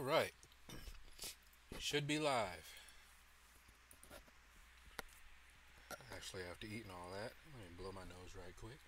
right. Should be live. Actually, after eating all that, let me blow my nose right quick.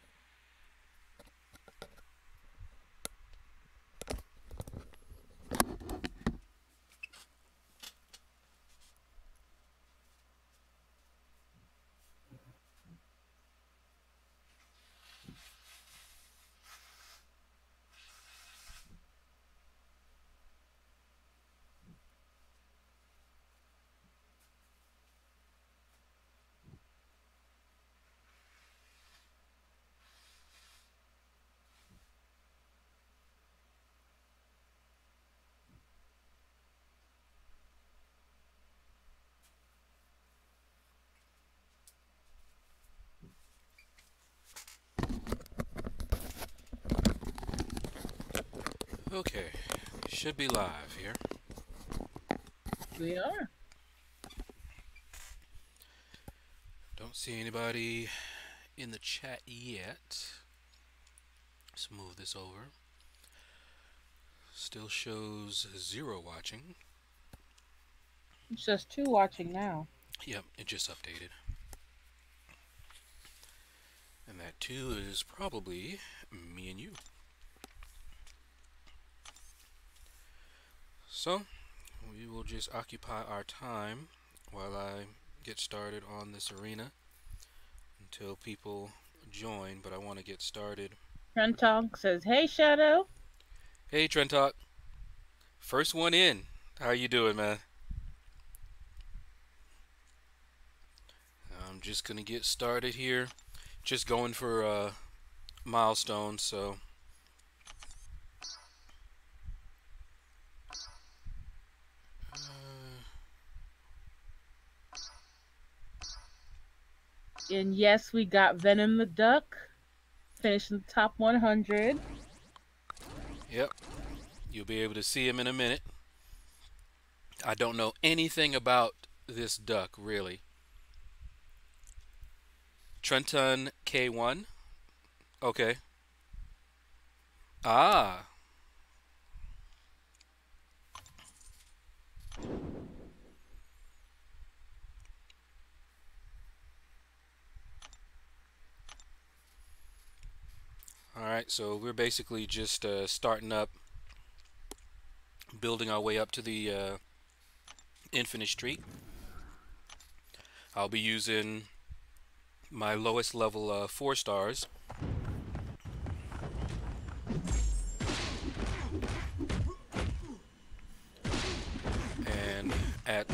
Okay, should be live here. We are. Don't see anybody in the chat yet. Let's move this over. Still shows 0 watching. It's just two watching now. Yep, it just updated. And that 2 is probably me and you. So, we will just occupy our time while I get started on this arena until people join, but I want to get started. Trentong says, "Hey, Shadow." Hey, Trentalk. First one in. How you doing, man? I'm just going to get started here. Just going for milestones, so... And yes, we got Venom the Duck finishing the top 100. Yep, you'll be able to see him in a minute. I don't know anything about this duck, really. Trenton K1. Okay. Ah. Alright, so we're basically just starting up, building our way up to the infinite streak. I'll be using my lowest level 4 stars. And at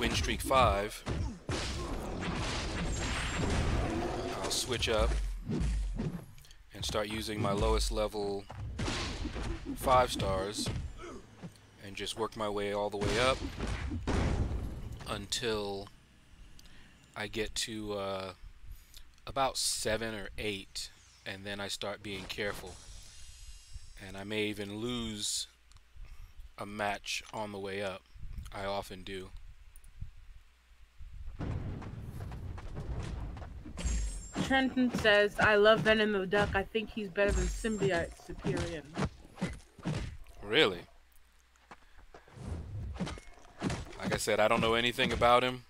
win streak 5, I'll switch up and start using my lowest level 5 stars and just work my way all the way up until I get to about 7 or 8, and then I start being careful, and I may even lose a match on the way up. I often do. Trenton says, "I love Venom the Duck. I think he's better than Symbiote Superior." Really? Like I said, I don't know anything about him.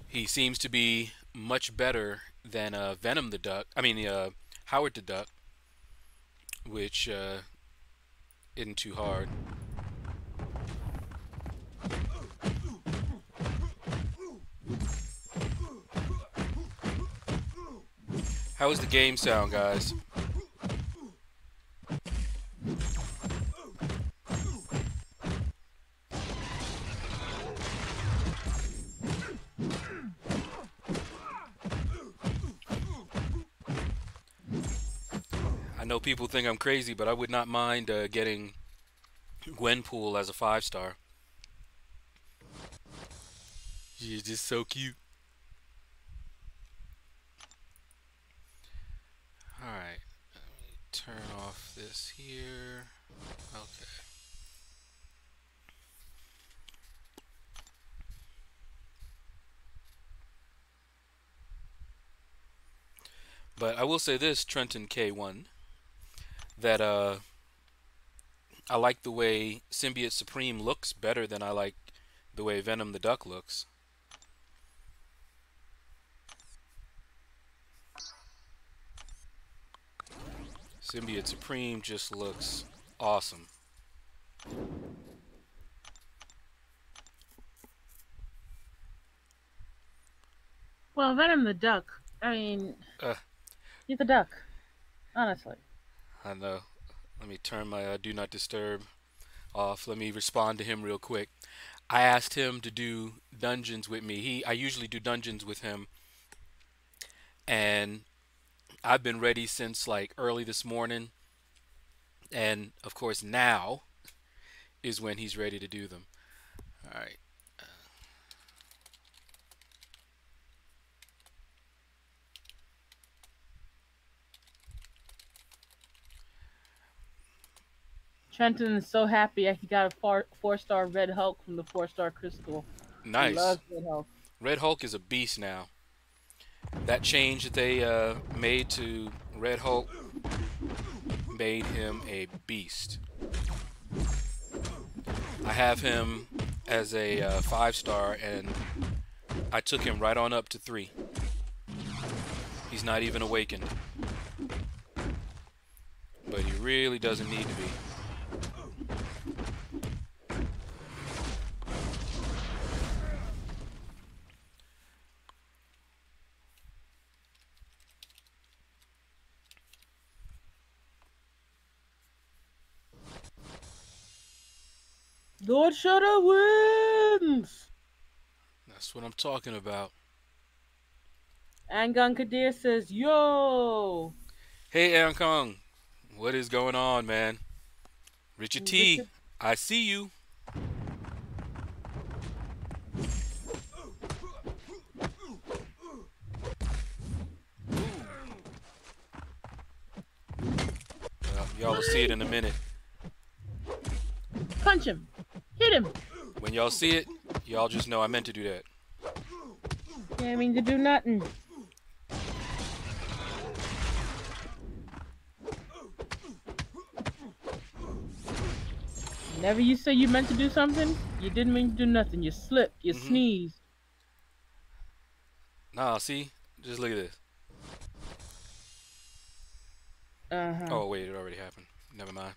He seems to be much better than Venom the Duck. I mean, Howard the Duck, which isn't too hard. How does the game sound, guys? I know people think I'm crazy, but I would not mind getting Gwenpool as a 5-star. She's just so cute. Alright, let me turn off this here. Okay. But I will say this, Trenton K1, that I like the way Symbiote Supreme looks better than I like the way Venom the Duck looks. Symbiote Supreme just looks awesome. Well, Venom the duck. I mean, Uh, he's a duck. Honestly. I know. Let me turn my Do Not Disturb off. Let me respond to him real quick. I asked him to do dungeons with me. I usually do dungeons with him, and I've been ready since like early this morning, and of course now is when he's ready to do them. All right. Trenton is so happy he got a four-star Red Hulk from the four-star Crystal. He Nice. loves Red Hulk. Red Hulk is a beast now. That change that they made to Red Hulk made him a beast. I have him as a 5-star, and I took him right on up to 3. He's not even awakened, but he really doesn't need to be. Lord Shadow wins! That's what I'm talking about. Angon Kadir says, Yo! Hey, Aaron Kong, what is going on, man? Richard T, Richard, I see you. Well, y'all will see it in a minute. punch him! Hit him! When y'all see it, y'all just know I meant to do that. Yeah, I mean to do nothing. Whenever you say you meant to do something, you didn't mean to do nothing. You slipped, you Mm-hmm. sneezed. Nah, see? Just look at this. Uh-huh. Oh, wait, it already happened. Never mind.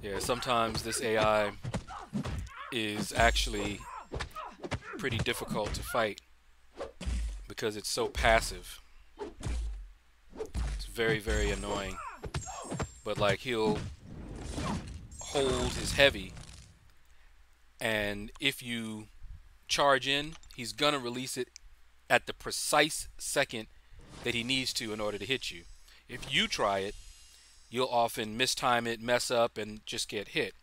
Yeah, sometimes this AI is actually pretty difficult to fight because it's so passive. It's very, very annoying. But like he'll hold his heavy, and if you charge in, he's gonna release it at the precise second that he needs to in order to hit you. If you try it, you'll often mistime it, mess up, and just get hit.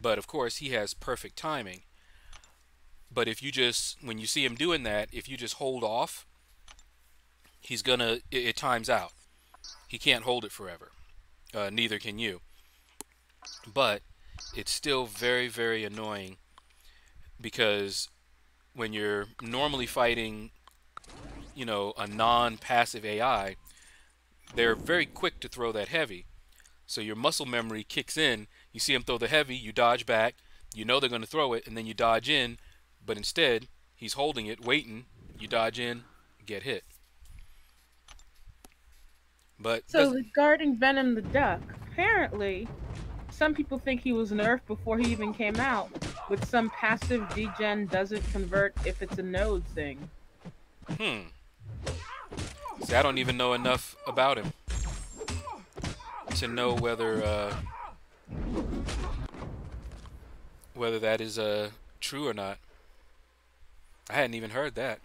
But of course, he has perfect timing. But if you just, when you see him doing that, if you just hold off, it times out. He can't hold it forever. Neither can you. But it's still very, very annoying because when you're normally fighting, a non-passive AI, they're very quick to throw that heavy. So your muscle memory kicks in. You see him throw the heavy, you dodge back. You know they're going to throw it, and then you dodge in. But instead, he's holding it, waiting. You dodge in, get hit. But So regarding Venom the Duck, apparently some people think he was nerfed before he even came out, with some passive degen doesn't convert if it's a node thing. Hmm. See, I don't even know enough about him to know whether that is true or not. I hadn't even heard that.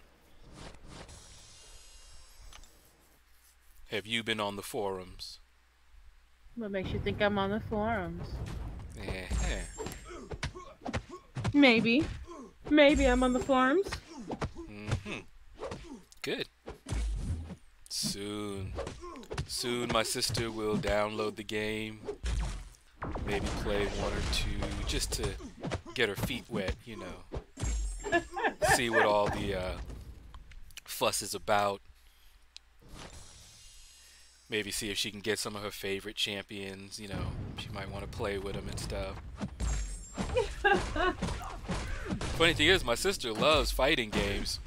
Have you been on the forums? What makes you think I'm on the forums? Yeah. Maybe. Maybe I'm on the forums. Mm-hmm. Good. Soon my sister will download the game, maybe play 1 or 2 just to get her feet wet, see what all the fuss is about. Maybe see if she can get some of her favorite champions. You know, she might want to play with them and stuff. Funny thing is, my sister loves fighting games,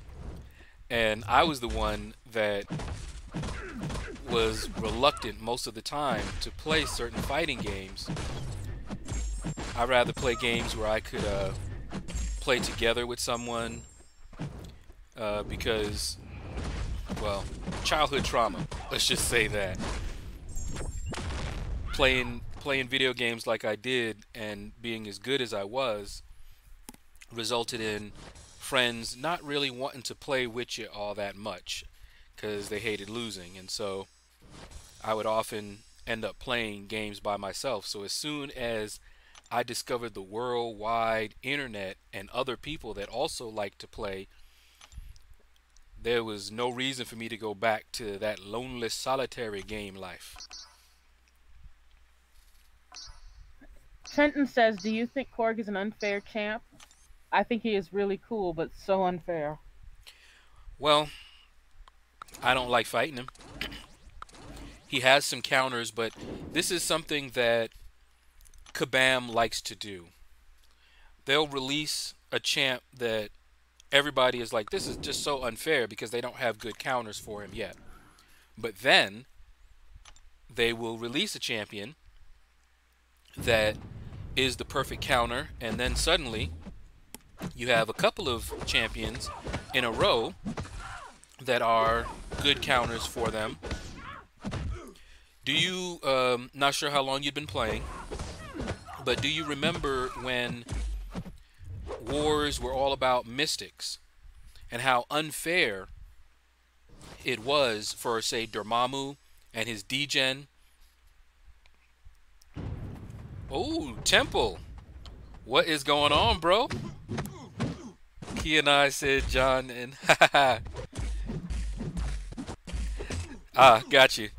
and I was the one that was reluctant most of the time to play certain fighting games. I'd rather play games where I could play together with someone because, well, childhood trauma. Let's just say that. Playing video games like I did and being as good as I was resulted in friends not really wanting to play with you all that much because they hated losing, and so I would often end up playing games by myself. So as soon as I discovered the worldwide internet and other people that also like to play, there was no reason for me to go back to that lonely, solitary game life. Trenton says, "Do you think Korg is an unfair champ?" I think he is really cool, but so unfair. Well, I don't like fighting him. He has some counters, but this is something that Kabam likes to do. They'll release a champ that everybody is like, this is just so unfair because they don't have good counters for him yet. But then they will release a champion that is the perfect counter, and then suddenly you have a couple of champions in a row that are good counters for them. Do you, not sure how long you've been playing, but do you remember when wars were all about mystics and how unfair it was for, say, Dormammu and his degen? Oh, Temple. What is going on, bro? Key and I said John and ah, got you.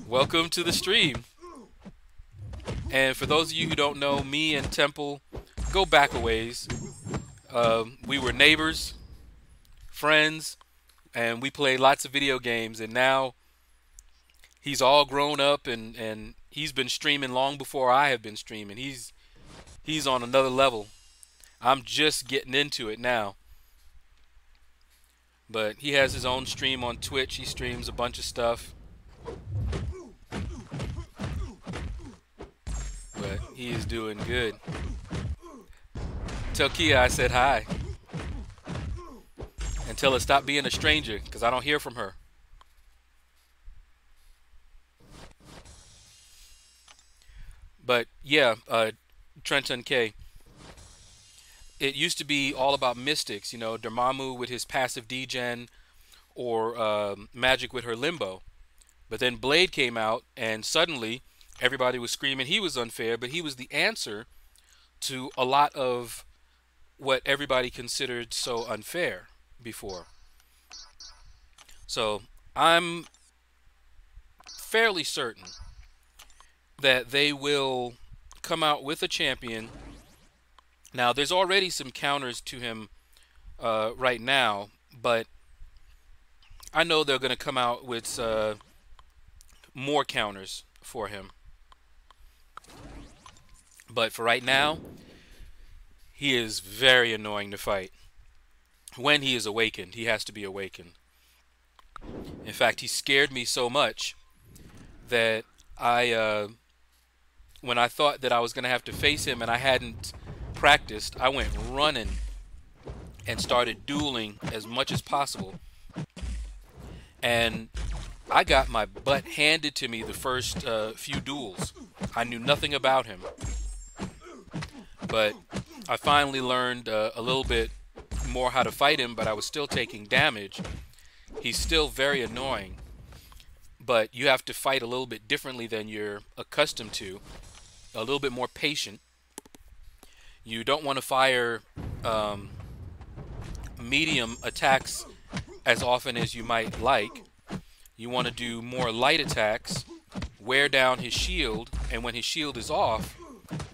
Welcome to the stream. And for those of you who don't know, me and Temple go back a ways. We were neighbors, friends, and we played lots of video games, and now he's all grown up and he's been streaming long before I have been streaming. He's on another level. I'm just getting into it now. But he has his own stream on Twitch. He streams a bunch of stuff. But he is doing good. Tell Kia I said hi. And tell her stop being a stranger, because I don't hear from her. But yeah, Trenton K. It used to be all about mystics, you know, Dormammu with his passive degen, or Magic with her limbo. But then Blade came out, and suddenly everybody was screaming he was unfair, but he was the answer to a lot of what everybody considered so unfair before. So I'm fairly certain that they will come out with a champion. Now, there's already some counters to him right now, but I know they're going to come out with more counters for him. But for right now, he is very annoying to fight. When he is awakened, he has to be awakened. In fact, he scared me so much that when I thought that I was going to have to face him and I hadn't practiced, I went running and started dueling as much as possible. And I got my butt handed to me the first few duels. I knew nothing about him. But I finally learned a little bit more how to fight him, but I was still taking damage. He's still very annoying, but you have to fight a little bit differently than you're accustomed to, a little bit more patient. You don't want to fire medium attacks as often as you might like. You want to do more light attacks, wear down his shield, and when his shield is off,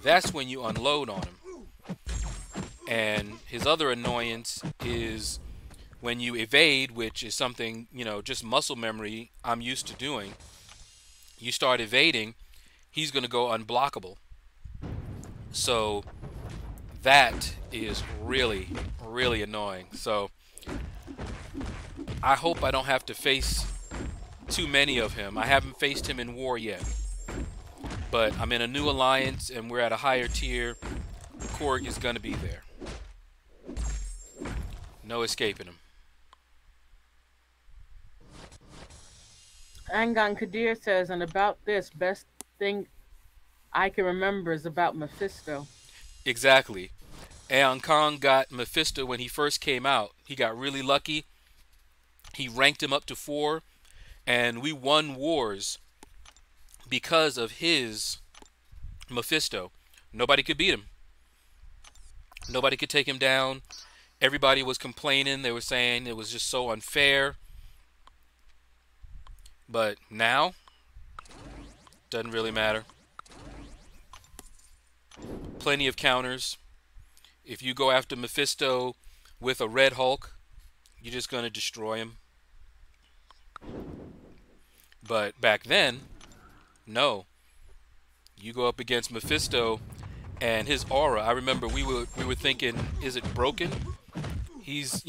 that's when you unload on him. And his other annoyance is When you evade, which is something, just muscle memory I'm used to doing, you start evading, he's going to go unblockable. So that is really, really annoying. So I hope I don't have to face too many of him. I haven't faced him in war yet. But I'm in a new alliance and we're at a higher tier. Korg is going to be there. No escaping him. Angon Kadir says, and about this, best thing I can remember is about Mephisto. Exactly. Aeon Kong got Mephisto when he first came out. He got really lucky. He ranked him up to 4, and we won wars because of his Mephisto. Nobody could beat him. Nobody could take him down. Everybody was complaining. They were saying it was just so unfair. But now, doesn't really matter. Plenty of counters. If you go after Mephisto with a Red Hulk, you're just going to destroy him. But back then, no. You go up against Mephisto and his aura. I remember we were thinking, is it broken? He's,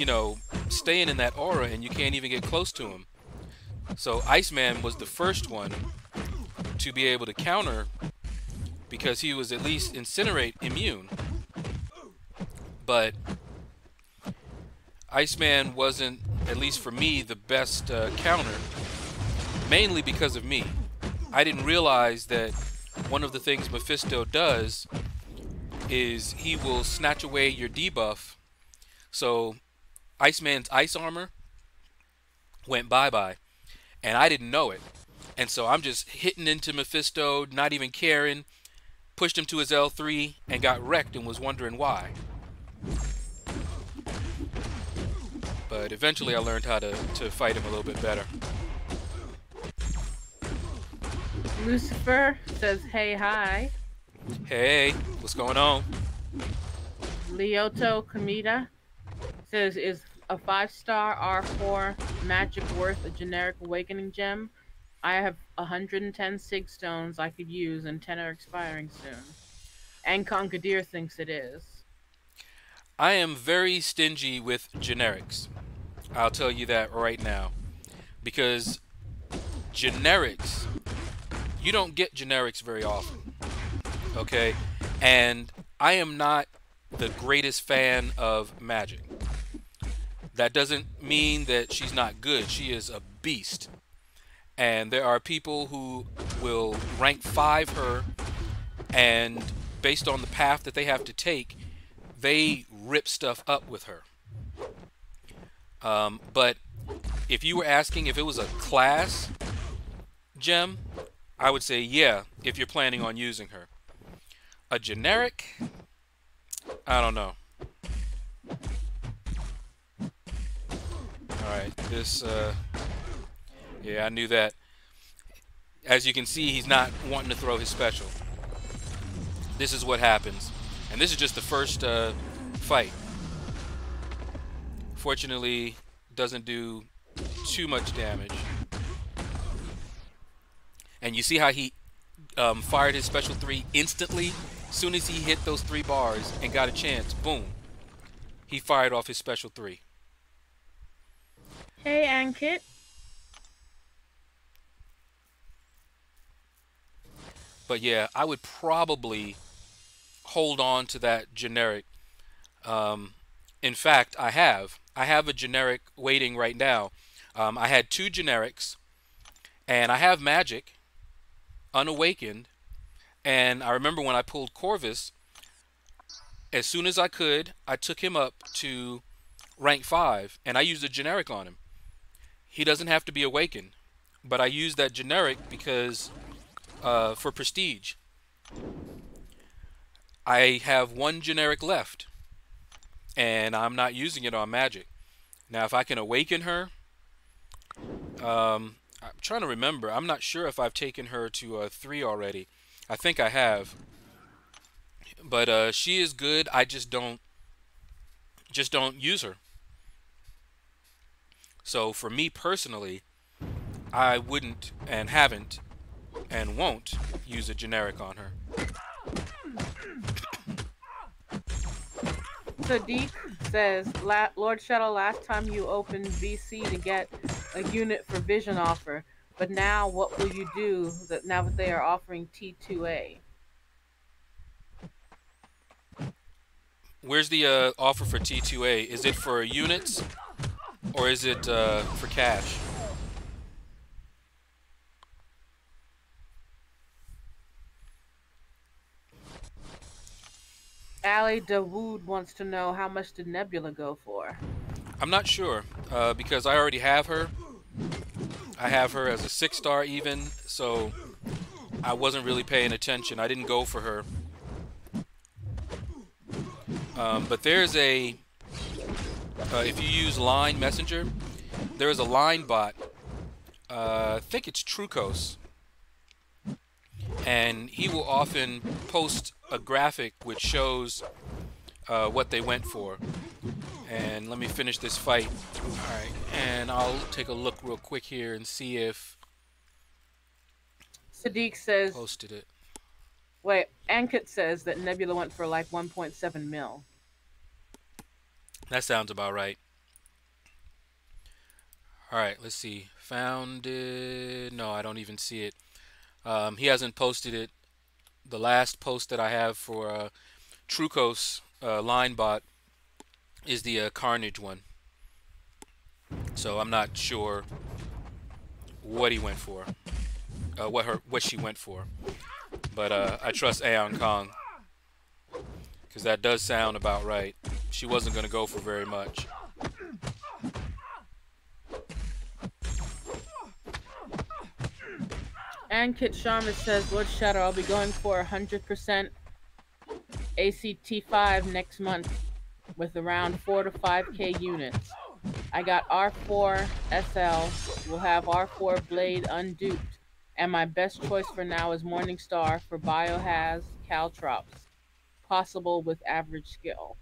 staying in that aura and you can't even get close to him. So Iceman was the first one to be able to counter because he was at least incinerate immune. But Iceman wasn't, at least for me, the best counter, mainly because of me. I didn't realize that one of the things Mephisto does is he will snatch away your debuff. So Iceman's ice armor went bye-bye, and I didn't know it. And so I'm just hitting into Mephisto, not even caring, pushed him to his L3, and got wrecked and was wondering why. But eventually I learned how to fight him a little bit better. Lucifer says, hey, hi. Hey, what's going on? Lyoto Kamita says, is a 5-star R4 magic worth a generic awakening gem? I have 110 sig stones I could use and 10 are expiring soon. And Conkadir thinks it is. I am very stingy with generics. I'll tell you that right now. Because generics, you don't get generics very often. Okay? And I am not the greatest fan of magic. That doesn't mean that she's not good. She is a beast. And there are people who will rank 5 her, and based on the path that they have to take, they rip stuff up with her. But if you were asking if it was a class gem, I would say yeah, if you're planning on using her. A generic, I don't know. Alright, this, yeah, I knew that. As you can see, he's not wanting to throw his special. This is what happens. And this is just the first fight. Fortunately, doesn't do too much damage. And you see how he fired his special 3 instantly? As soon as he hit those 3 bars and got a chance, boom. He fired off his special 3. Hey, Ankit. But yeah, I would probably hold on to that generic. In fact, I have a generic waiting right now. I had 2 generics, and I have magic, unawakened, and I remember when I pulled Corvus, as soon as I could, I took him up to rank 5, and I used a generic on him. He doesn't have to be awakened, but I used that generic because for prestige. I have 1 generic left, and I'm not using it on magic. Now, if I can awaken her, I'm trying to remember. I'm not sure if I've taken her to 3 already. I think I have. But she is good. I just don't use her. So for me personally, I wouldn't and haven't and won't use a generic on her. Sadiq says, Lord Shadow, last time you opened VC to get a unit for Vision offer, but now what will you do that now that they are offering T2A? Where's the offer for T2A? Is it for units or is it for cash? Ali Dawood wants to know how much did Nebula go for? I'm not sure because I already have her. I have her as a 6-star even, so I wasn't really paying attention. I didn't go for her. But there's a, if you use Line Messenger, there is a line bot. I think it's Trucos. And he will often post a graphic which shows what they went for. And let me finish this fight. Alright, and I'll take a look real quick here and see if Sadiq says, posted it. wait, Ankit says that Nebula went for like 1.7 mil. That sounds about right. Alright, let's see. Found it. No, I don't even see it. He hasn't posted it. The last post that I have for Trucos line bot is the Carnage one. So I'm not sure what he went for, what she went for. But I trust Aeon Kong because that does sound about right. She wasn't going to go for very much. Ankit Sharma says, Lord Shadow, I'll be going for 100% ACT5 next month with around 4 to 5k units. I got R4 SL, will have R4 Blade unduped, and my best choice for now is Morningstar for Biohaz Caltrops, possible with average skill.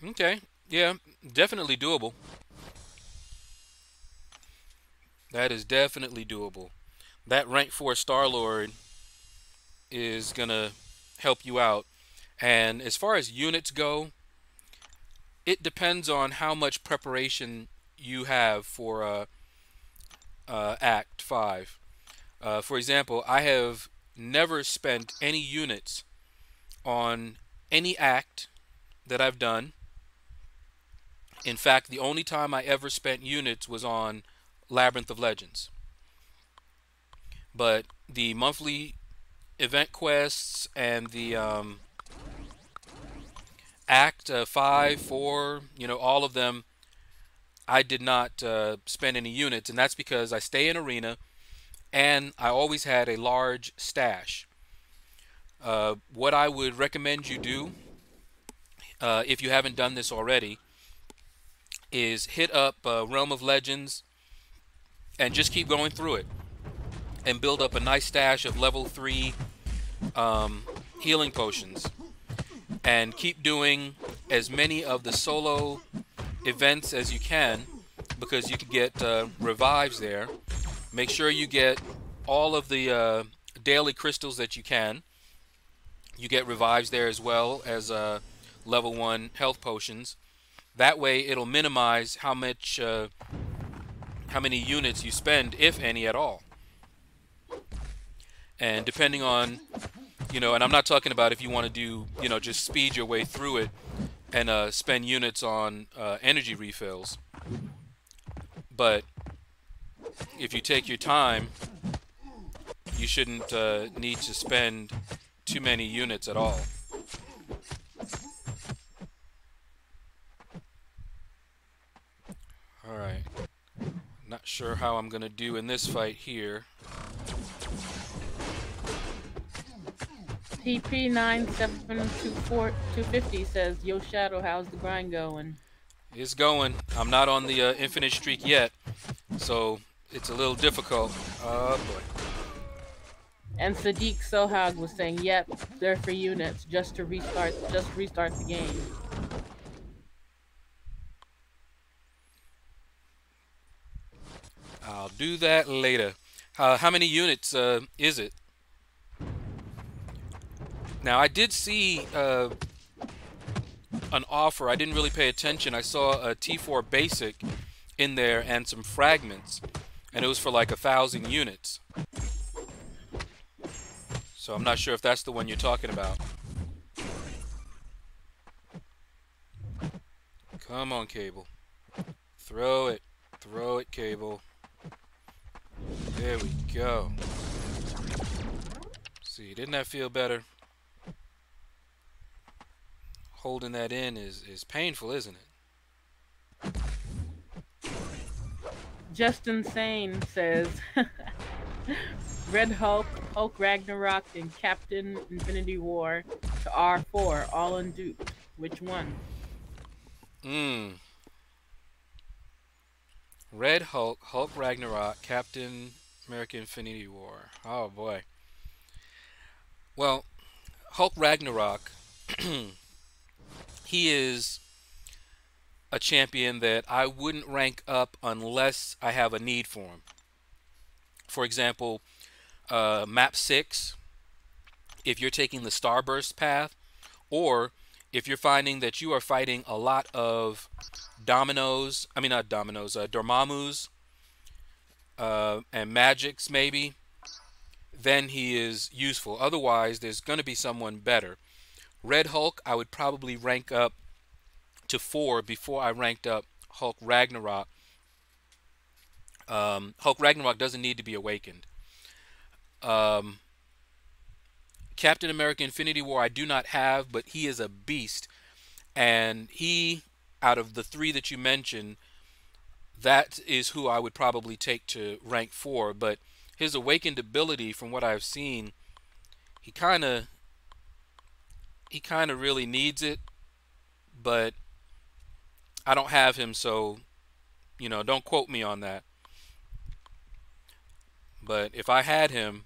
Okay, yeah, definitely doable. That is definitely doable. That rank 4 Star-Lord is going to help you out. And as far as units go, it depends on how much preparation you have for Act 5. For example, I have never spent any units on any act that I've done. In fact, the only time I ever spent units was on Labyrinth of Legends. But the monthly event quests and the Act 5, 4, all of them, I did not spend any units, and that's because I stay in arena and I always had a large stash. What I would recommend you do, if you haven't done this already, is hit up Realm of Legends and just keep going through it and build up a nice stash of level 3 healing potions, and keep doing as many of the solo events as you can, because you can get revives there. Make sure you get all of the daily crystals that you can. You get revives there as well as level 1 health potions. That way it'll minimize how many units you spend, if any at all. And depending on, and I'm not talking about if you want to do, just speed your way through it and spend units on energy refills. But if you take your time, you shouldn't need to spend too many units at all. Alright. Not sure how I'm going to do in this fight here. TP9724-250 says, Yo Shadow, how's the grind going? It's going. I'm not on the infinite streak yet, so it's a little difficult. Oh boy. And Sadiq Sohag was saying, yep, they're for units, just restart the game. do that later. How many units is it? Now, I did see an offer. I didn't really pay attention. I saw a T4 basic in there and some fragments, and it was for like 1,000 units. So I'm not sure if that's the one you're talking about. Come on, Cable. Throw it. Throw it, Cable. There we go. See, didn't that feel better? Holding that in is painful, isn't it? Just Insane says Red Hulk, Hulk Ragnarok, and Captain Infinity War to R4, all unduped. Which one? Red Hulk, Hulk Ragnarok, Captain America Infinity War. Oh boy. Well, Hulk Ragnarok, he is a champion that I wouldn't rank up unless I have a need for him. For example, map 6, if you're taking the Starburst path, or if you're finding that you are fighting a lot of Dormammu's, and Magics maybe, then he is useful. Otherwise, there's going to be someone better. Red Hulk, I would probably rank up to 4 before I ranked up Hulk Ragnarok. Hulk Ragnarok doesn't need to be awakened. Captain America Infinity War I do not have, but he is a beast. And he, out of the 3 that you mentioned, that is who I would probably take to rank 4. But his awakened ability, from what I've seen, he kind of really needs it. But I don't have him, so, don't quote me on that. But if I had him,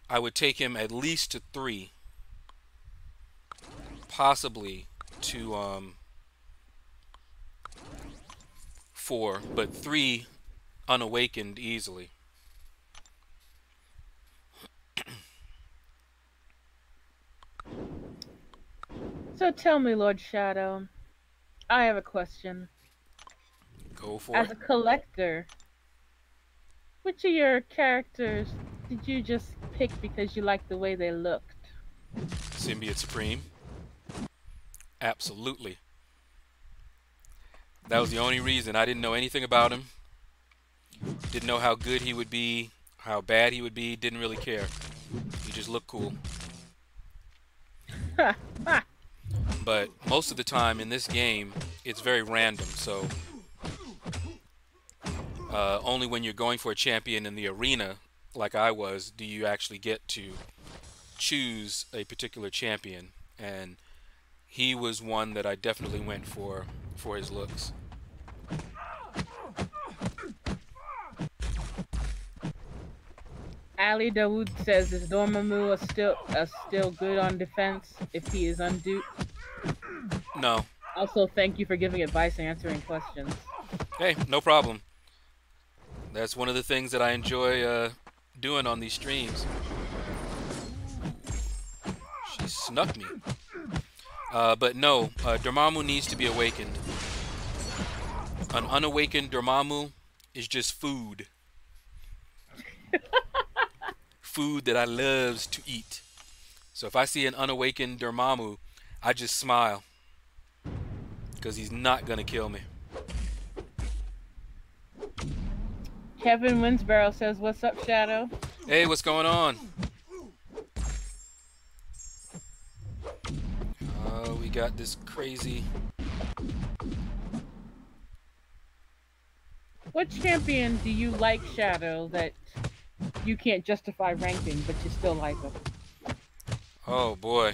I would take him at least to 3, possibly to 4, but 3 unawakened easily. So tell me, Lord Shadow, I have a question. Go for As it. a collector, which of your characters did you just pick because you liked the way they looked? Symbiote Supreme. Absolutely. That was the only reason. I didn't know anything about him. Didn't know how good he would be, how bad he would be. Didn't really care. He just looked cool. But most of the time in this game, it's very random. So only when you're going for a champion in the arena, like I was, do you actually get to choose a particular champion. And he was one that I definitely went for his looks. Ali Dawood says, "Is Dormammu still good on defense if he is unduped?" No. Also, thank you for giving advice and answering questions. Hey, no problem. That's one of the things that I enjoy doing on these streams. She snuck me. But no, Dormammu needs to be awakened. An unawakened Dormammu is just food. Food that I loves to eat. So if I see an unawakened Dormammu, I just smile. Because he's not going to kill me. Kevin Winsborough says, "What's up, Shadow?" Hey, what's going on? We got this crazy... What champion do you like, Shadow, that you can't justify ranking, but you still like them? Oh, boy.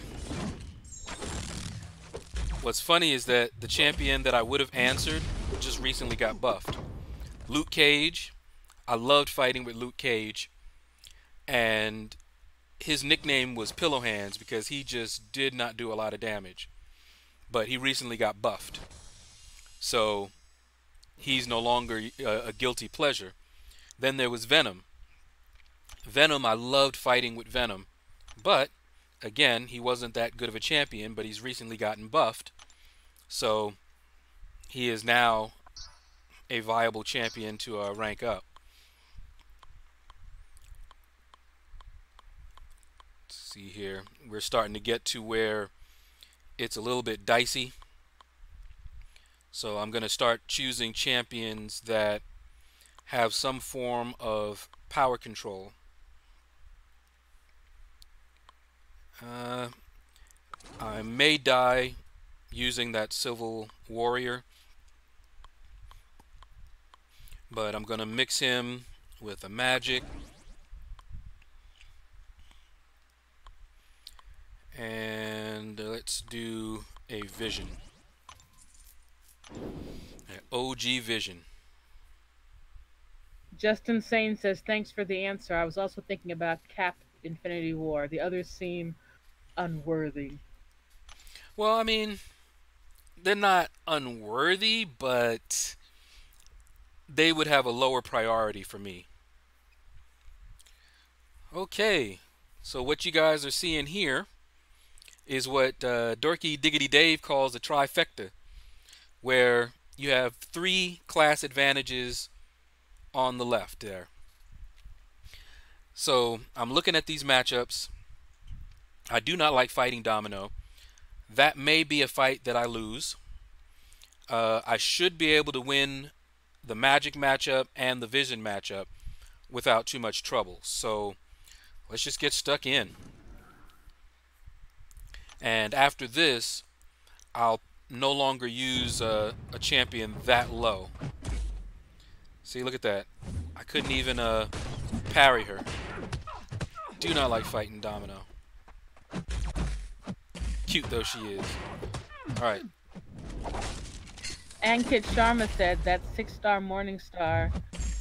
What's funny is that the champion that I would have answered just recently got buffed. Luke Cage. I loved fighting with Luke Cage. And his nickname was Pillow Hands because he just did not do a lot of damage. But he recently got buffed. So he's no longer a guilty pleasure. Then there was Venom. Venom, I loved fighting with Venom. But, again, he wasn't that good of a champion, but he's recently gotten buffed. So, he is now a viable champion to rank up. Let's see here. We're starting to get to where it's a little bit dicey. So I'm going to start choosing champions that have some form of power control. I may die using that Civil Warrior, but I'm going to mix him with a magic. And let's do a Vision. An OG Vision. Justin Sane says, thanks for the answer. I was also thinking about Cap Infinity War. The others seem unworthy. Well, I mean, they're not unworthy, but they would have a lower priority for me. Okay, so what you guys are seeing here is what Dorky Diggity Dave calls a trifecta, where you have 3 class advantages on the left there. So I'm looking at these matchups. I do not like fighting Domino. That may be a fight that I lose. I should be able to win the Magic matchup and the Vision matchup without too much trouble. So let's just get stuck in. And after this, I'll no longer use a champion that low. See, look at that. I couldn't even parry her. Do not like fighting Domino. Cute though she is. Alright. And Kid Sharma said that 6-star Morningstar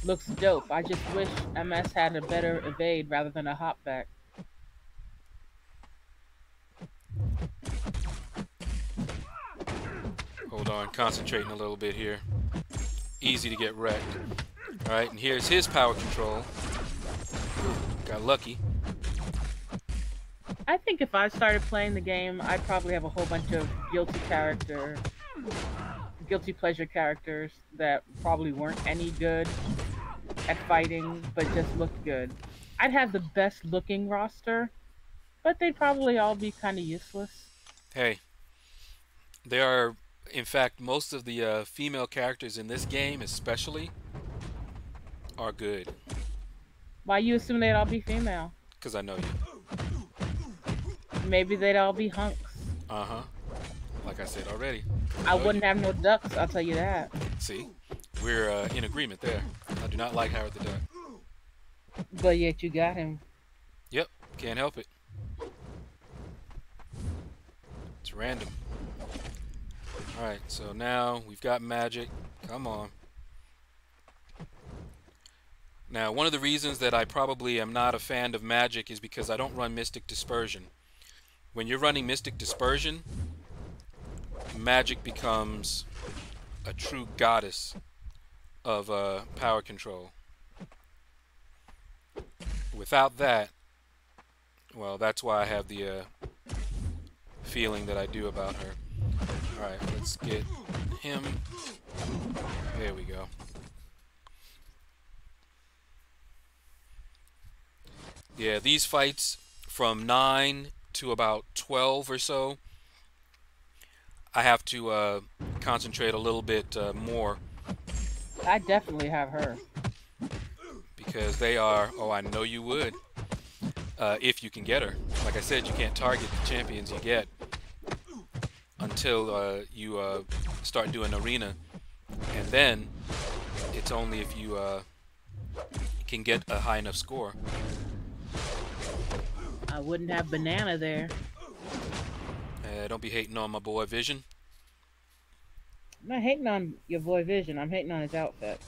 looks dope. I just wish MS had a better evade rather than a hopback. Hold on, concentrating a little bit here. Easy to get wrecked. Alright, and here's his power control. Got lucky. I think if I started playing the game, I'd probably have a whole bunch of guilty pleasure characters that probably weren't any good at fighting, but just looked good. I'd have the best looking roster, but they'd probably all be kind of useless. Hey, there are, in fact, most of the female characters in this game, especially, are good. Why you assume they'd all be female? Because I know you. Maybe they'd all be hunks. Uh-huh. Like I said already. I wouldn't have no ducks, I'll tell you that. See? We're in agreement there. I do not like Howard the Duck. But yet you got him. Yep. Can't help it. It's random. Alright, so now we've got magic. Come on. Now, one of the reasons that I probably am not a fan of magic is because I don't run Mystic Dispersion. When you're running Mystic Dispersion, magic becomes a true goddess of power control. Without that, well, that's why I have the feeling that I do about her. Alright, let's get him. There we go. Yeah, these fights from 9 to about 12 or so, I have to concentrate a little bit more. I definitely have her. Because they are, oh, I know you would, if you can get her. Like I said, you can't target the champions you get until you start doing arena. And then it's only if you can get a high enough score. I wouldn't have Banana there. Don't be hating on my boy Vision. I'm not hating on your boy Vision, I'm hating on his outfit.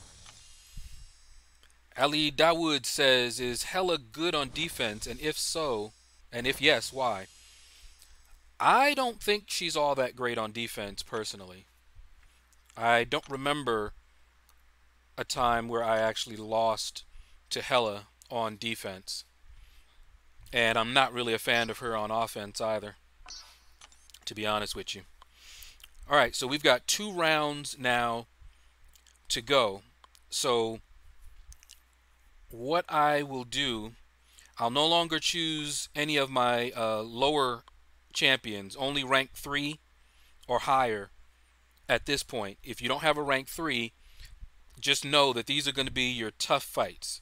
Ali Dawood says, is Hella good on defense? And if so, and if yes, why? I don't think she's all that great on defense, personally. I don't remember a time where I actually lost to Hela on defense. And I'm not really a fan of her on offense either, to be honest with you. All right, so we've got 2 rounds now to go. So what I will do, I'll no longer choose any of my lower champions, only rank 3 or higher at this point. If you don't have a rank 3, just know that these are going to be your tough fights.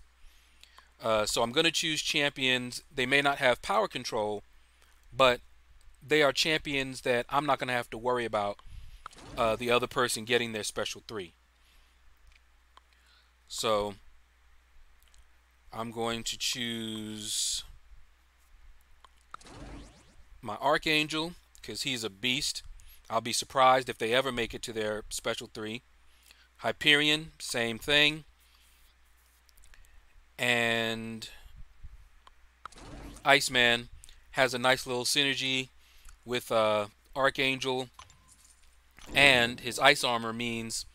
So I'm going to choose champions. They may not have power control, but they are champions that I'm not going to have to worry about the other person getting their special 3. So I'm going to choose my Archangel because he's a beast. I'll be surprised if they ever make it to their special 3. Hyperion, same thing. And Iceman has a nice little synergy with Archangel, and his ice armor means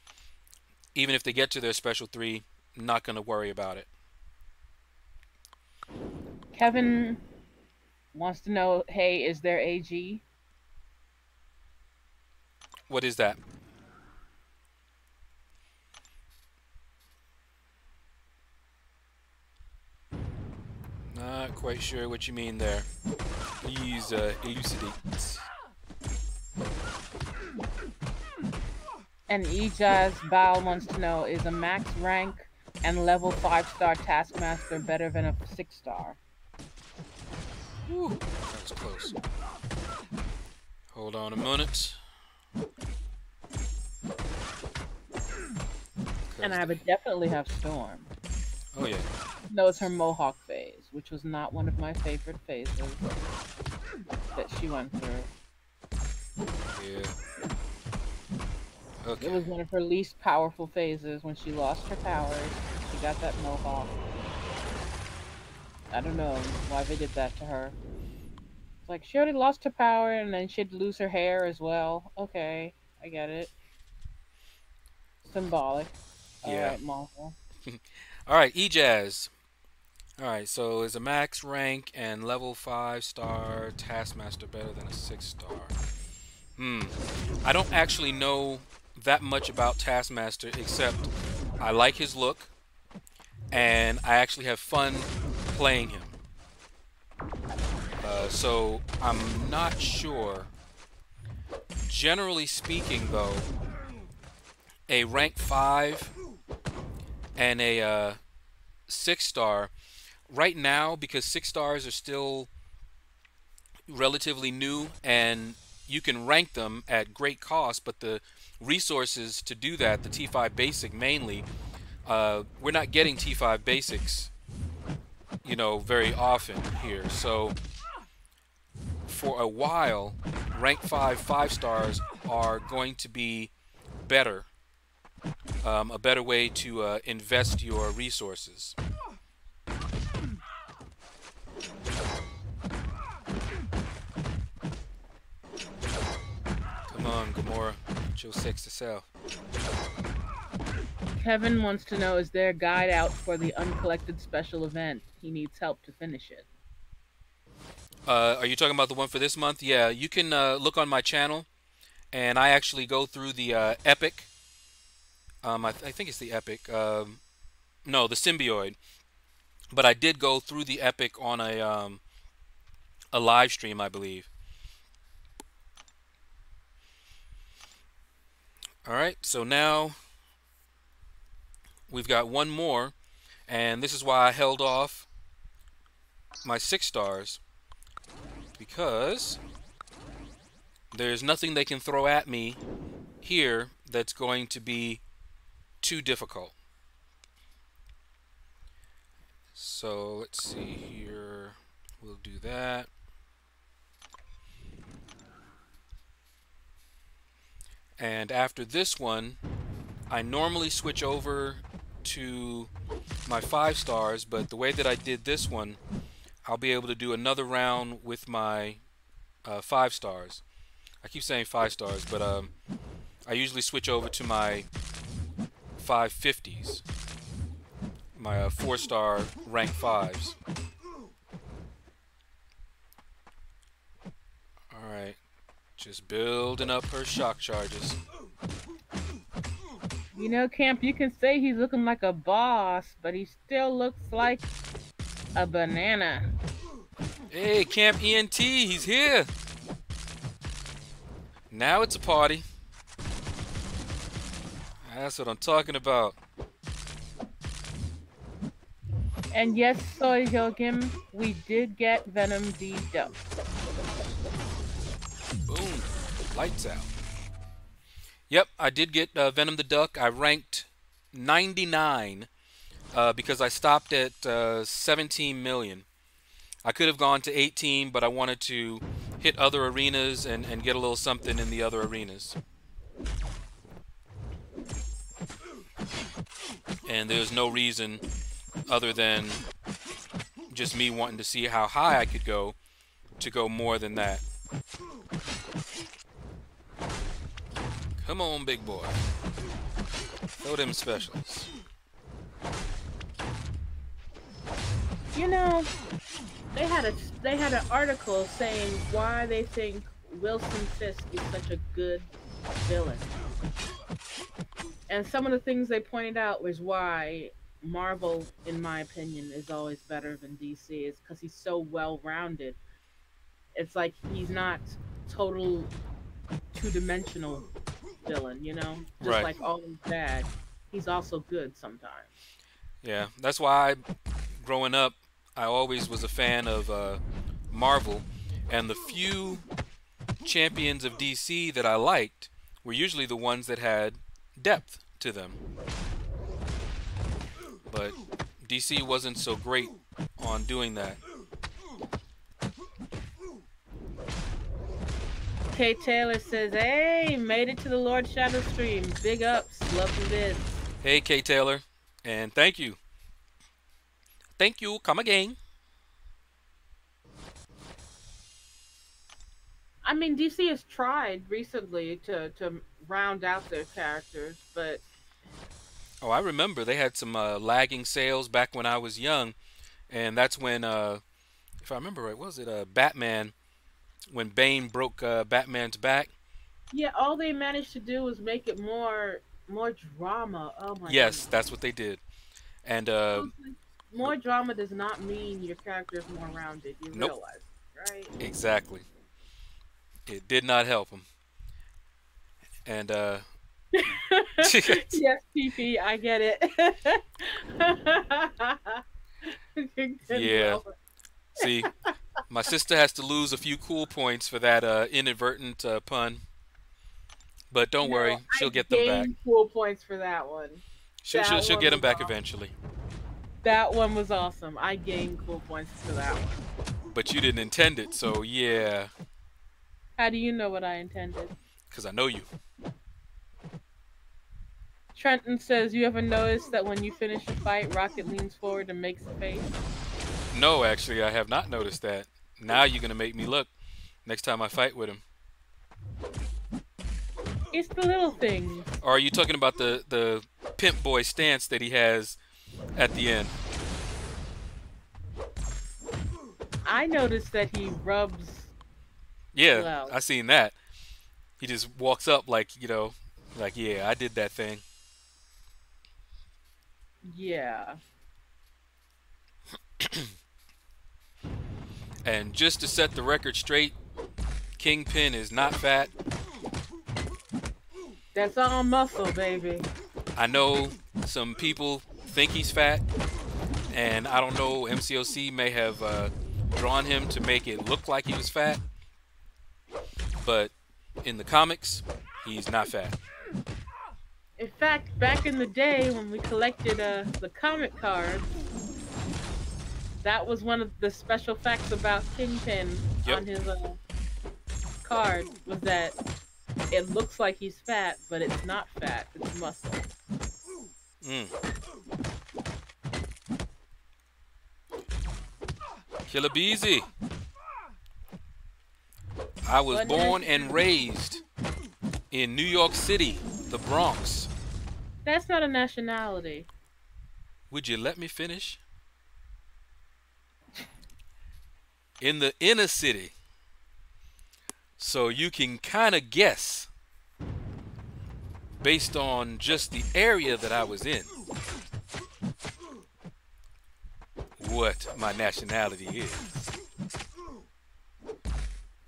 even if they get to their special 3, not going to worry about it. Kevin wants to know, hey, is there AG? What is that? Not quite sure what you mean there. Please elucidate. And E-Jazz Bao wants to know, is a max rank and level 5-star Taskmaster better than a 6-star? Whew, that was close. Hold on a minute. And I would definitely have Storm. Oh yeah. No, it's her Mohawk phase, which was not one of my favorite phases that she went through. Yeah. Okay. It was one of her least powerful phases when she lost her powers. She got that Mohawk. I don't know why they did that to her. It's like she already lost her power and then she'd lose her hair as well. Okay, I get it. Symbolic. Yeah. Alright, Marvel. Alright, E-Jazz. Alright, so is a max rank and level 5-star Taskmaster better than a 6-star? I don't actually know that much about Taskmaster, except I like his look and I actually have fun playing him. So I'm not sure. Generally speaking, though, a rank 5 and a 6-star right now, because 6-stars are still relatively new and you can rank them at great cost, but the resources to do that, the T5 basic mainly, we're not getting T5 basics, you know, very often here. So for a while, rank 5 stars are going to be better, a better way to invest your resources. Come on, Gamora, show sex to self. Kevin wants to know, is there a guide out for the uncollected special event? He needs help to finish it. Are you talking about the one for this month? Yeah, you can look on my channel, and I actually go through the epic. I think it's the epic. No, the symbioid. But I did go through the epic on a live stream, I believe. All right, so now we've got one more, and this is why I held off my 6 stars, because there's nothing they can throw at me here that's going to be too difficult. So let's see here. We'll do that. And after this one, I normally switch over to my 5 stars, but the way that I did this one, I'll be able to do another round with my 5 stars. I keep saying 5 stars, but I usually switch over to my 550s. my 4-star rank 5s. Alright. Just building up her shock charges. You know, Camp, you can say he's looking like a boss, but he still looks like a banana. Hey, Camp ENT, he's here! Now it's a party. That's what I'm talking about. And yes, Soy Yokim, we did get Venom the Duck. Boom. Lights out. Yep, I did get Venom the Duck. I ranked 99 because I stopped at 17 million. I could have gone to 18, but I wanted to hit other arenas and get a little something in the other arenas. And there's no reason other than just me wanting to see how high I could go to go more than that. Come on, big boy. Throw them specials. You know, they had an article saying why they think Wilson Fisk is such a good villain. And some of the things they pointed out was why Marvel, in my opinion, is always better than DC is because he's so well-rounded. It's like he's not total two-dimensional villain, you know? Just Right. like always bad. He's also good sometimes. Yeah, that's why growing up, I always was a fan of Marvel, and the few champions of DC that I liked were usually the ones that had depth to them. But DC wasn't so great on doing that. Kay Taylor says, hey, made it to the Lord Shadow stream. Big ups. Love the vids. Hey, Kay Taylor, and thank you. Thank you. Come again. I mean, DC has tried recently to round out their characters, but Oh, I remember they had some lagging sales back when I was young, and that's when, if I remember right, was it Batman? When Bane broke Batman's back. yeah, all they managed to do was make it more drama. Oh my Yes, goodness. that's what they did. And More drama does not mean your character is more rounded. You nope, realize, right? exactly. It did not help him. And Yes, PP, I get it. Good yeah. Lord. See, my sister has to lose a few cool points for that inadvertent pun. But don't No, worry, I she'll get them back. gained cool points for that one. She'll One get them was back awesome. eventually. That one was awesome. I gained cool points for that one. But you didn't intend it, so yeah. How do you know what I intended? Because I know you. Trenton says, you ever notice that when you finish a fight, Rocket leans forward and makes a face? No, actually, I have not noticed that. Now you're going to make me look next time I fight with him. It's the little things. Or are you talking about the pimp boy stance that he has at the end? I noticed that he rubs. Yeah, Well. I seen that. He just walks up like, like, yeah, I did that thing. Yeah. And just to set the record straight, Kingpin is not fat. That's all muscle, baby. I know some people think he's fat, and I don't know, MCOC may have drawn him to make it look like he was fat, but in the comics, he's not fat. In fact, back in the day when we collected the comic cards, that was one of the special facts about Kingpin Yep. on his card, was that it looks like he's fat, but it's not fat, it's muscle. Mm. Killer Beezy. I was born and raised in New York City, the Bronx. That's not a nationality. Would you let me finish? In the inner city. So you can kind of guess based on just the area that I was in what my nationality is.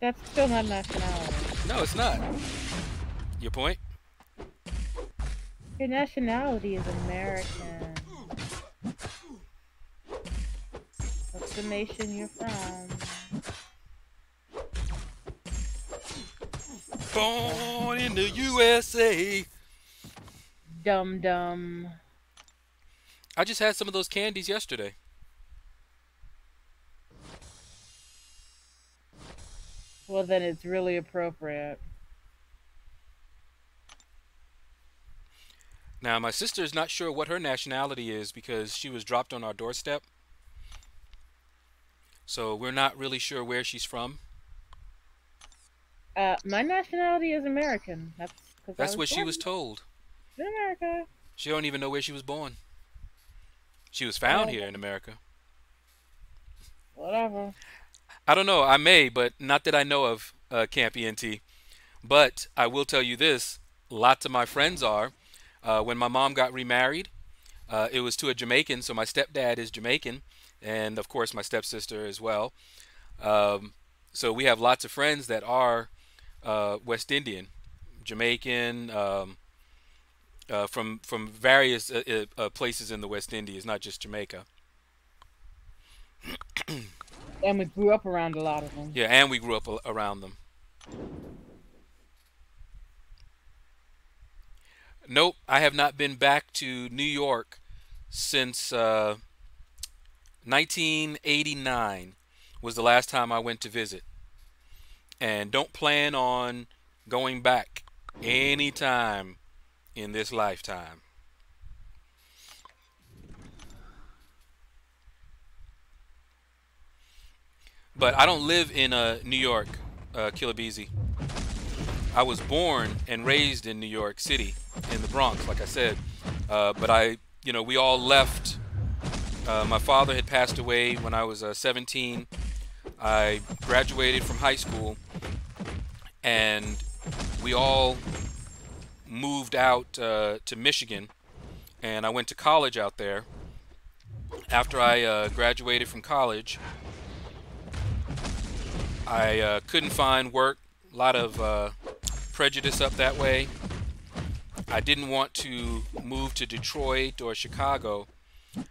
That's still not nationality. No, it's not. Your point? Your nationality is American. What's the nation you're from? Born in the USA. Dum dum. I just had some of those candies yesterday. Well, then it's really appropriate. Now, my sister is not sure what her nationality is because she was dropped on our doorstep. So we're not really sure where she's from. My nationality is American. That's because I That's was what she born was told. in America. She don't even know where she was born. She was found here Whatever. in America. Whatever. I don't know. I may, but not that I know of, Camp ENT. But I will tell you this. Lots of my friends are. When my mom got remarried, it was to a Jamaican. So my stepdad is Jamaican. And, of course, my stepsister as well. So we have lots of friends that are West Indian, Jamaican, from various places in the West Indies, not just Jamaica. And we grew up around a lot of them. Yeah, and we grew up around them. Nope, I have not been back to New York since 1989 was the last time I went to visit. And don't plan on going back anytime in this lifetime. But I don't live in New York, Killabeezy. I was born and raised in New York City, in the Bronx, like I said. But we all left. My father had passed away when I was 17. I graduated from high school, and we all moved out to Michigan, and I went to college out there. After I graduated from college, I couldn't find work. A lot of prejudice up that way. I didn't want to move to Detroit or Chicago,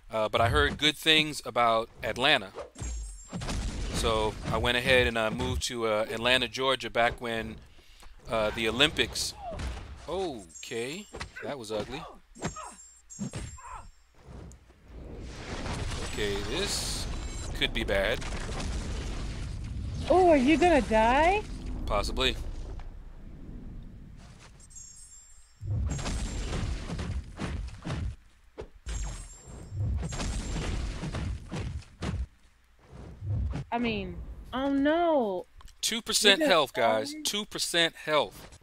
but I heard good things about Atlanta. So I went ahead and I moved to Atlanta, Georgia, back when the Olympics. Okay, that was ugly. Okay, this could be bad. Oh, are you gonna die? Possibly. I mean, oh no. 2% health, guys. 2% health.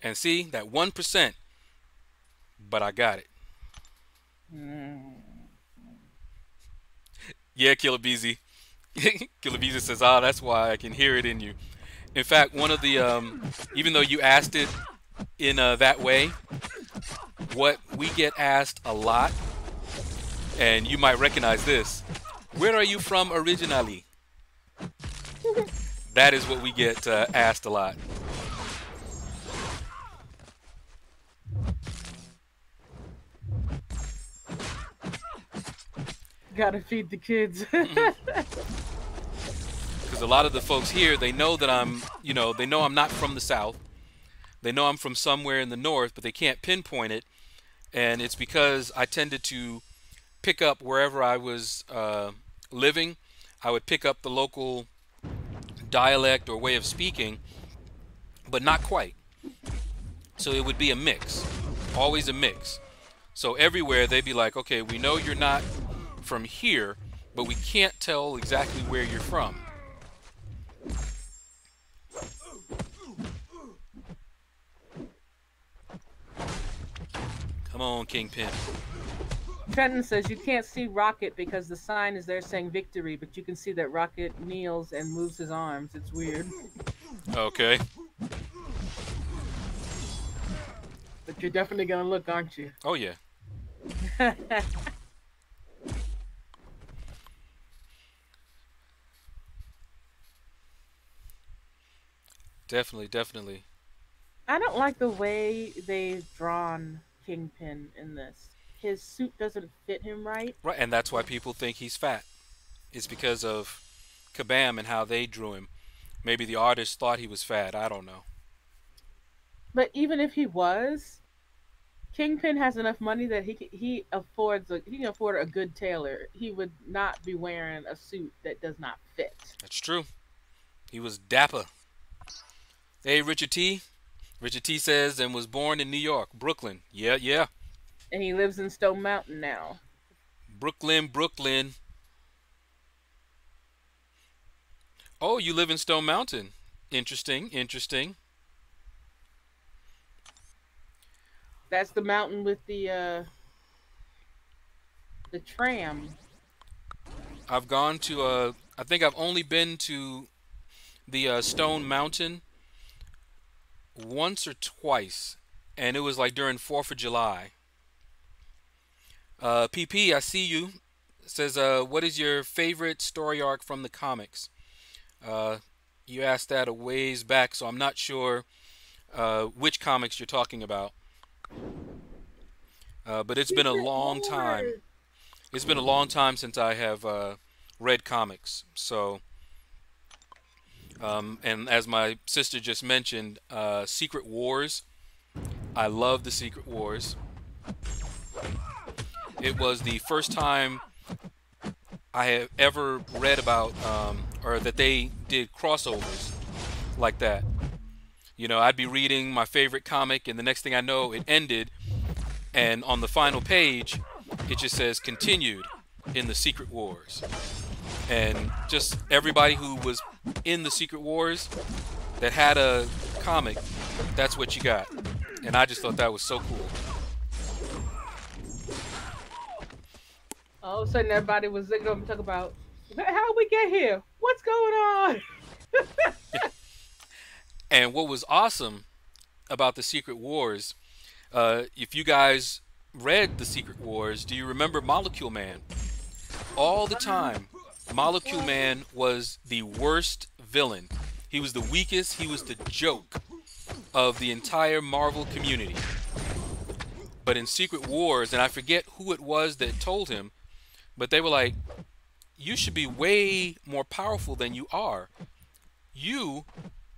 And see, that 1%, but I got it. Yeah, Killabeezy. Killabeezy says, that's why I can hear it in you. In fact, one of the, even though you asked it in that way, what we get asked a lot, and you might recognize this, where are you from originally? That is what we get asked a lot. Gotta feed the kids. Because a lot of the folks here, they know that they know I'm not from the South. They know I'm from somewhere in the North, but they can't pinpoint it. And it's because I tended to pick up wherever I was living. I would pick up the local dialect or way of speaking, but not quite. So it would be a mix, always a mix. So everywhere they'd be like, okay, we know you're not from here, but we can't tell exactly where you're from. Come on, Kingpin. Trenton says you can't see Rocket because the sign is there saying victory, but you can see that Rocket kneels and moves his arms. It's weird. Okay. But you're definitely gonna look, aren't you? Oh yeah. Definitely, definitely. I don't like the way they've drawn Kingpin in this. His suit doesn't fit him right. Right, and that's why people think he's fat. It's because of Kabam and how they drew him. Maybe the artist thought he was fat. I don't know. But even if he was, Kingpin has enough money that he can afford a good tailor. He would not be wearing a suit that does not fit. That's true. He was dapper. Hey, Richard T. Richard T says, and was born in New York, Brooklyn. Yeah, yeah. And he lives in Stone Mountain now. Brooklyn, Brooklyn. Oh, you live in Stone Mountain. Interesting, interesting. That's the mountain with the tram. I've gone to, I think I've only been to the Stone Mountain once or twice. And it was like during 4th of July. PP, I see you. It says, what is your favorite story arc from the comics? You asked that a ways back, so I'm not sure which comics you're talking about. But it's been a long time. It's been a long time since I have read comics. So, and as my sister just mentioned, Secret Wars. I love the Secret Wars. It was the first time I have ever read about, or that they did crossovers like that. You know, I'd be reading my favorite comic, and the next thing I know, it ended, and on the final page, it just says continued in the Secret Wars. And just everybody who was in the Secret Wars that had a comic, that's what you got. And I just thought that was so cool. All of a sudden, everybody was looking up and talking about how we get here. What's going on? And what was awesome about the Secret Wars, if you guys read the Secret Wars, do you remember Molecule Man? All the time, Molecule Man was the worst villain. He was the weakest. He was the joke of the entire Marvel community. But in Secret Wars, and I forget who it was that told him, but they were like, you should be way more powerful than you are. You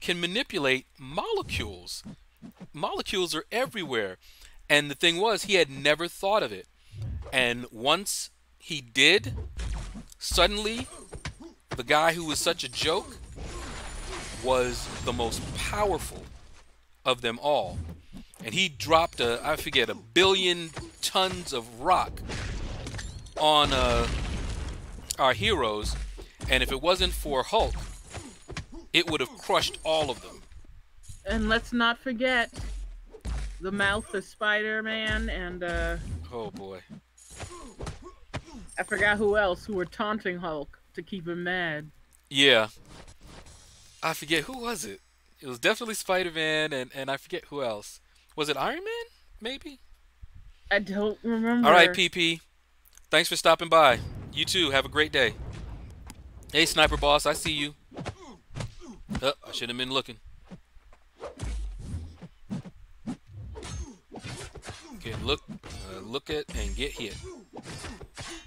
can manipulate molecules. Molecules are everywhere. And the thing was, he had never thought of it. And once he did, suddenly, the guy who was such a joke was the most powerful of them all. And he dropped, I forget, 1 billion tons of rock on our heroes. And if it wasn't for Hulk, it would have crushed all of them. And let's not forget the mouth of Spider-Man and oh boy, I forgot who else who were taunting Hulk to keep him mad. Yeah, I forget who was it. It was definitely Spider-Man, and I forget who else. Was it Iron Man? Maybe. I don't remember. All right, PP. Thanks for stopping by. You too. Have a great day. Hey, Sniper Boss. I see you. I should have been looking. Okay, look at and get hit.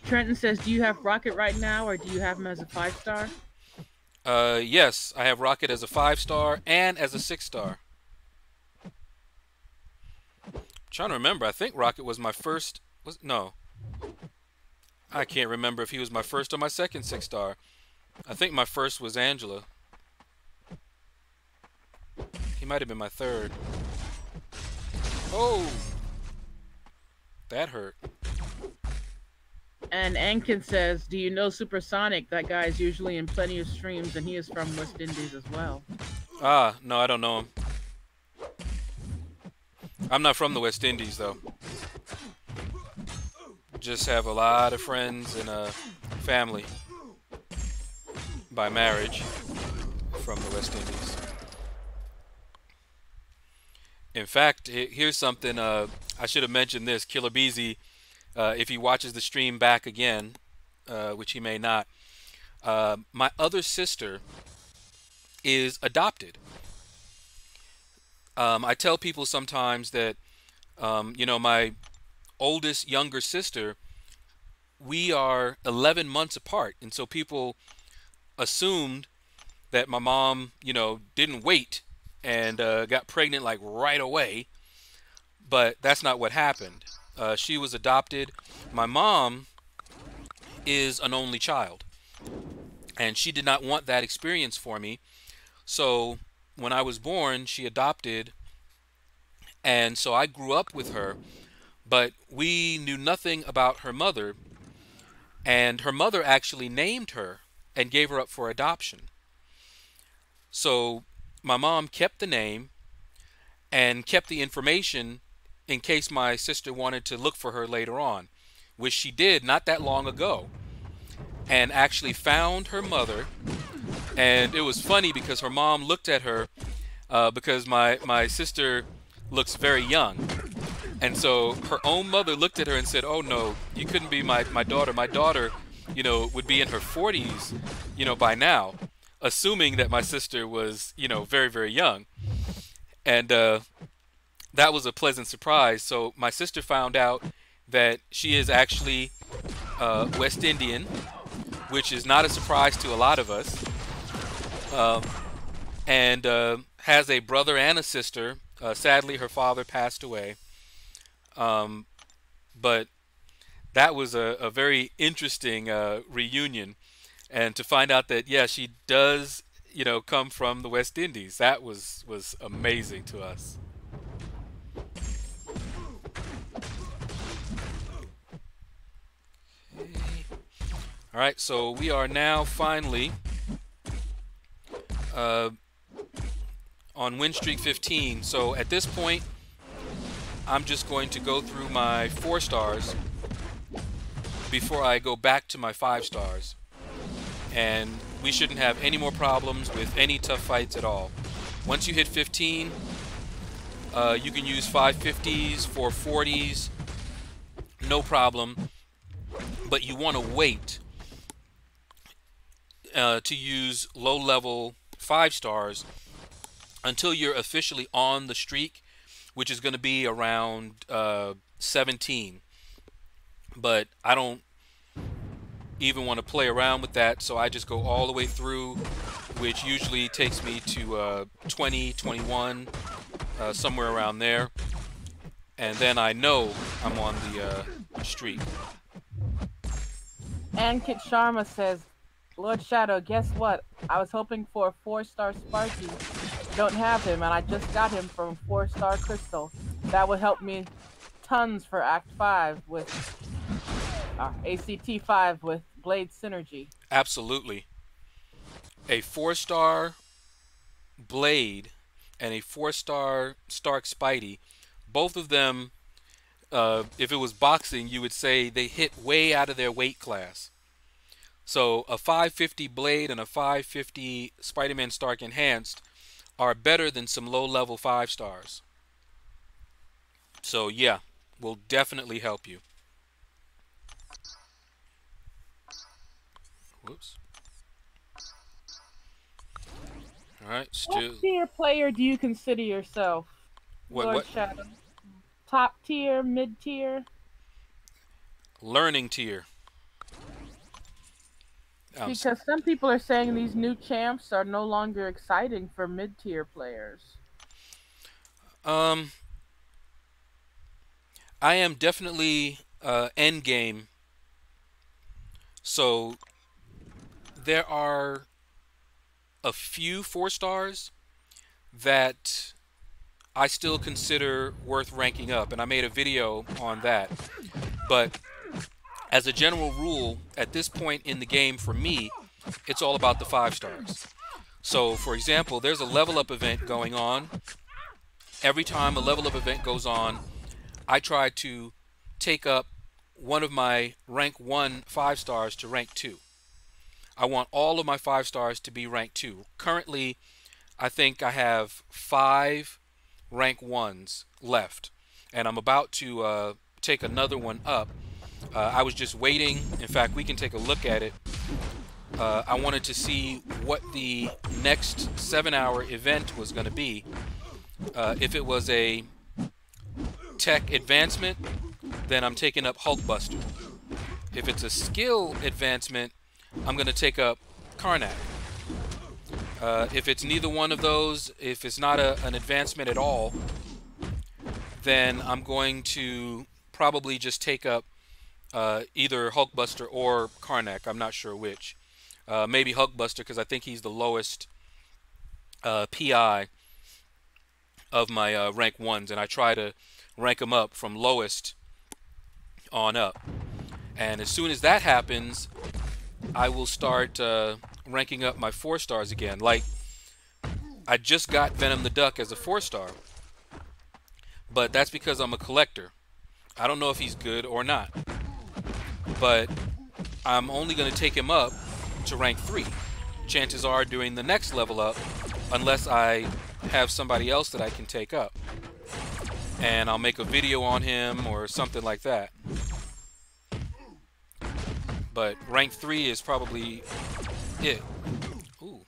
Trenton says, do you have Rocket right now, or do you have him as a 5-star? Yes, I have Rocket as a 5-star and as a 6-star. Trying to remember. I think Rocket was my first. No. I can't remember if he was my first or my second 6-star. I think my first was Angela. He might have been my third. Oh! That hurt. And Ankin says, do you know Supersonic? That guy is usually in plenty of streams, and he is from West Indies as well. Ah, no, I don't know him. I'm not from the West Indies, though. just have a lot of friends and family by marriage from the West Indies. In fact, here's something I should have mentioned this. Killer Beezy, if he watches the stream back again, which he may not, my other sister is adopted. I tell people sometimes that, my oldest younger sister, we are 11 months apart. And so people assumed that my mom, didn't wait and got pregnant like right away. But that's not what happened. She was adopted. My mom is an only child, and she did not want that experience for me. So when I was born, she adopted, and so I grew up with her, but we knew nothing about her mother, and her mother actually named her and gave her up for adoption. So my mom kept the name and kept the information in case my sister wanted to look for her later on, which she did not that long ago, and actually found her mother. And it was funny because her mom looked at her because my sister looks very young. And so her own mother looked at her and said, "Oh no, you couldn't be my daughter. My daughter, would be in her 40s, by now," assuming that my sister was, very, very young. And that was a pleasant surprise. So my sister found out that she is actually West Indian, which is not a surprise to a lot of us, and has a brother and a sister. Sadly, her father passed away. But that was a very interesting reunion. And to find out that, yeah, she does, come from the West Indies, that was amazing to us. All right, so we are now finally on win streak 15. So at this point, I'm just going to go through my 4 stars before I go back to my 5 stars. And we shouldn't have any more problems with any tough fights at all. Once you hit 15, you can use 550s, 440s, no problem. But you want to wait to use low-level 5 stars until you're officially on the streak, which is going to be around 17. But I don't even want to play around with that, so I just go all the way through, which usually takes me to 20, 21, somewhere around there. And then I know I'm on the streak. And Kit Sharma says, "Lord Shadow, guess what? I was hoping for a 4-star Sparky. Don't have him, and I just got him from 4-star Crystal. That would help me tons for Act 5 with ACT 5 with Blade Synergy." Absolutely. A 4-star Blade and a 4-star Stark Spidey, both of them, if it was boxing, you would say they hit way out of their weight class. So a 550 Blade and a 550 Spider-Man Stark Enhanced are better than some low-level 5 stars. So yeah, will definitely help you. Whoops. All right, still. What tier player do you consider yourself, Lord What? Shadow? Top tier, mid tier? Learning tier. Because some people are saying these new champs are no longer exciting for mid tier players. I am definitely end game. So there are a few 4 stars that I still consider worth ranking up, and I made a video on that. But as a general rule, at this point in the game for me, it's all about the 5 stars. So for example, there's a level up event going on. Every time a level up event goes on, I try to take up one of my rank 1 5 stars to rank 2. I want all of my 5 stars to be rank 2. Currently, I think I have 5 rank 1s left, and I'm about to take another one up. I was just waiting. In fact, we can take a look at it. I wanted to see what the next 7-hour event was going to be. If it was a tech advancement, then I'm taking up Hulkbuster. If it's a skill advancement, I'm going to take up Karnak. If it's neither one of those, if it's not an advancement at all, then I'm going to probably just take up either Hulkbuster or Karnak. I'm not sure which. Maybe Hulkbuster, because I think he's the lowest PI of my rank 1s, and I try to rank them up from lowest on up. And as soon as that happens, I will start ranking up my 4 stars again. Like, I just got Venom the Duck as a 4 star, but that's because I'm a collector. I don't know if he's good or not, but I'm only going to take him up to rank 3. Chances are during the next level up, unless I have somebody else that I can take up, and I'll make a video on him or something like that. But rank 3 is probably it. Ooh.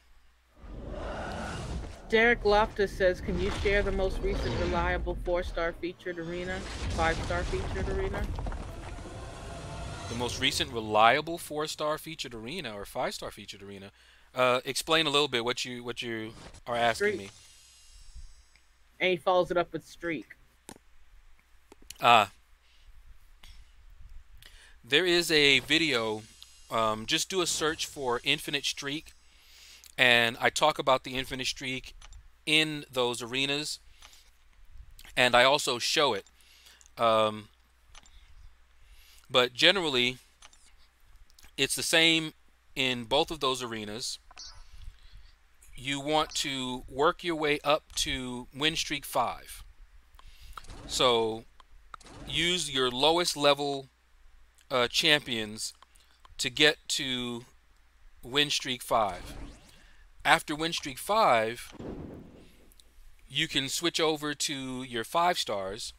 Derek Loftus says, can you share the most recent reliable 4-star featured arena, 5-star featured arena? The most recent reliable 4-star featured arena or 5-star featured arena. Explain a little bit what you are asking me. And he follows it up with streak. There is a video. Just do a search for Infinite Streak, and I talk about the Infinite Streak in those arenas, and I also show it. But generally, it's the same in both of those arenas. You want to work your way up to win streak 5. So use your lowest level champions to get to win streak 5. After win streak 5, you can switch over to your 5 stars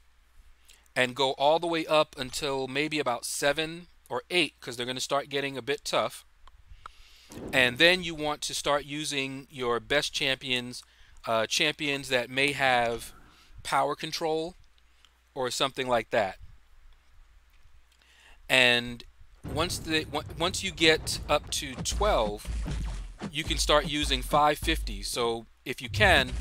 and go all the way up until maybe about 7 or 8, because they're going to start getting a bit tough. And then you want to start using your best champions, champions that may have power control or something like that. And once you get up to 12, you can start using 550s. So if you can,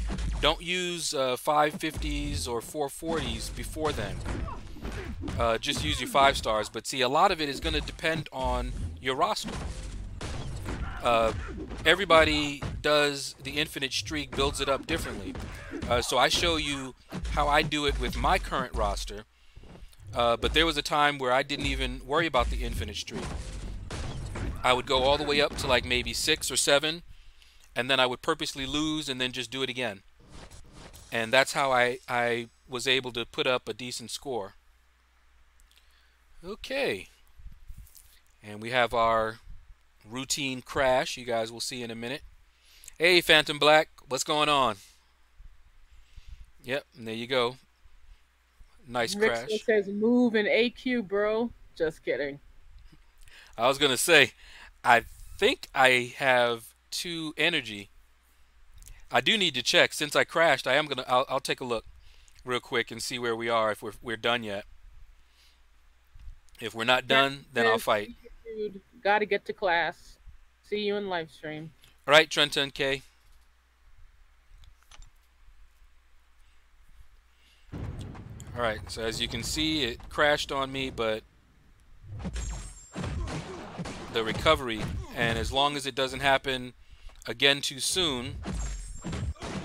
don't use 550s or 440s before then. Just use your 5 stars. But see, a lot of it is going to depend on your roster. Everybody does the Infinite Streak, builds it up differently. So I show you how I do it with my current roster. But there was a time where I didn't even worry about the Infinite Streak. I would go all the way up to like maybe 6 or 7, and then I would purposely lose and then just do it again. And that's how I was able to put up a decent score. Okay. And we have our routine crash, you guys will see in a minute. Hey, Phantom Black, what's going on? Yep, and there you go. Nice Rick crash. says, move in AQ, bro. Just kidding. I was going to say, I think I have 2 energy. I do need to check. Since I crashed, I'll take a look real quick and see where we are, if we're done yet. If we're not done, then I'll fight. Dude, gotta get to class. See you in live stream. All right, Trenton K. All right, so as you can see, it crashed on me, but the recovery, and as long as it doesn't happen again too soon,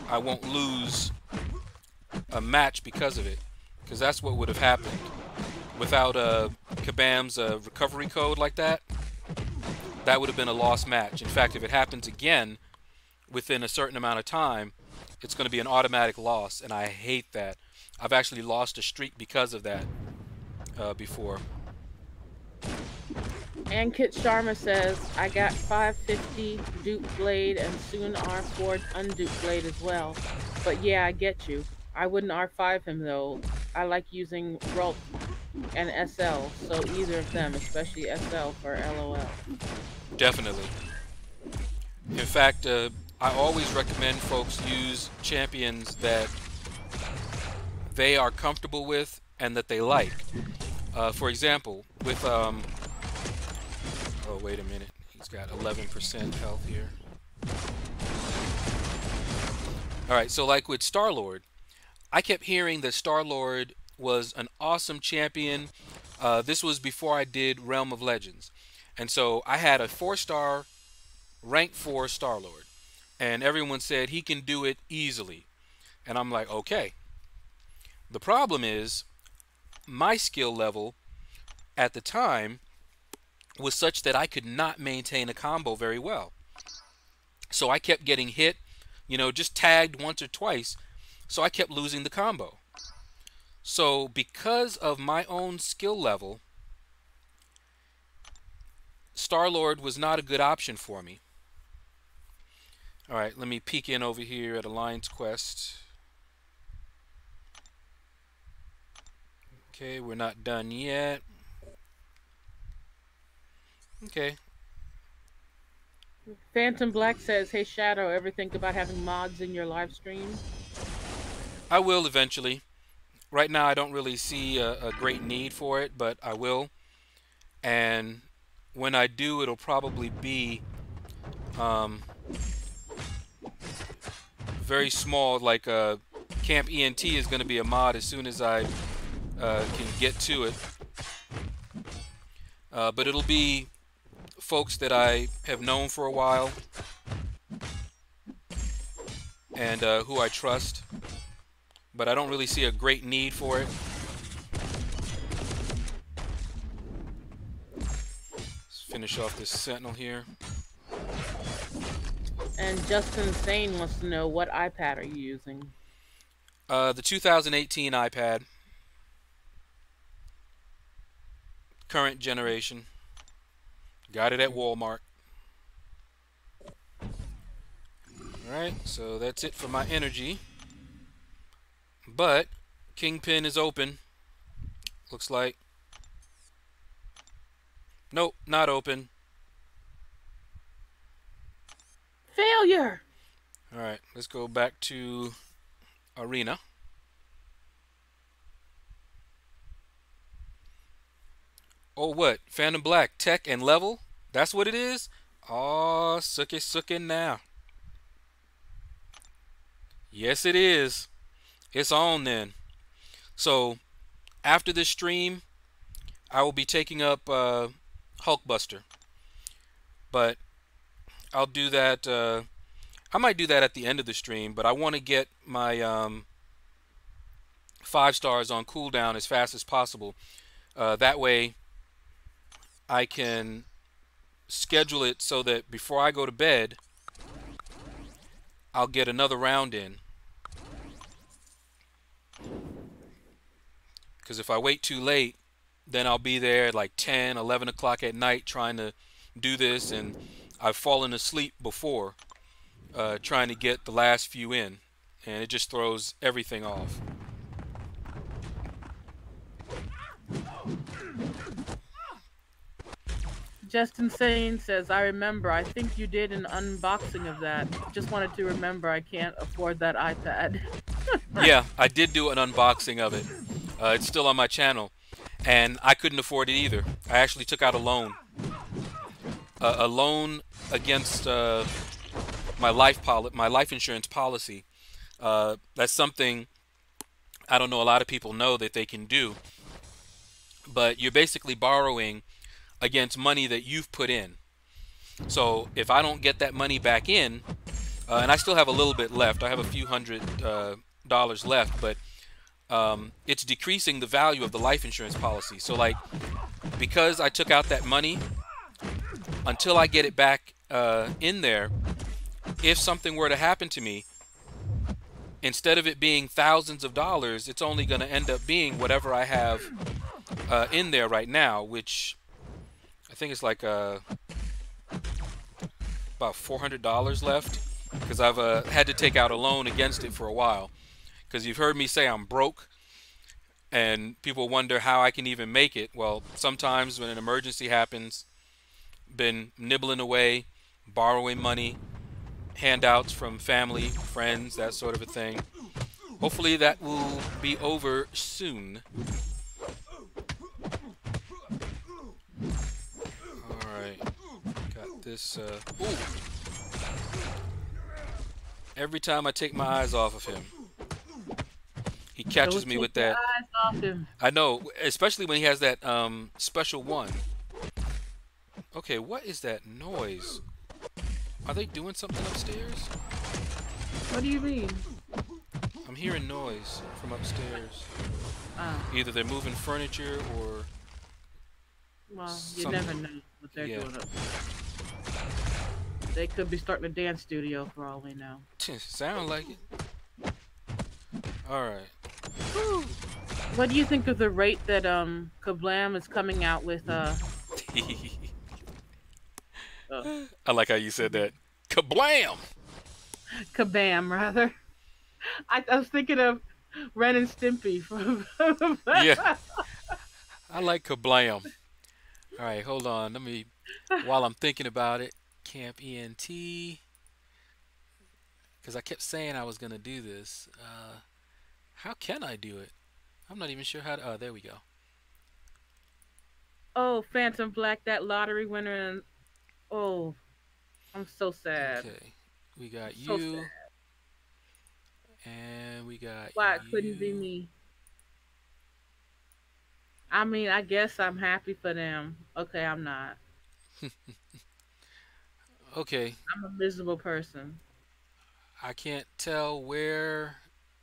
I won't lose a match because of it, because that's what would have happened without Kabam's recovery code like that. That would have been a lost match. In fact, if it happens again within a certain amount of time, it's going to be an automatic loss, and I hate that. I've actually lost a streak because of that before. And Kit Sharma says, I got 550 Duke Blade and soon R4 Unduke Blade as well. But yeah, I get you. I wouldn't R5 him though. I like using Rult and SL, so either of them, especially SL for LOL. Definitely. In fact, I always recommend folks use champions that they are comfortable with and that they like. For example, with oh wait a minute, he's got 11% health here. All right, so like with Star-Lord, I kept hearing that Star-Lord was an awesome champion. This was before I did Realm of Legends, and so I had a 4-star, rank 4 Star-Lord, and everyone said he can do it easily, and I'm like, okay. The problem is my skill level at the time was such that I could not maintain a combo very well. So I kept getting hit, you know, just tagged once or twice. So I kept losing the combo. So because of my own skill level, Star-Lord was not a good option for me. All right, let me peek in over here at Alliance Quest. Okay, we're not done yet. Okay. Phantom Black says, hey Shadow, ever think about having mods in your live stream? I will eventually. Right now, I don't really see a great need for it, but I will. And when I do, it'll probably be very small. Like Camp ENT is going to be a mod as soon as I can get to it. But it'll be folks that I have known for a while and who I trust. But I don't really see a great need for it. Let's finish off this Sentinel here. And Justin Sane wants to know, what iPad are you using? The 2018 iPad. Current generation. Got it at Walmart. Alright, so that's it for my energy. But Kingpin is open. Looks like. Nope, not open. Failure! Alright, let's go back to Arena. Oh, what? Phantom Black, tech and level? That's what it is? Oh, sucky now. Yes, it is. It's on then. So, after this stream, I will be taking up Hulkbuster. But I'll do that. I might do that at the end of the stream, but I want to get my 5 stars on cooldown as fast as possible. That way, I can schedule it so that before I go to bed, I'll get another round in. Because if I wait too late, then I'll be there at like 10, 11 o'clock at night trying to do this, and I've fallen asleep before trying to get the last few in, and it just throws everything off. Justin Sane says, I remember, I think you did an unboxing of that. Just wanted to remember I can't afford that iPad. Yeah, I did do an unboxing of it. It's still on my channel, and I couldn't afford it either. I actually took out a loan. A loan against my life insurance policy. That's something I don't know a lot of people know that they can do. But you're basically borrowing against money that you've put in. So if I don't get that money back in, and I still have a little bit left, I have a few $100 left, but it's decreasing the value of the life insurance policy. So like, because I took out that money, until I get it back in there, if something were to happen to me, instead of it being thousands of dollars, it's only going to end up being whatever I have in there right now, which I I think it's like about $400 left because I've had to take out a loan against it for a while. Because you've heard me say I'm broke, and people wonder how I can even make it. Well, sometimes when an emergency happens, been nibbling away, borrowing money, handouts from family, friends, that sort of a thing. Hopefully that will be over soon. Alright. Got this. Ooh. Every time I take my eyes off of him, he catches Don't me take with your that. eyes off him. I know, especially when he has that special one. Okay, what is that noise? Are they doing something upstairs? What do you mean? I'm hearing noise from upstairs. Oh, Either they're moving furniture or well, you something. never know what they're Yeah. doing up there. They could be starting a dance studio for all we know. Sound like it. Alright. What do you think of the rate that Kablam is coming out with uh I like how you said that. Kablam! Kabam rather? I was thinking of Ren and Stimpy from Yeah, I like kablam. Alright, hold on. Let me, while I'm thinking about it, Camp ENT. Because I kept saying I was going to do this. How can I do it? I'm not even sure how to. Oh, there we go. Oh, Phantom Black, that lottery winner, and oh, I'm so sad. Okay. We got So sad. you. And we got Why it couldn't be you. me? I mean, I guess I'm happy for them. Okay, I'm not. Okay. I'm a miserable person. I can't tell where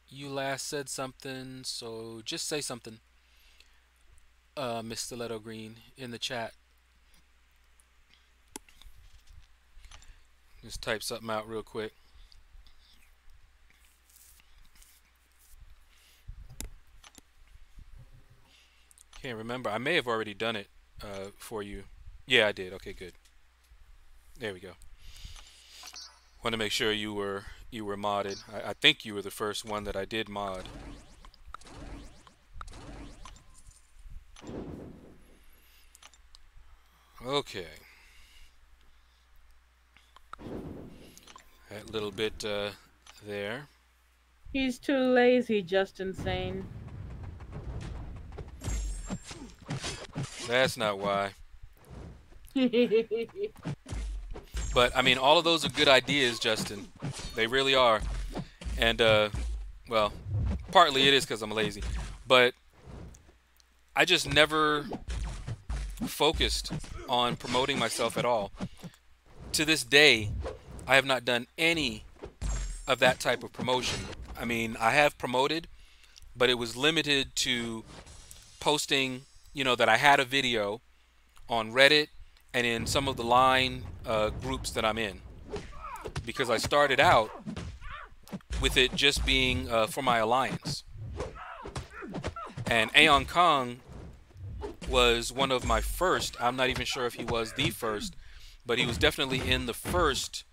you last said something, so just say something, Miss Stiletto Green, in the chat. Just type something out real quick. Can't remember. I may have already done it for you. Yeah, I did. Okay, good. There we go. Want to make sure you were modded. I think you were the first one that I did mod. Okay. That little bit there. He's too lazy, just insane. That's not why. But I mean, all of those are good ideas, Justin. They really are. And well, partly it is because I'm lazy, but I just never focused on promoting myself at all. To this day, I have not done any of that type of promotion. I mean, I have promoted, but it was limited to posting, that I had a video on Reddit and in some of the line groups that I'm in. Because I started out with it just being for my alliance. And Aeon Kong was one of my first. I'm not even sure if he was the first, but he was definitely in the first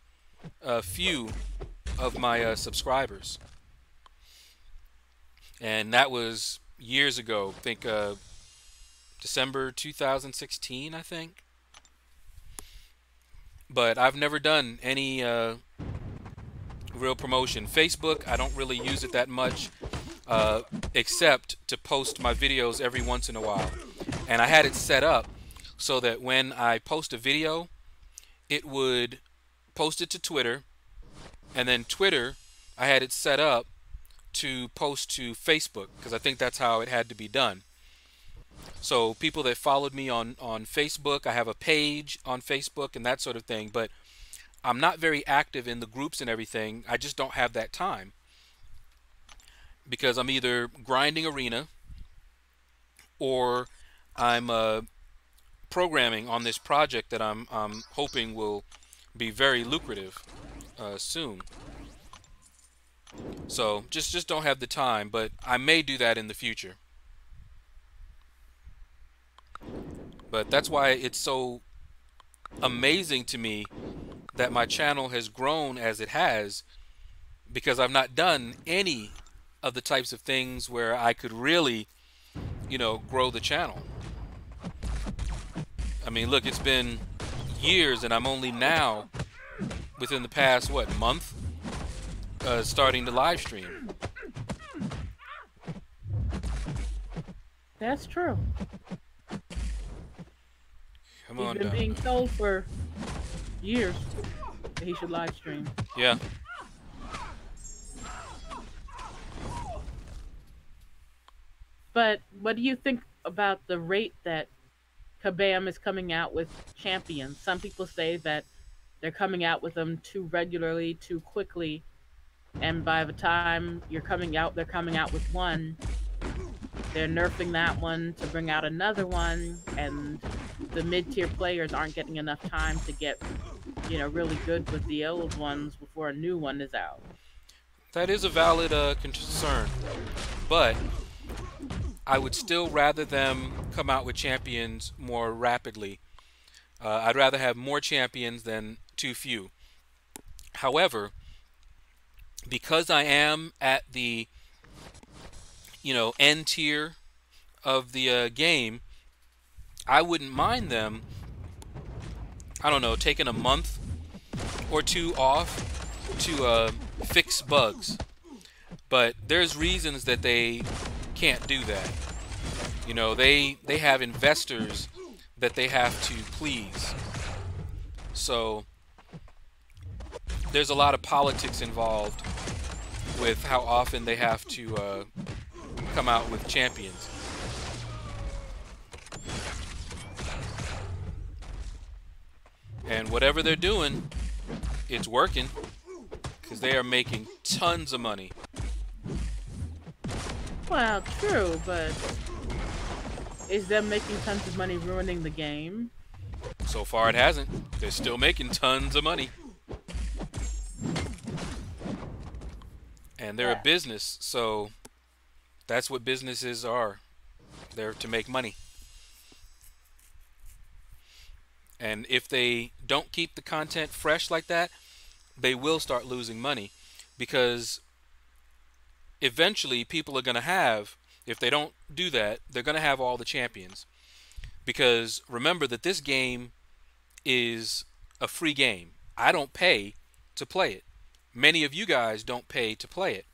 few of my subscribers. And that was years ago. I think December 2016, I think. But I've never done any real promotion. Facebook, I don't really use it that much, except to post my videos every once in a while. And I had it set up so that when I post a video, it would post it to Twitter, and then Twitter, I had it set up to post to Facebook, because I think that's how it had to be done. So people that followed me on Facebook, I have a page on Facebook and that sort of thing, but I'm not very active in the groups and everything. I just don't have that time because I'm either grinding arena or I'm programming on this project that I'm hoping will be very lucrative soon. So just don't have the time, but I may do that in the future. But that's why it's so amazing to me that my channel has grown as it has because I've not done any of the types of things where I could really, grow the channel. I mean, look, it's been years and I'm only now, within the past, what, month, starting to live stream. That's true. Come He's on been down. being told for years that he should live stream. Yeah. But what do you think about the rate that Kabam is coming out with champions? Some people say that they're coming out with them too regularly, too quickly, and by the time you're coming out, they're coming out with one. They're nerfing that one to bring out another one, and the mid-tier players aren't getting enough time to get, really good with the old ones before a new one is out. That is a valid concern. But I would still rather them come out with champions more rapidly. I'd rather have more champions than too few. However, because I am at the end tier of the game, I wouldn't mind them. I don't know, taking a month or two off to fix bugs. But there's reasons that they can't do that. They have investors that they have to please. So there's a lot of politics involved with how often they have to come out with champions. And whatever they're doing, it's working because they are making tons of money. Well, true, but is them making tons of money ruining the game? So far, it hasn't. They're still making tons of money. And they're a Yeah. business, so that's what businesses are. They're to make money. And if they don't keep the content fresh like that, they will start losing money because eventually people are going to have, if they don't do that, they're going to have all the champions. Because remember that this game is a free game. I don't pay to play it. Many of you guys don't pay to play it.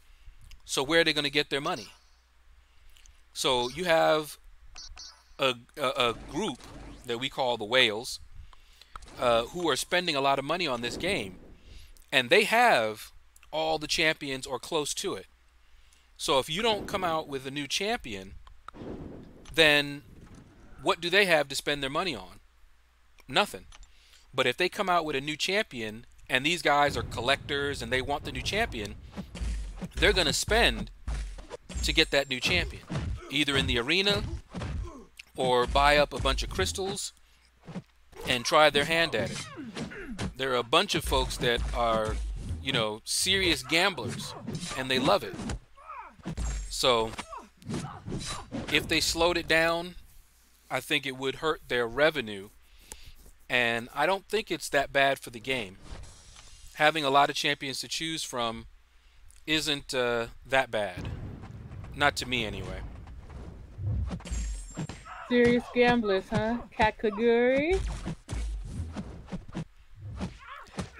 So where are they going to get their money? So you have a group that we call the whales who are spending a lot of money on this game. And they have all the champions or close to it. So if you don't come out with a new champion, then what do they have to spend their money on? Nothing. But if they come out with a new champion and these guys are collectors and they want the new champion, they're going to spend to get that new champion, either in the arena or buy up a bunch of crystals and try their hand at it. There are a bunch of folks that are, serious gamblers and they love it. So if they slowed it down, I think it would hurt their revenue. And I don't think it's that bad for the game. Having a lot of champions to choose from isn't that bad. Not to me, anyway. Serious gamblers, huh? Kakaguri?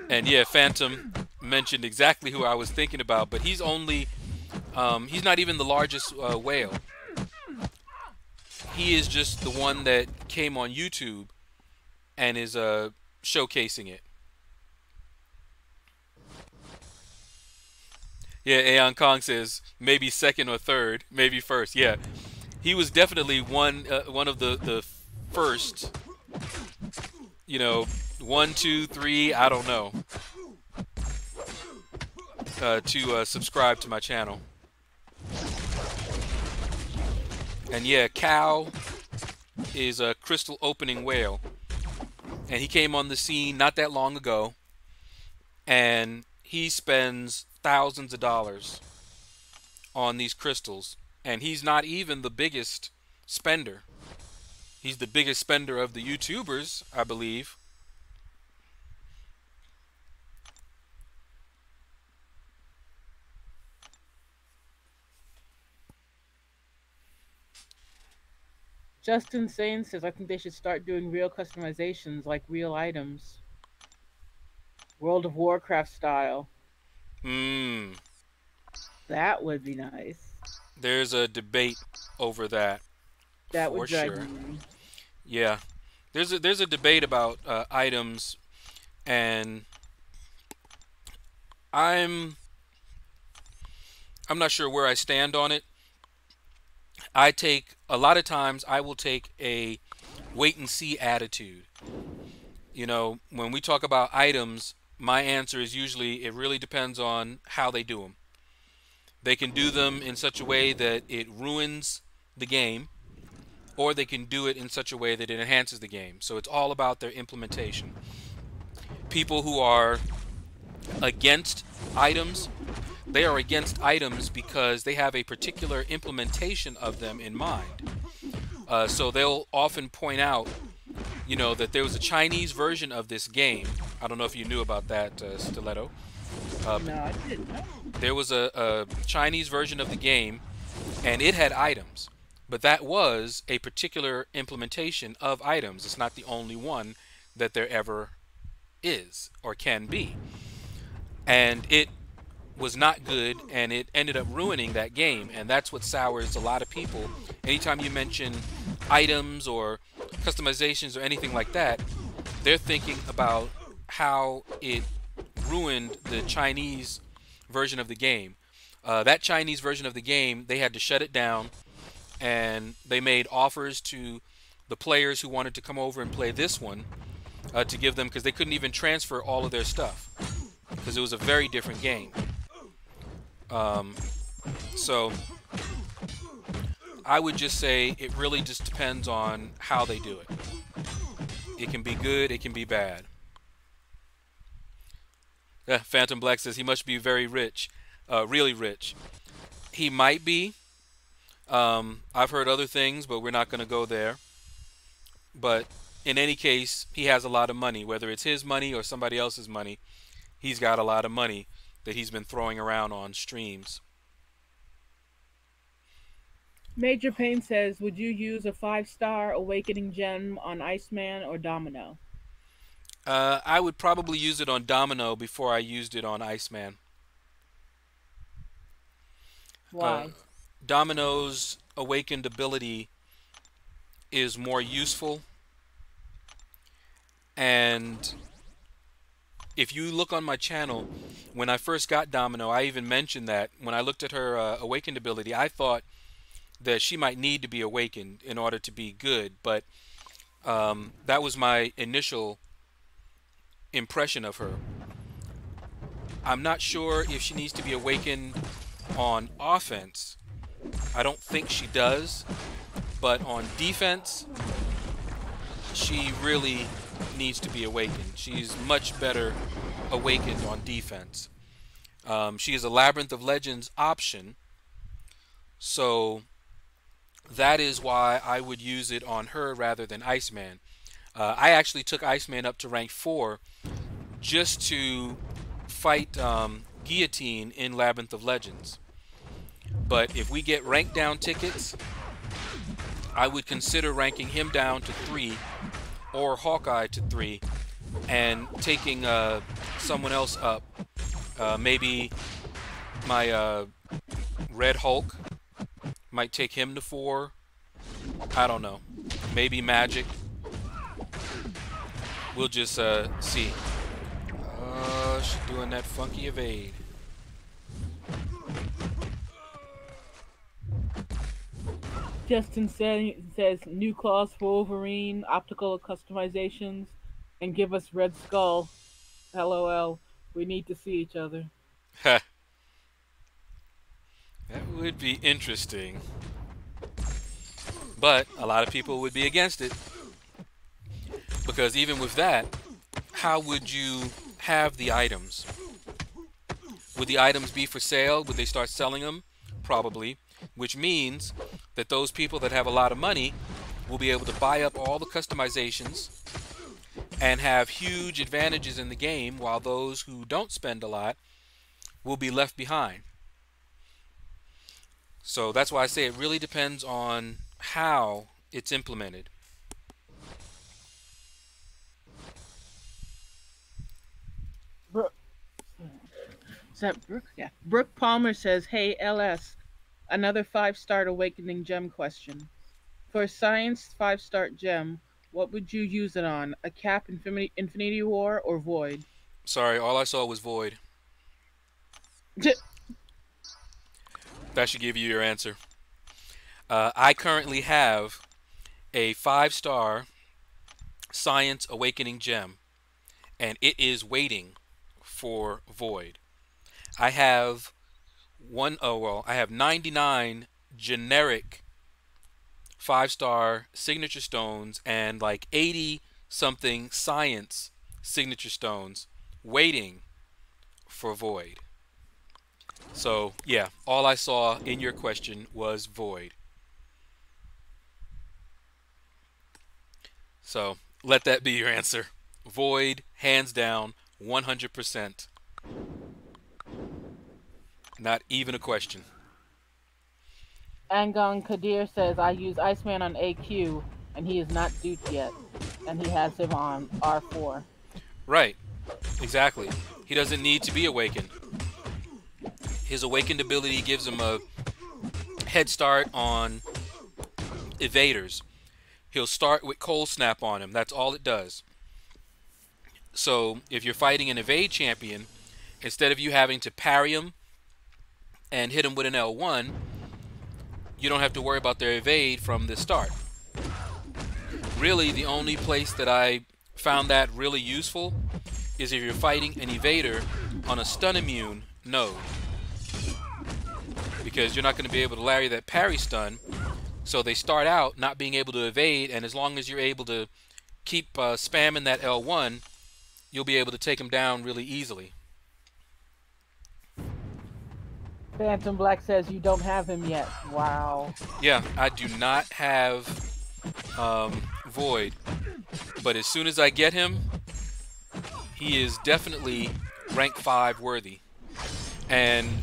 And yeah, Phantom mentioned exactly who I was thinking about, but he's only, he's not even the largest whale. He is just the one that came on YouTube and is showcasing it. Yeah, Aeon Kong says maybe second or third, maybe first. Yeah, he was definitely one of the first. 1, 2, 3. I don't know. To subscribe to my channel. And yeah, Cow is a crystal opening whale, and he came on the scene not that long ago, and he spends thousands of dollars on these crystals, and he's not even the biggest spender. He's the biggest spender of the YouTubers, I believe. Justin Sane says I think they should start doing real customizations like real items, World of Warcraft style. Hmm. That would be nice. There's a debate over that That would for drag sure. me. Yeah. There's a debate about items, and I'm I'm not sure where I stand on it. I take a lot of times I will take a wait and see attitude. When we talk about items, my answer is usually it really depends on how they do them. They can do them in such a way that it ruins the game, or they can do it in such a way that it enhances the game. So it's all about their implementation. People who are against items, they are against items because they have a particular implementation of them in mind. So they'll often point out, that there was a Chinese version of this game. I don't know if you knew about that, Stiletto. No, I didn't know. There was a Chinese version of the game, and it had items. But that was a particular implementation of items. It's not the only one that there ever is or can be. And it was not good, and it ended up ruining that game. And that's what sours a lot of people. Anytime you mention items or customizations or anything like that, they're thinking about how it ruined the Chinese version of the game. That Chinese version of the game, they had to shut it down, and they made offers to the players who wanted to come over and play this one, to give them, because they couldn't even transfer all of their stuff because it was a very different game. So I would just say it really just depends on how they do it. It can be good, it can be bad. Phantom Black says he must be very rich, really rich. He might be. I've heard other things, but we're not going to go there. But in any case, he has a lot of money. Whether it's his money or somebody else's money, he's got a lot of money that he's been throwing around on streams. Major Pain says, would you use a 5-star awakening gem on Iceman or Domino? I would probably use it on Domino before I used it on Iceman. Uh, Why? Domino's awakened ability is more useful, and if you look on my channel, when I first got Domino, I even mentioned that when I looked at her awakened ability, I thought that she might need to be awakened in order to be good, but that was my initial impression of her. I'm not sure if she needs to be awakened on offense. I don't think she does, but on defense, she really needs to be awakened. She's much better awakened on defense. She is a Labyrinth of Legends option, so that is why I would use it on her rather than Iceman. I actually took Iceman up to rank 4 just to fight Guillotine in Labyrinth of Legends. But if we get rank down tickets, I would consider ranking him down to 3 or Hawkeye to 3 and taking someone else up. Maybe my Red Hulk, might take him to 4. I don't know. Maybe Magic. We'll just see. She's doing that funky evade. Justin says new claws for Wolverine, optical customizations, and give us Red Skull. LOL. We need to see each other. That would be interesting. But a lot of people would be against it. Because even with that, how would you have the items? Would the items be for sale? Would they start selling them? Probably. Which means that those people that have a lot of money will be able to buy up all the customizations and have huge advantages in the game, while those who don't spend a lot will be left behind. So that's why I say it really depends on how it's implemented. Brooke, is that Brooke? Yeah. Brooke Palmer says, "Hey LS, another 5-star awakening gem question. For a science 5-star gem, what would you use it on? A cap, Infinity War, or Void?" Sorry, all I saw was void. That should give you your answer. I currently have a 5-star Science Awakening gem, and it is waiting for void. I have I have 99 generic 5-star signature stones and like 80 something science signature stones waiting for void. So, yeah, all I saw in your question was void. So, let that be your answer. Void, hands down, 100%. Not even a question. Angon Kadir says, "I use Iceman on AQ, and he is not duped yet, and he has him on R4." Right, exactly. He doesn't need to be awakened. His awakened ability gives him a head start on evaders. He'll start with Cold Snap on him. That's all it does. So if you're fighting an evade champion, instead of you having to parry him and hit him with an L1, you don't have to worry about their evade from the start. Really, the only place that I found that really useful is if you're fighting an evader on a stun immune node. Because you're not going to be able to larry that parry stun. So they start out not being able to evade, and as long as you're able to keep spamming that L1, you'll be able to take them down really easily. Phantom Black says, "You don't have him yet." Wow. Yeah, I do not have Void, but as soon as I get him, he is definitely rank 5 worthy. And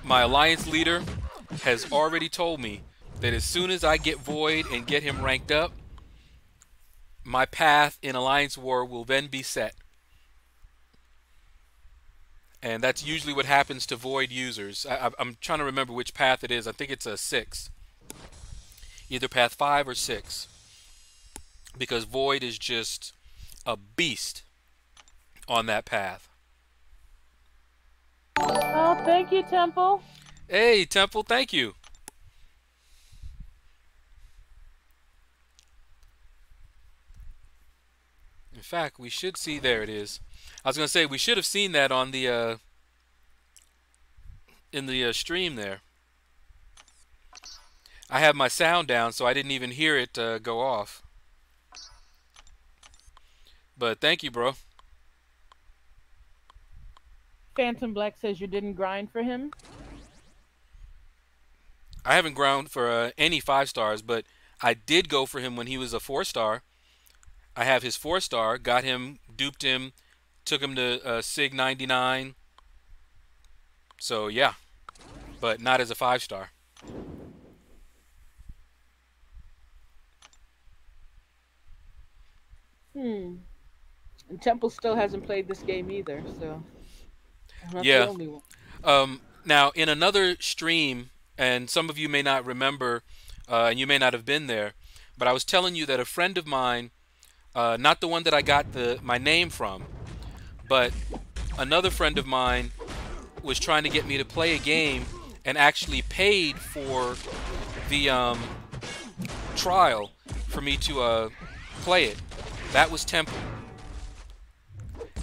my alliance leader has already told me that as soon as I get Void and get him ranked up, my path in Alliance War will then be set. And that's usually what happens to Void users. I'm trying to remember which path it is. I think it's a 6. Either path 5 or 6. Because Void is just a beast on that path. Oh, thank you, Temple. Hey, Temple, thank you. In fact, we should see, there it is. I was going to say, we should have seen that on the, in the stream there. I have my sound down, so I didn't even hear it go off. But thank you, bro. Phantom Black says, "You didn't grind for him." I haven't ground for any 5 stars, but I did go for him when he was a 4-star. I have his 4-star, got him, duped him, took him to Sig 99. So yeah, but not as a 5-star. And Temple still hasn't played this game either, so I'm not Yeah. the only one. Now, in another stream, and some of you may not remember, and you may not have been there, but I was telling you that a friend of mine, not the one that I got my name from, but another friend of mine was trying to get me to play a game and actually paid for the trial for me to play it. That was Temple.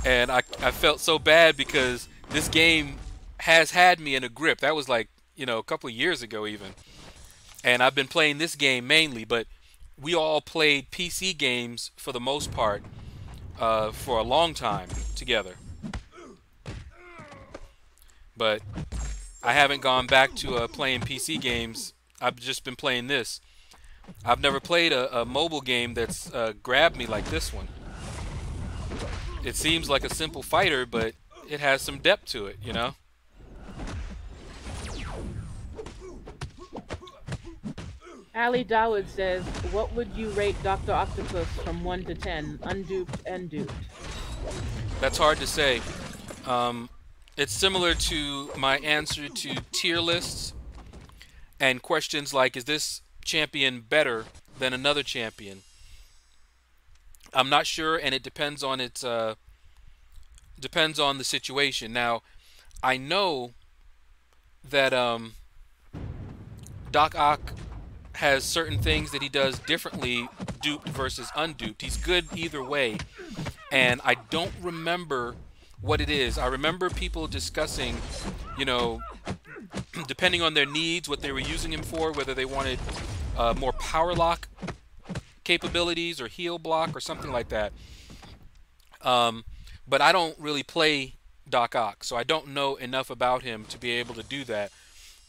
And I felt so bad because this game has had me in a grip. That was like, a couple of years ago even. And I've been playing this game mainly, but we all played PC games for the most part for a long time together. But I haven't gone back to playing PC games. I've just been playing this. I've never played a mobile game that's grabbed me like this one. It seems like a simple fighter, but it has some depth to it, Ali Dawood says, "What would you rate Doctor Octopus from 1 to 10, unduped and duped?" That's hard to say. Um, it's similar to my answer to tier lists and questions like, is this champion better than another champion? I'm not sure, and it depends on the situation. Now, I know that Doc Ock has certain things that he does differently, duped versus unduped. He's good either way, and I don't remember what it is. I remember people discussing, you know, depending on their needs, what they were using him for, whether they wanted more power lock capabilities or heal block or something like that. But I don't really play Doc Ock, so I don't know enough about him to be able to do that.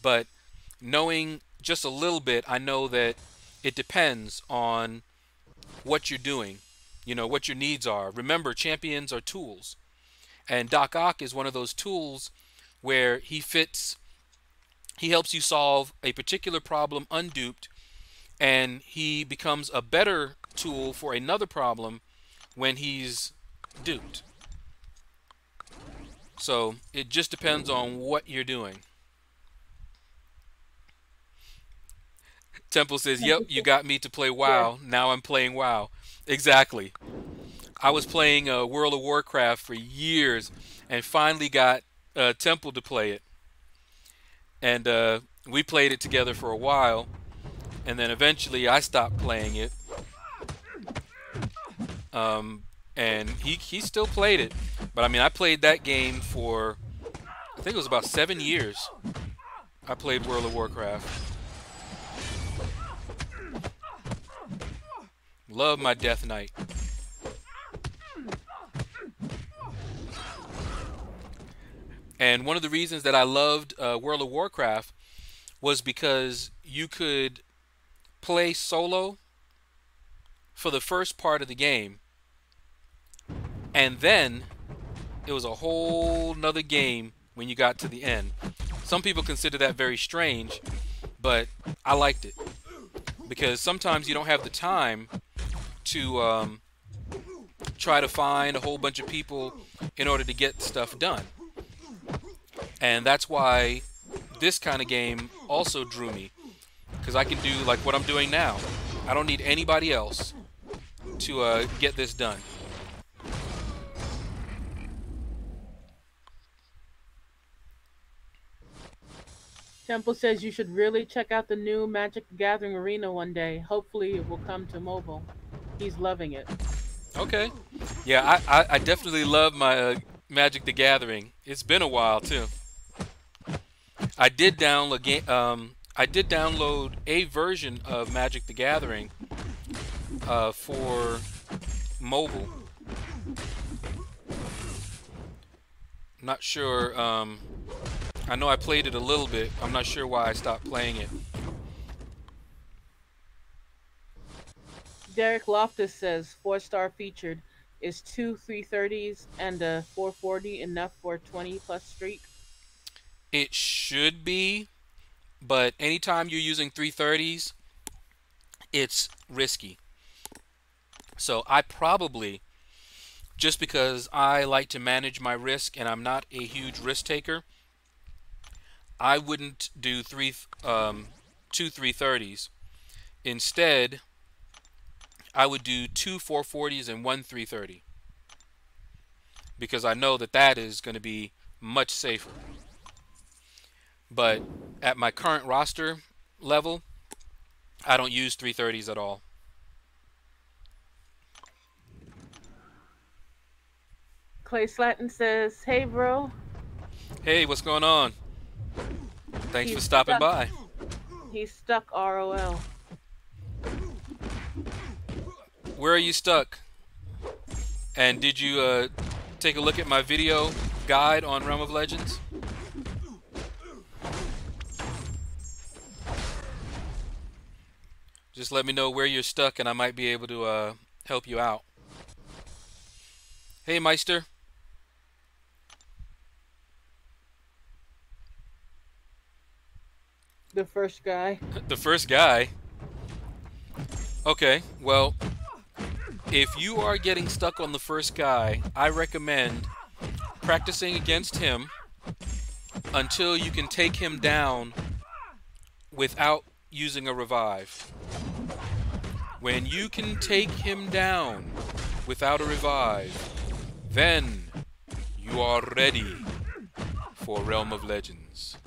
But knowing just a little bit, I know that it depends on what you're doing, what your needs are. Remember, champions are tools, and Doc Ock is one of those tools where he helps you solve a particular problem unduped, and he becomes a better tool for another problem when he's duped. So it just depends on what you're doing. Temple says, "Yep, you got me to play Yeah. WoW. Now I'm playing WoW." Exactly. I was playing World of Warcraft for years, and finally got Temple to play it, and we played it together for a while, and then eventually I stopped playing it, and he still played it. But I mean, I played that game for, I think it was about 7 years. I played World of Warcraft. Love my Death Knight. And one of the reasons that I loved World of Warcraft was because you could play solo for the first part of the game, and then it was a whole nother game when you got to the end. Some people consider that very strange, but I liked it because sometimes you don't have the time to try to find a whole bunch of people in order to get stuff done. And that's why this kind of game also drew me, because I can do like what I'm doing now. I don't need anybody else to get this done. Temple says you should really check out the new Magic the Gathering arena one day. Hopefully, it will come to mobile. He's loving it. Okay. Yeah, I definitely love my Magic the Gathering. It's been a while too. I did download a version of Magic the Gathering for mobile. Not sure. I know I played it a little bit. I'm not sure why I stopped playing it. Derek Loftus says 4-star featured. Is two 330s and a 440 enough for a 20 plus streak? It should be, but anytime you're using 330s, it's risky. So I probably, just because I like to manage my risk and I'm not a huge risk taker, I wouldn't do two 330s. Instead, I would do two 440s and one 330, because I know that that is going to be much safer. But at my current roster level, I don't use 330s at all. Clay Slatton says, "Hey, bro." Hey, what's going on? Thanks for He's stopping stuck. by. He's stuck. ROL. Where are you stuck? And did you take a look at my video guide on Realm of Legends? Just let me know where you're stuck and I might be able to help you out. Hey, Meister. The first guy. The first guy. Okay, well, if you are getting stuck on the first guy, I recommend practicing against him until you can take him down without using a revive. When you can take him down without a revive, then you are ready for Realm of Legends.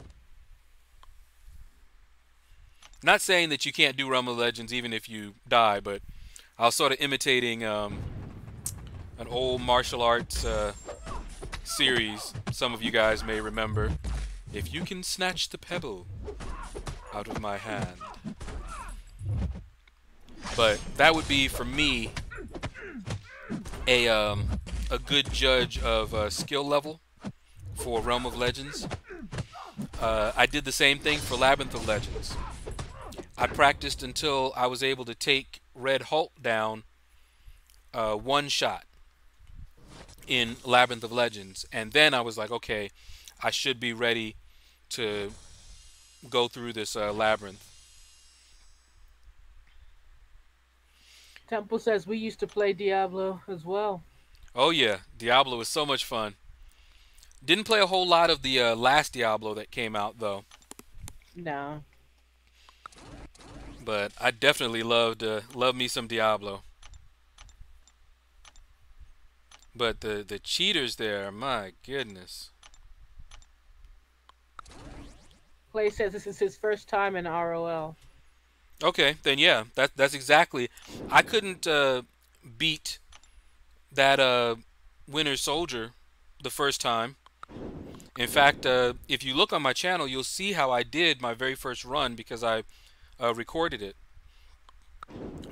Not saying that you can't do Realm of Legends even if you die, but I was sort of imitating an old martial arts series some of you guys may remember. If you can snatch the pebble out of my hand. But that would be, for me, a good judge of skill level for Realm of Legends. I did the same thing for Labyrinth of Legends. I practiced until I was able to take Red Hulk down one shot in Labyrinth of Legends. And then I was like, okay, I should be ready to go through this labyrinth. Temple says we used to play Diablo as well. Oh yeah, Diablo was so much fun. Didn't play a whole lot of the last Diablo that came out though, No. but I definitely loved me some Diablo. But the cheaters there, my goodness. Clay says this is his first time in ROL. Okay, then yeah, that's exactly. I couldn't beat that Winter Soldier the first time. In fact, if you look on my channel, you'll see how I did my very first run because I recorded it.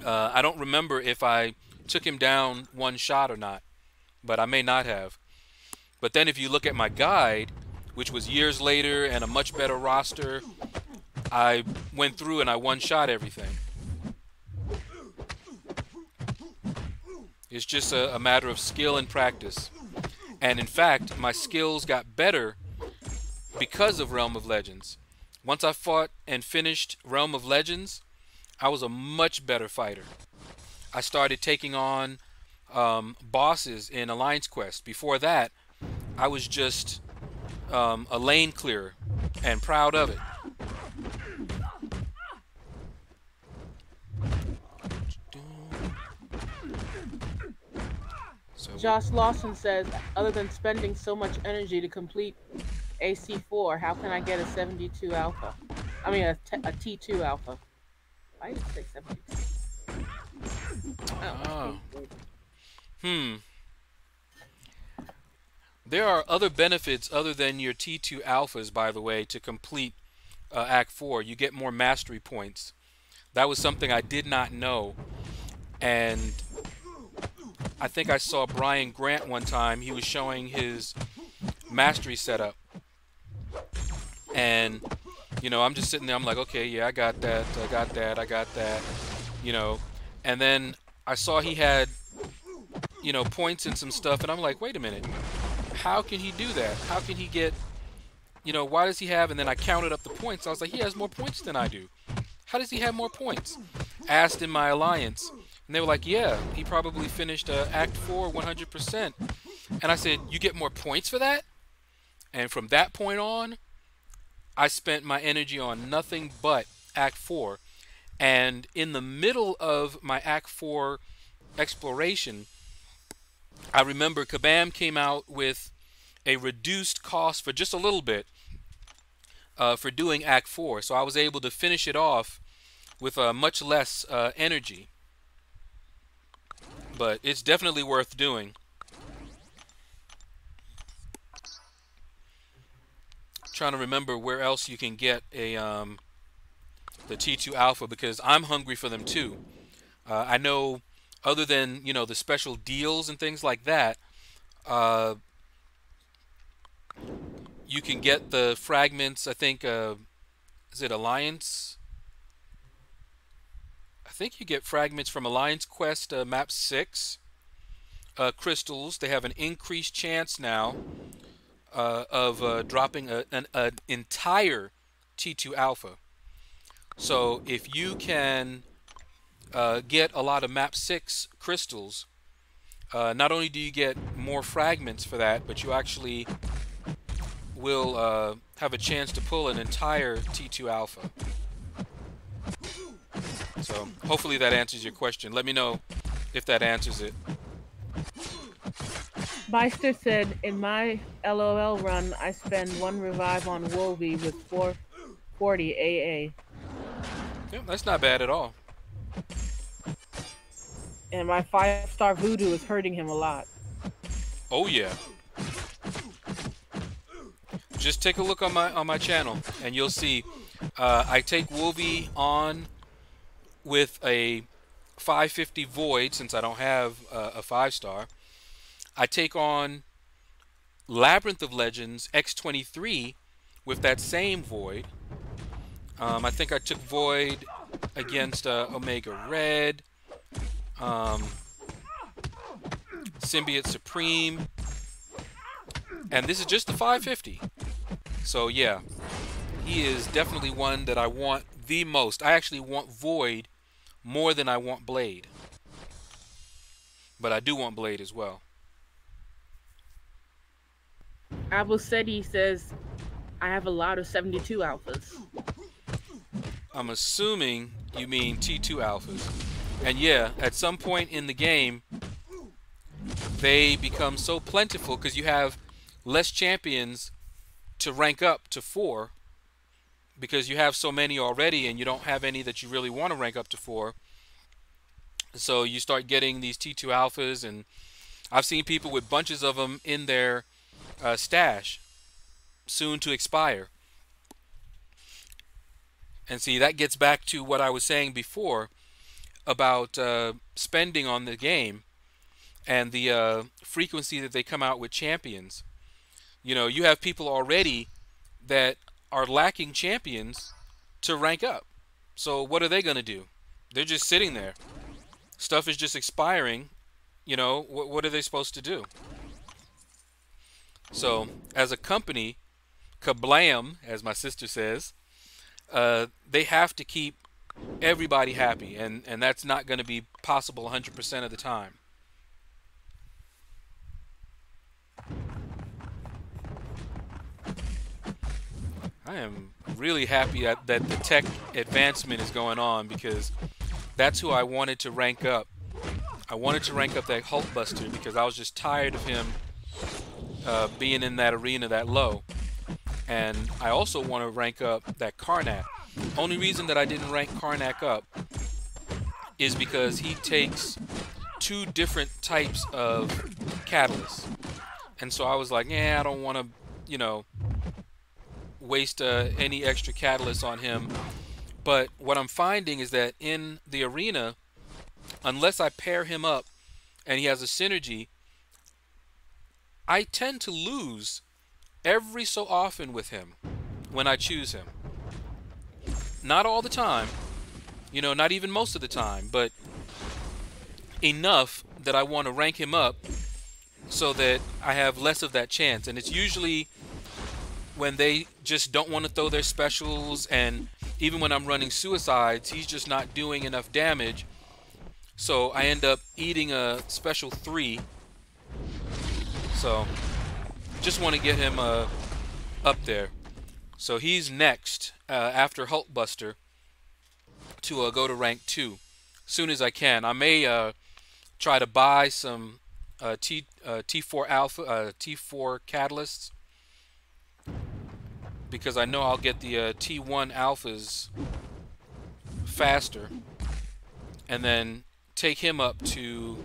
I don't remember if I took him down one shot or not, but I may not have. But then if you look at my guide, which was years later and a much better roster, I went through and I one-shot everything. It's just a matter of skill and practice. And in fact, my skills got better because of Realm of Legends. Once I fought and finished Realm of Legends, I was a much better fighter. I started taking on bosses in Alliance Quest. Before that, I was just a lane clearer and proud of it. Josh Lawson says, other than spending so much energy to complete AC4, how can I get a 72 alpha? I mean, a T2 alpha. Why did it say 72? Oh. There are other benefits other than your T2 alphas, by the way, to complete Act 4. You get more mastery points. That was something I did not know. And I think I saw Brian Grant one time. He was showing his mastery setup. And, you know, I'm just sitting there. I'm like, okay, yeah, I got that. I got that. I got that. You know, and then I saw he had, you know, points and some stuff. And I'm like, wait a minute. How can he do that? How can he get, you know, why does he have, and then I counted up the points. I was like, he has more points than I do. How does he have more points? Asked in my alliance. And they were like, yeah, he probably finished Act 4 100%. And I said, you get more points for that? And from that point on, I spent my energy on nothing but Act 4. And in the middle of my Act 4 exploration, I remember Kabam came out with a reduced cost for just a little bit for doing Act 4. So I was able to finish it off with much less energy. But it's definitely worth doing. Trying to remember where else you can get a the T2 Alpha, because I'm hungry for them too. I know other than, you know, the special deals and things like that, you can get the fragments. I think is it Alliance? I think you get fragments from Alliance Quest Map 6. Crystals. They have an increased chance now of dropping an entire T2 Alpha. So if you can get a lot of map 6 crystals, not only do you get more fragments for that, but you actually will have a chance to pull an entire T2 alpha. So hopefully that answers your question. Let me know if that answers it. Beister said, in my LOL run, I spend 1 revive on Wolvie with 440 AA. Yeah, that's not bad at all. And my 5-star voodoo is hurting him a lot. Oh yeah. Just take a look on my channel and you'll see I take Wolvie on with a 550 void since I don't have a 5-star. I take on Labyrinth of Legends X23 with that same void. I think I took void against Omega Red, Symbiote Supreme, and this is just the 550. So yeah, he is definitely one that I want the most. I actually want Void more than I want Blade, but I do want Blade as well. Abuseti says, I have a lot of 72 alphas. I'm assuming you mean T2 alphas. And yeah, at some point in the game, they become so plentiful because you have less champions to rank up to 4 because you have so many already and you don't have any that you really want to rank up to 4. So you start getting these T2 alphas, and I've seen people with bunches of them in their stash soon to expire. And see, that gets back to what I was saying before about spending on the game and the frequency that they come out with champions. You know, you have people already that are lacking champions to rank up. So what are they going to do? They're just sitting there. Stuff is just expiring. You know, what are they supposed to do? So as a company, kablam, as my sister says, they have to keep everybody happy, and that's not going to be possible 100% of the time. I am really happy that the tech advancement is going on because that's who I wanted to rank up. I wanted to rank up that Hulkbuster because I was just tired of him being in that arena that low. And I also want to rank up that Karnak. Only reason that I didn't rank Karnak up is because he takes 2 different types of catalysts. And so I was like, yeah, I don't want to, you know, waste any extra catalysts on him. But what I'm finding is that in the arena, unless I pair him up and he has a synergy, I tend to lose every so often with him when I choose him. Not all the time, you know, not even most of the time, but enough that I want to rank him up so that I have less of that chance. And it's usually when they just don't want to throw their specials, and even when I'm running suicides, he's just not doing enough damage. So I end up eating a special 3. So just want to get him up there. So he's next after Hulkbuster to go to rank 2 soon as I can. I may try to buy some T4 alpha T4 catalysts because I know I'll get the T1 alphas faster, and then take him up to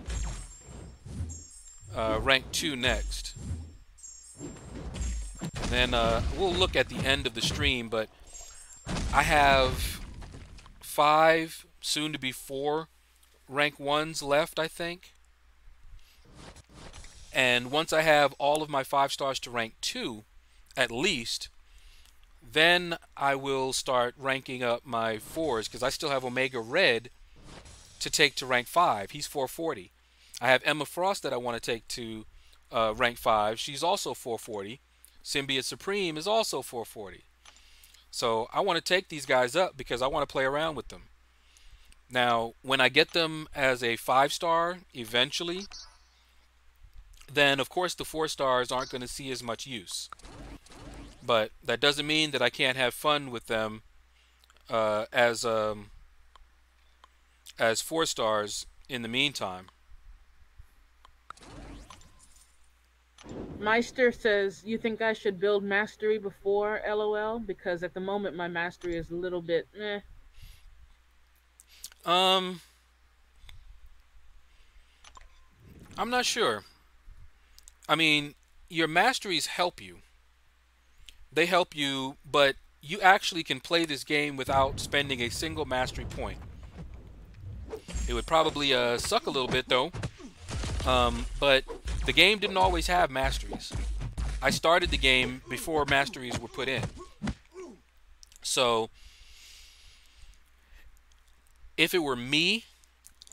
rank 2 next. And then we'll look at the end of the stream, but I have 5, soon to be 4 rank 1s left, I think. And once I have all of my 5 stars to rank 2, at least, then I will start ranking up my 4s, because I still have Omega Red to take to rank 5. He's 440. I have Emma Frost that I want to take to rank 5. She's also 440. Symbiote Supreme is also 440. So I want to take these guys up because I want to play around with them. Now, when I get them as a 5-star eventually, then of course the 4-stars aren't going to see as much use. But that doesn't mean that I can't have fun with them uh, as um, as 4-stars in the meantime. Meister says, "You think I should build mastery before LOL? Because at the moment my mastery is a little bit eh." Um, I'm not sure. I mean, your masteries help you. They help you, but you actually can play this game without spending a single mastery point. It would probably suck a little bit though, but the game didn't always have masteries. I started the game before masteries were put in. So if it were me,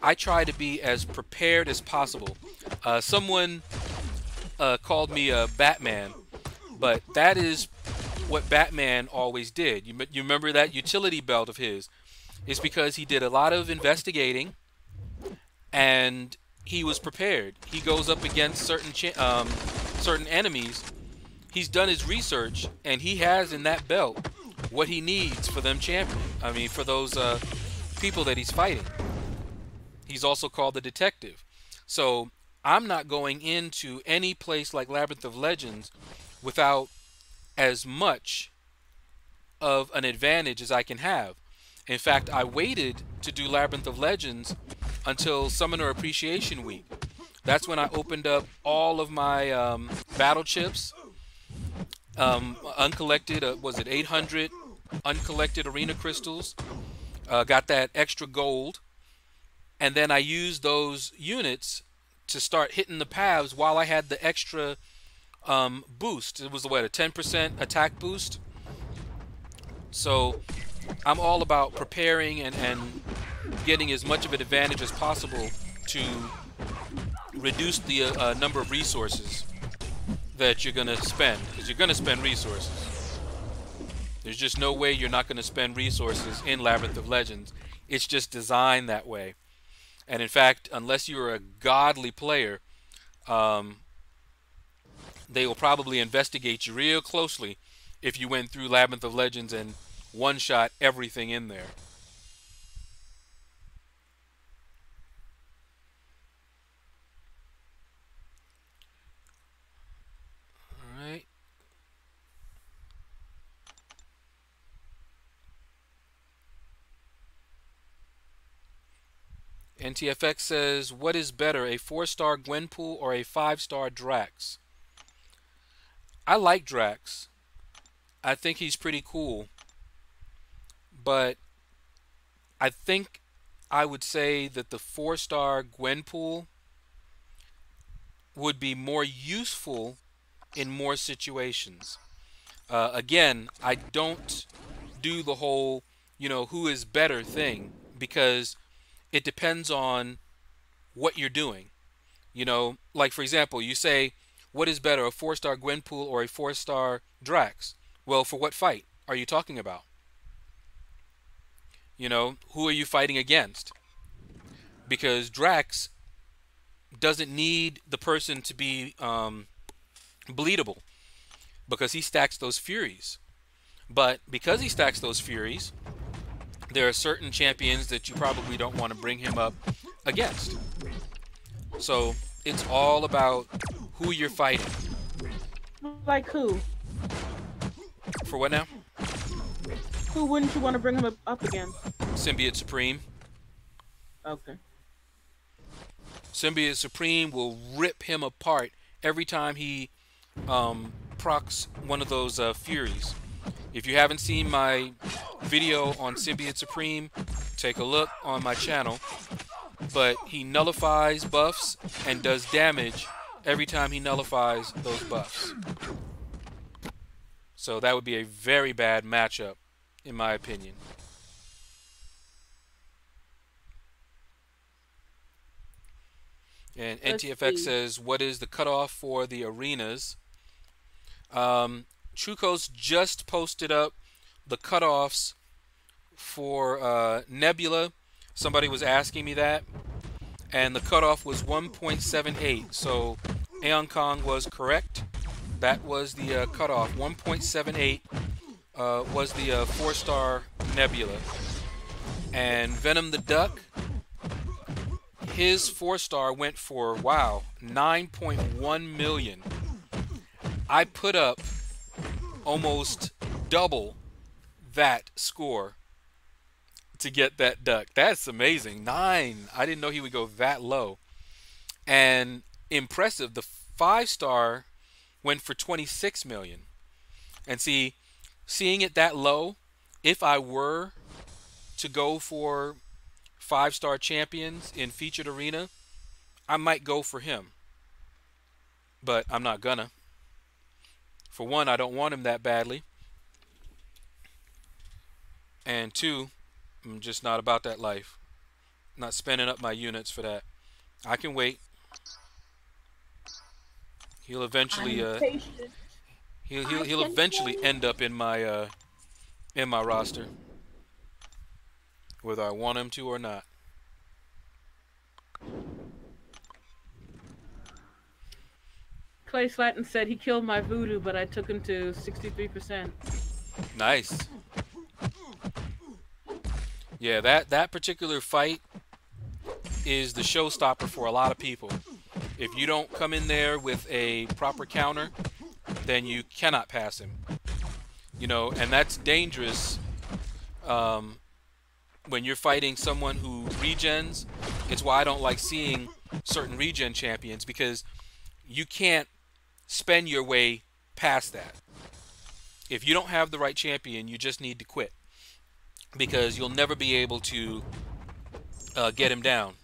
I try to be as prepared as possible. Someone called me a Batman, but that is what Batman always did. You remember that utility belt of his? It's because he did a lot of investigating and he was prepared. He goes up against certain enemies. He's done his research and he has in that belt what he needs for them champion. I mean, for those people that he's fighting. He's also called the detective. So I'm not going into any place like Labyrinth of Legends without as much of an advantage as I can have. In fact, I waited to do Labyrinth of Legends until Summoner Appreciation Week. That's when I opened up all of my battle chips, uncollected, was it 800 uncollected arena crystals, got that extra gold, and then I used those units to start hitting the paths while I had the extra boost. It was what, a 10% attack boost. So I'm all about preparing and getting as much of an advantage as possible to reduce the number of resources that you're going to spend, because you're going to spend resources. There's just no way you're not going to spend resources in Labyrinth of Legends. It's just designed that way. And in fact, unless you're a godly player, they will probably investigate you real closely if you went through Labyrinth of Legends and one-shot everything in there. All right. NTFX says, what is better, a 4-star Gwenpool or a 5-star Drax? I like Drax. I think he's pretty cool. But I think I would say that the 4-star Gwenpool would be more useful in more situations. Again, I don't do the whole, who is better thing, because it depends on what you're doing. Like for example, you say, what is better, a 4-star Gwenpool or a 4-star Drax? Well, for what fight are you talking about? Who are you fighting against? Because Drax doesn't need the person to be bleedable, because he stacks those Furies. But because he stacks those Furies, there are certain champions that you probably don't want to bring him up against. So it's all about who you're fighting. Like who? For what now? Who wouldn't you want to bring him up against? Symbiote Supreme. Okay. Symbiote Supreme will rip him apart every time he procs one of those Furies. If you haven't seen my video on Symbiote Supreme, take a look on my channel. But he nullifies buffs and does damage every time he nullifies those buffs. So that would be a very bad matchup, in my opinion. And NTFX says, what is the cutoff for the arenas? Truco's just posted up the cutoffs for Nebula. Somebody was asking me that, and the cutoff was 1.78. So Aeon Kong was correct. That was the cutoff. 1.78 was the 4-star Nebula. And Venom the Duck, his 4-star went for, wow, 9.1 million. I put up almost double that score to get that duck. That's amazing. 9. I didn't know he would go that low. And impressive, the 5-star went for 26 million. And seeing it that low, if I were to go for 5-star champions in featured arena, I might go for him. But I'm not gonna. For one, I don't want him that badly. And two, I'm just not about that life. Not spending up my units for that. I can wait. He'll eventually I'm patient. he'll eventually end up in my roster, whether I want him to or not. Clay Slatton said he killed my voodoo, but I took him to 63%. Nice. Yeah, that particular fight is the showstopper for a lot of people. If you don't come in there with a proper counter, then you cannot pass him. You know, and that's dangerous when you're fighting someone who regens. It's why I don't like seeing certain regen champions, because you can't spend your way past that. If you don't have the right champion, you just need to quit, because you'll never be able to get him down.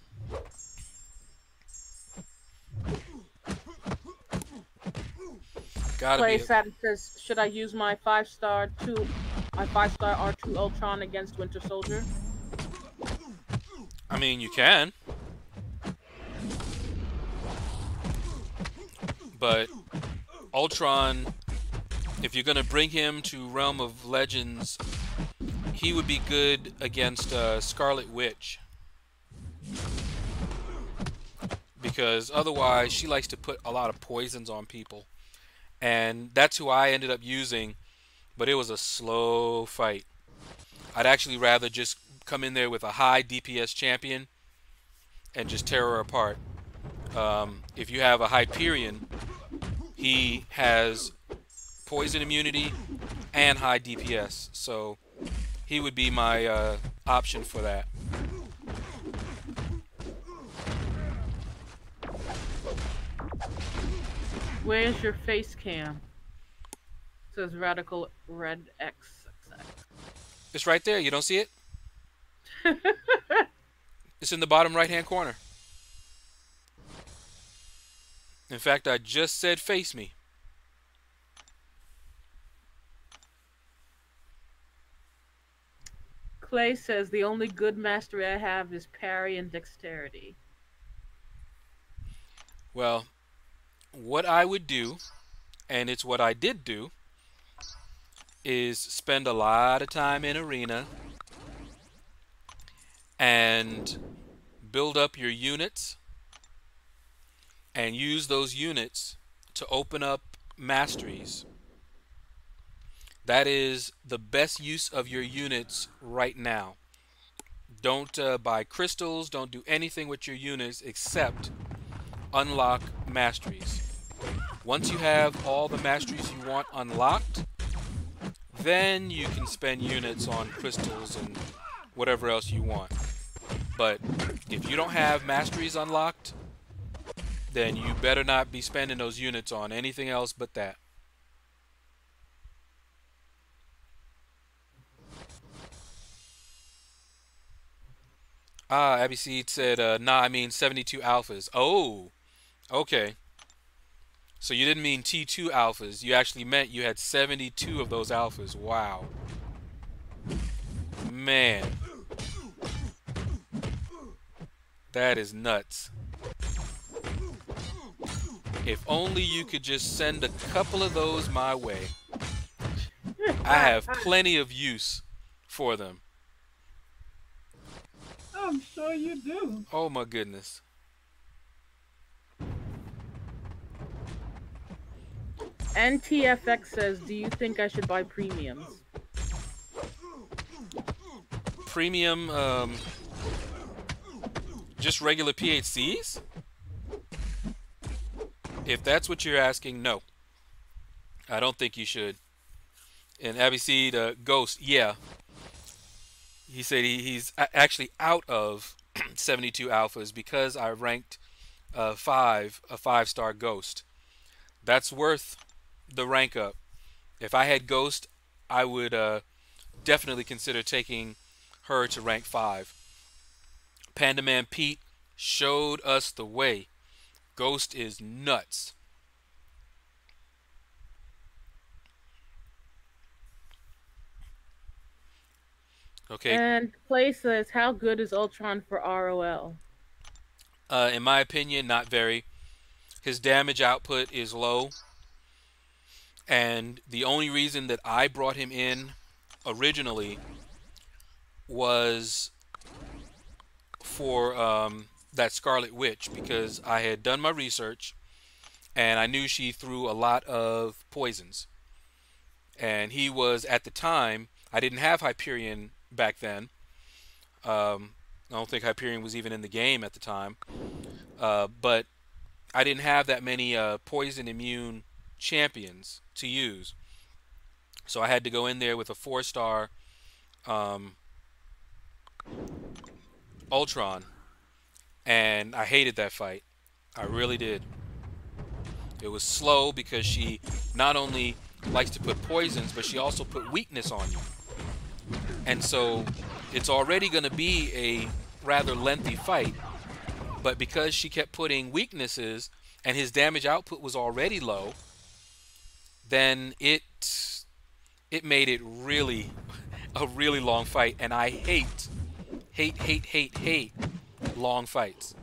Clay Slatton says, should I use my 5-star R2 Ultron against Winter Soldier? I mean, you can. But Ultron, if you're going to bring him to Realm of Legends, he would be good against Scarlet Witch. Because otherwise, she likes to put a lot of poisons on people. And that's who I ended up using, but it was a slow fight. I'd actually rather just come in there with a high DPS champion and just tear her apart. If you have a Hyperion, he has poison immunity and high DPS, so he would be my option for that. Where's your face cam? Says Radical Red X. It's right there. You don't see it? It's in the bottom right-hand corner. In fact, I just said face me. Clay says the only good mastery I have is parry and dexterity. Well, what I would do, and it's what I did do, is spend a lot of time in arena and build up your units and use those units to open up masteries. That is the best use of your units right now. Don't buy crystals, don't do anything with your units except unlock masteries. Once you have all the masteries you want unlocked, then you can spend units on crystals and whatever else you want. But if you don't have masteries unlocked, then you better not be spending those units on anything else but that. Ah, Abby Seed said, nah, I mean 72 alphas. Oh, okay. So you didn't mean T2 alphas. You actually meant you had 72 of those alphas. Wow. Man. That is nuts. If only you could just send a couple of those my way. I have plenty of use for them. I'm sure you do. Oh my goodness. NTFX says, "Do you think I should buy premiums?" Premium, just regular PHCs? If that's what you're asking, no. I don't think you should. And Abiseed, Ghost, yeah. He said he's actually out of 72 alphas because I ranked a 5-star Ghost. That's worth the rank up. If I had Ghost, I would definitely consider taking her to rank 5. Panda Man Pete showed us the way. Ghost is nuts. Okay, And Clay says, "How good is Ultron for ROL?" in my opinion, not very. His damage output is low, and the only reason that I brought him in originally was for that Scarlet Witch because I had done my research and I knew she threw a lot of poisons. And he was, at the time, I didn't have Hyperion back then. I don't think Hyperion was even in the game at the time. But I didn't have that many poison immune champions to use. So I had to go in there with a 4-star um, Ultron. And I hated that fight. I really did. It was slow because she not only likes to put poisons, but she also put weakness on you. And so it's already going to be a rather lengthy fight. But because she kept putting weaknesses and his damage output was already low, then it made it really a really long fight. And I hate long fights.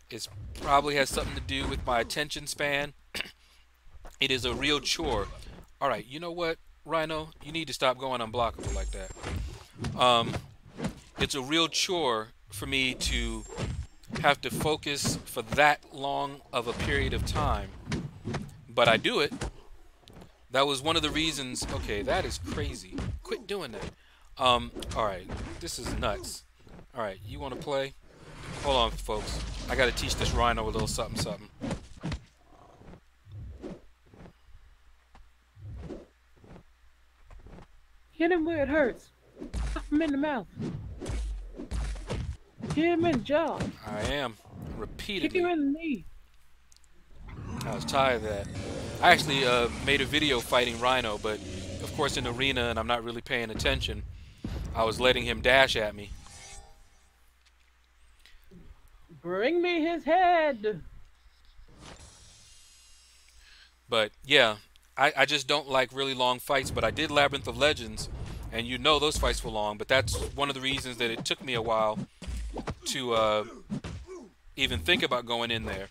It probably has something to do with my attention span. It is a real chore. All right, you know what, Rhino? You need to stop going unblockable like that. It's a real chore for me to have to focus for that long of a period of time. But I do it. That was one of the reasons. Okay, that is crazy. Quit doing that. Alright. This is nuts. Alright, you want to play? Hold on, folks. I got to teach this Rhino a little something, something. Hit him where it hurts. Pop him in the mouth. Hit him in the jaw. I am. Kick Repeatedly. him in the knee. I was tired of that. I actually made a video fighting Rhino, but of course in arena and I'm not really paying attention, I was letting him dash at me. Bring me his head. But yeah, I just don't like really long fights, but I did Labyrinth of Legends, and you know those fights were long, but that's one of the reasons that it took me a while to even think about going in there.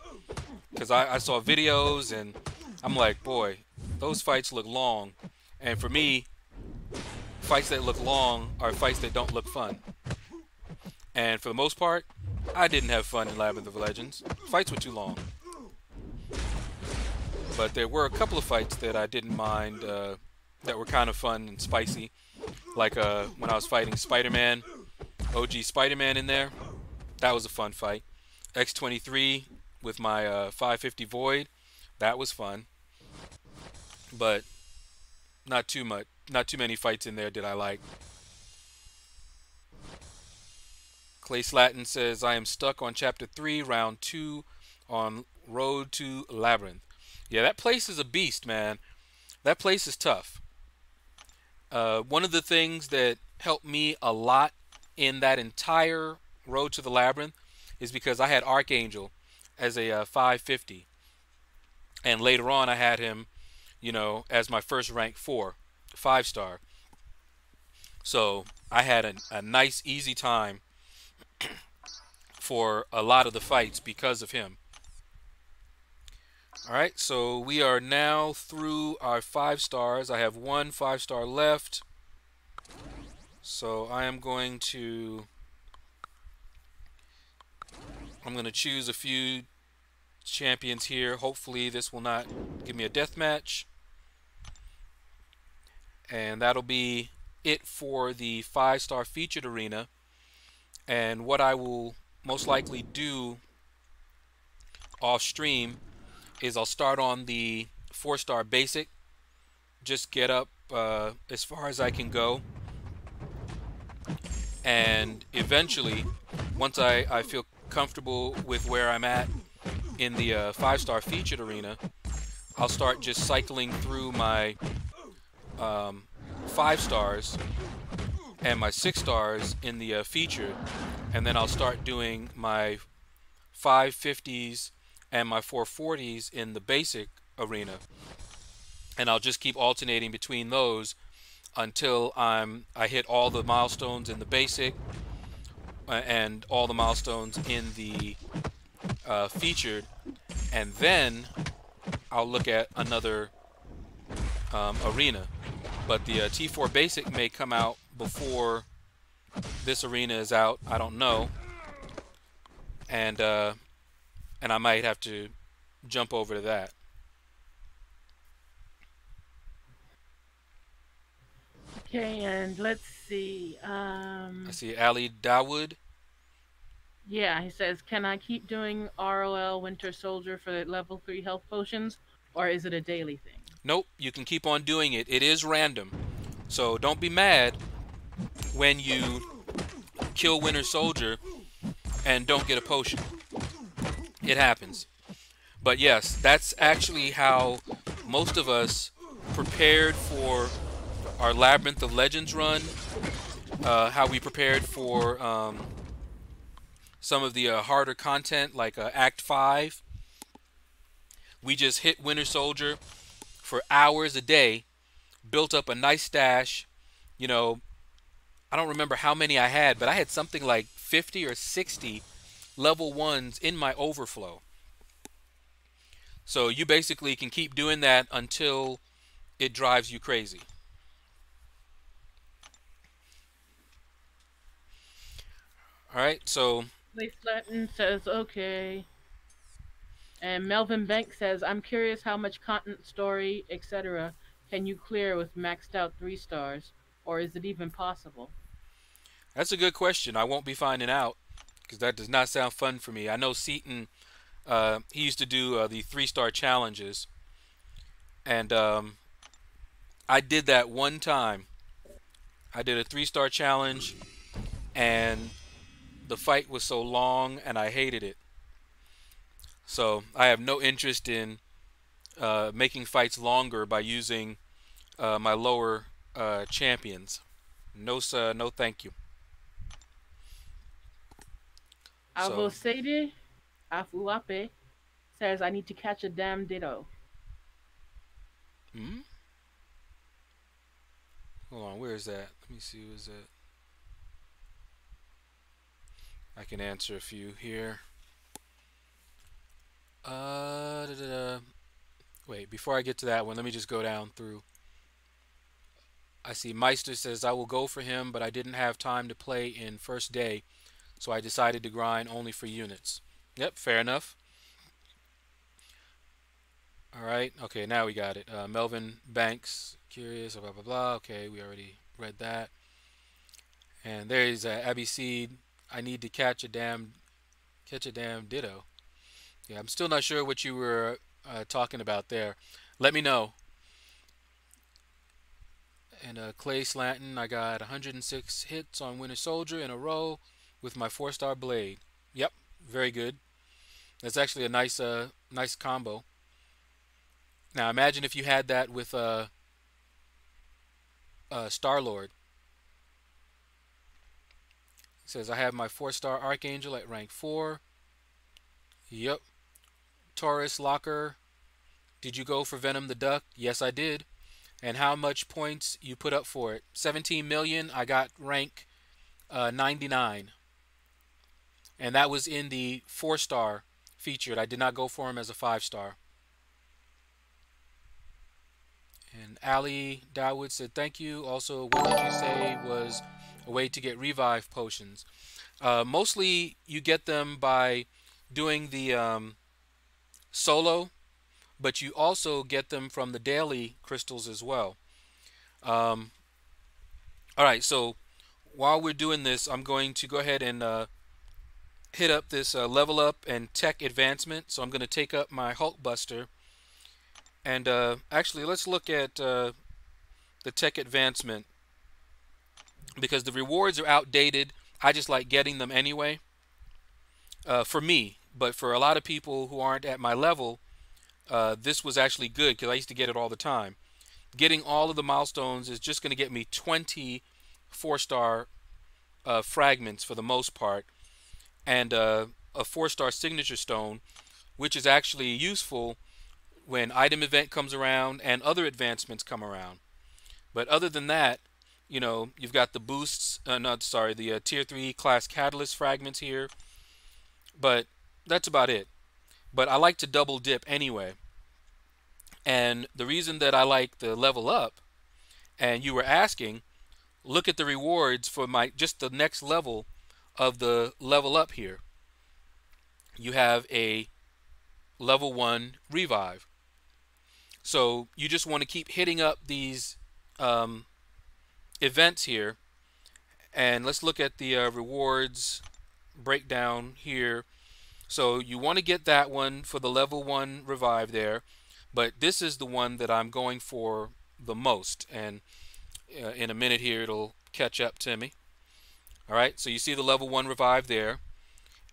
Because I saw videos, and I'm like, boy, those fights look long. And for me, fights that look long are fights that don't look fun. And for the most part, I didn't have fun in Labyrinth of Legends. Fights were too long. But there were a couple of fights that I didn't mind that were kind of fun and spicy. Like when I was fighting Spider-Man, OG Spider-Man in there. That was a fun fight. X-23 with my 550 Void. That was fun. But not too much. Not too many fights in there did I like. Clay Slatton says, I am stuck on Chapter 3, Round 2 on Road to Labyrinth. Yeah, that place is a beast, man. That place is tough. One of the things that helped me a lot in that entire Road to the Labyrinth is because I had Archangel as a 550. And later on I had him, you know, as my first rank 5-star. So I had a nice, easy time for a lot of the fights because of him. Alright, so we are now through our 5 stars. I have 1 5-star left. So I am going to I'm going to choose a few champions here. Hopefully this will not give me a death match. And that'll be it for the 5-star featured arena. And what I will most likely do off stream is I'll start on the 4-star basic. Just get up as far as I can go. And eventually, once I feel comfortable with where I'm at in the 5-star featured arena, I'll start just cycling through my 5 stars and my 6 stars in the featured, and then I'll start doing my 550s and my 440s in the basic arena, and I'll just keep alternating between those until I hit all the milestones in the basic and all the milestones in the featured, and then I'll look at another arena. But the T4 basic may come out before this arena is out. I don't know, and I might have to jump over to that. Okay, and let's see. I see Ali Dawood. Yeah, he says, can I keep doing ROL Winter Soldier for level 3 health potions, or is it a daily thing? Nope, you can keep on doing it. It is random. So don't be mad when you kill Winter Soldier and don't get a potion. It happens. But yes, that's actually how most of us prepared for our Labyrinth of Legends run. How we prepared for some of the harder content like Act 5. We just hit Winter Soldier for hours a day, built up a nice stash. You know, I don't remember how many I had, but I had something like 50 or 60 level 1s in my overflow. So you basically can keep doing that until it drives you crazy. Alright, so Lee Slatton says, okay. And Melvin Banks says, I'm curious how much content, story, etc. can you clear with maxed out 3 stars? Or is it even possible? that's a good question. I won't be finding out because that does not sound fun for me. I know Seaton, he used to do the 3-star challenges, and I did that one time. I did a 3-star challenge, and the fight was so long, and I hated it. So I have no interest in making fights longer by using my lower champions. No, sir, no, thank you. So, Avosede Afuape says, I need to catch a damn ditto. hmm? Hold on, where is that? Let me see, who is that? I can answer a few here. Da, da, da. Wait, before I get to that one, let me just go down through. I see Meister says, I will go for him, but I didn't have time to play in first day, so I decided to grind only for units. Yep, fair enough. Alright, okay, now we got it. Melvin Banks, curious, blah, blah, blah. Okay, we already read that. And there's Abby Seed. I need to catch a damn ditto. Yeah, I'm still not sure what you were talking about there. Let me know. And Clay Slanton, I got 106 hits on Winter Soldier in a row with my 4-star blade. Yep, very good. That's actually a nice combo. Now imagine if you had that with Star-Lord. It says I have my 4-star Archangel at rank 4. Yep. Taurus Locker. Did you go for Venom the Duck? Yes, I did. And how much points you put up for it? 17 million. I got rank 99. And that was in the 4-star featured. I did not go for him as a 5-star. And Ali Dawood said, thank you. Also, what did you say was a way to get revive potions? Mostly you get them by doing the solo, but you also get them from the daily crystals as well. Um, all right, so while we're doing this, I'm going to go ahead and hit up this level up and tech advancement. So I'm going to take up my Hulk Buster. And actually, let's look at the tech advancement because the rewards are outdated. I just like getting them anyway for me. But for a lot of people who aren't at my level, this was actually good because I used to get it all the time. Getting all of the milestones is just going to get me 20 4-star fragments for the most part, and a 4-star signature stone, which is actually useful when item event comes around and other advancements come around. But other than that, you know, you've got the boosts, not sorry, the tier 3 class catalyst fragments here, but that's about it. But I like to double dip anyway. And the reason that I like the level up, and you were asking, look at the rewards for my just the next level of the level up here. You have a level 1 revive. So you just want to keep hitting up these um, events here. And let's look at the rewards breakdown here. So you want to get that one for the level 1 revive there. But this is the one that I'm going for the most. And in a minute here, it'll catch up to me. All right, so you see the level 1 revive there.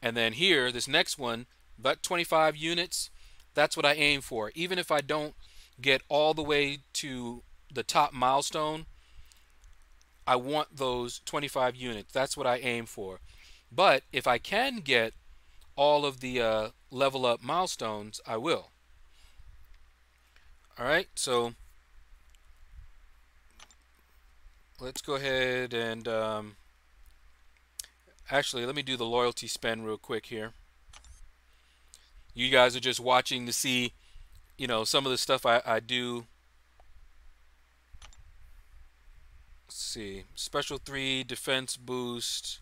And then here, this next one, about 25 units, that's what I aim for. Even if I don't get all the way to the top milestone, I want those 25 units. That's what I aim for. But if I can get all of the level up milestones, I will. All right, so let's go ahead and actually, let me do the loyalty spend real quick here. You guys are just watching to see, you know, some of the stuff I do. Let's see, special 3 defense boost.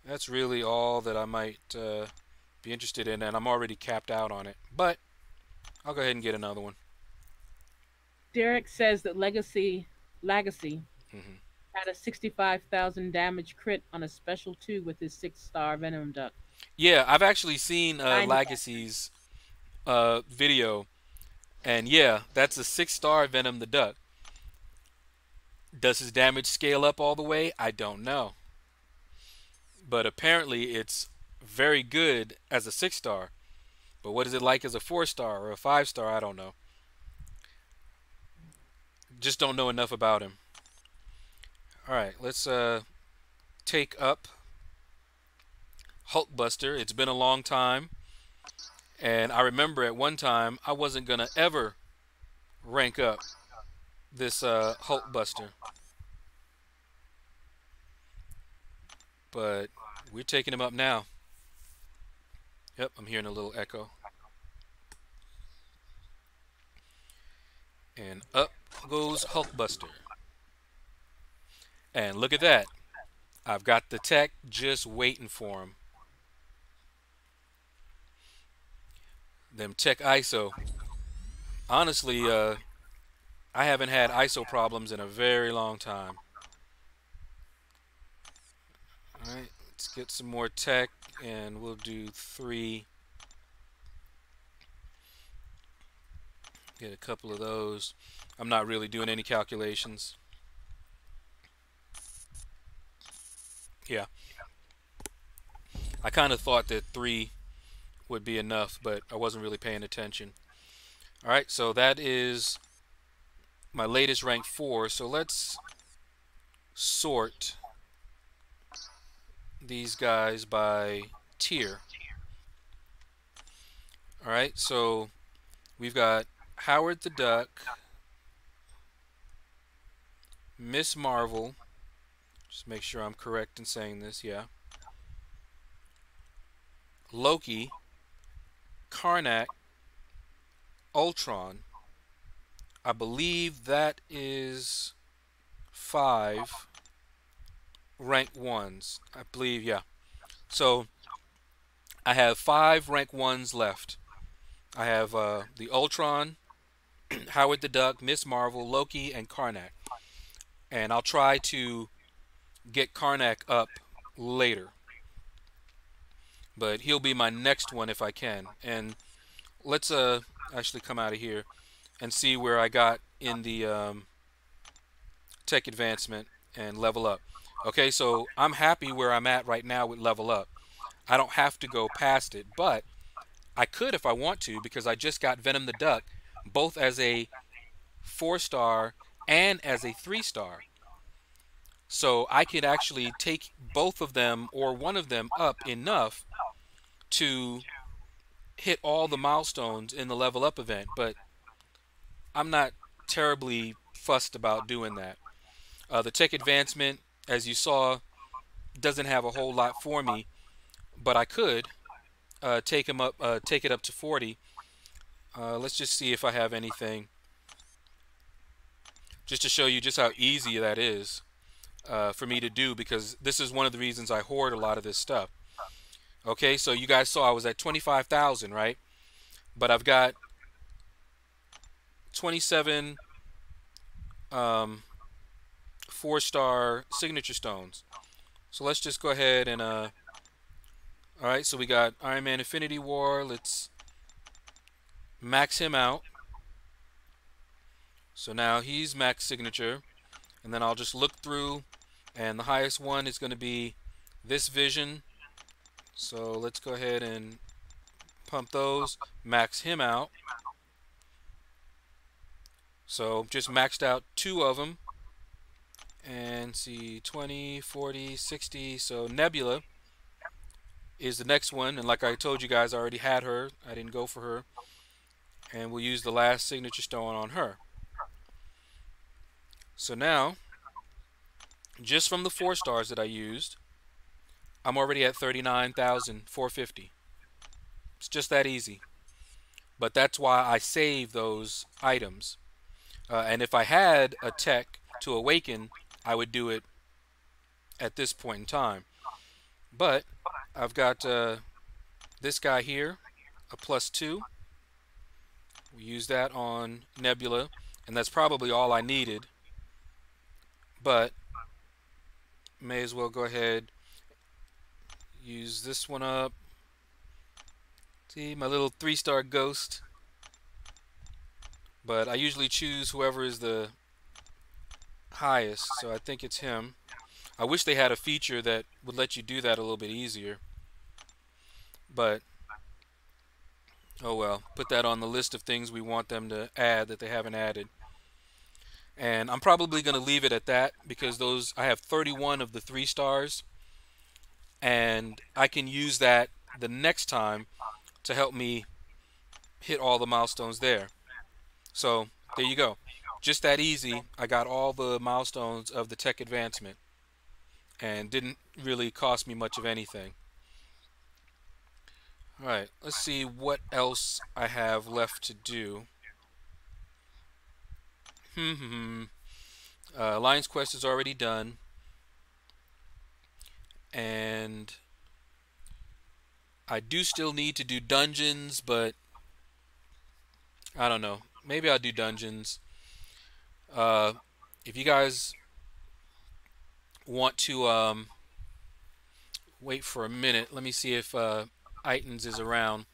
That's really all that I might be interested in, and I'm already capped out on it. But I'll go ahead and get another one. Derek says that Legacy Hmm. had a 65,000 damage crit on a special 2 with his 6-star Venom duck. Yeah, I've actually seen 90. Legacy's video, and yeah, that's a 6-star Venom the Duck. Does his damage scale up all the way? I don't know. But apparently it's very good as a 6-star. But what is it like as a 4-star or a 5-star? I don't know. Just don't know enough about him. All right, let's take up Hulkbuster. It's been a long time. And I remember at one time I wasn't going to ever rank up this Hulkbuster. But we're taking him up now. Yep, I'm hearing a little echo. And up goes Hulkbuster. And look at that. I've got the tech just waiting for him. Them tech ISO. Honestly, I haven't had ISO problems in a very long time. Alright, let's get some more tech and we'll do 3. Get a couple of those. I'm not really doing any calculations. Yeah. I kind of thought that 3 would be enough, but I wasn't really paying attention. Alright, so that is my latest rank 4. So let's sort these guys by tier. Alright, so we've got Howard the Duck, Miss Marvel. Just make sure I'm correct in saying this, yeah. Loki, Karnak, Ultron. I believe that is 5 rank 1s. I believe, yeah. So I have 5 rank 1s left. I have the Ultron, Howard the Duck, Miss Marvel, Loki, and Karnak. And I'll try to get Karnak up later, but he'll be my next one if I can. And let's actually come out of here and see where I got in the tech advancement and level up. Okay, so I'm happy where I'm at right now with level up. I don't have to go past it, but I could if I want to because I just got Venom the Duck both as a 4-star and as a 3-star. So I could actually take both of them or one of them up enough to hit all the milestones in the level up event, but I'm not terribly fussed about doing that. The tech advancement, as you saw, doesn't have a whole lot for me, but I could take it up to 40. Let's just see if I have anything, just to show you just how easy that is for me to do, because this is one of the reasons I hoard a lot of this stuff. Okay, so you guys saw I was at 25,000, right? But I've got 27 um, 4-star signature stones. So let's just go ahead and all right, so we got Iron Man Infinity War. Let's max him out. So now he's max signature, and then I'll just look through, and the highest one is going to be this Vision. So let's go ahead and pump those, max him out. So just maxed out 2 of them, and see 20, 40, 60. So Nebula is the next one, and like I told you guys, I already had her. I didn't go for her, and we'll use the last signature stone on her. So now, just from the 4-stars that I used, I'm already at 39,450. It's just that easy. But that's why I save those items. And if I had a tech to awaken, I would do it at this point in time. But I've got this guy here, a +2. We use that on Nebula, and that's probably all I needed. But may as well go ahead, use this one up. See, my little 3-star ghost. But I usually choose whoever is the highest, so I think it's him. I wish they had a feature that would let you do that a little bit easier. But, oh well, put that on the list of things we want them to add that they haven't added. And I'm probably going to leave it at that because I have 31 of the 3-stars, and I can use that the next time to help me hit all the milestones there. So there you go. Just that easy. I got all the milestones of the tech advancement and didn't really cost me much of anything. Alright, let's see what else I have left to do. Alliance Quest is already done. And I do still need to do dungeons, but I don't know. Maybe I'll do dungeons. If you guys want to wait for a minute, let me see if Itans is around.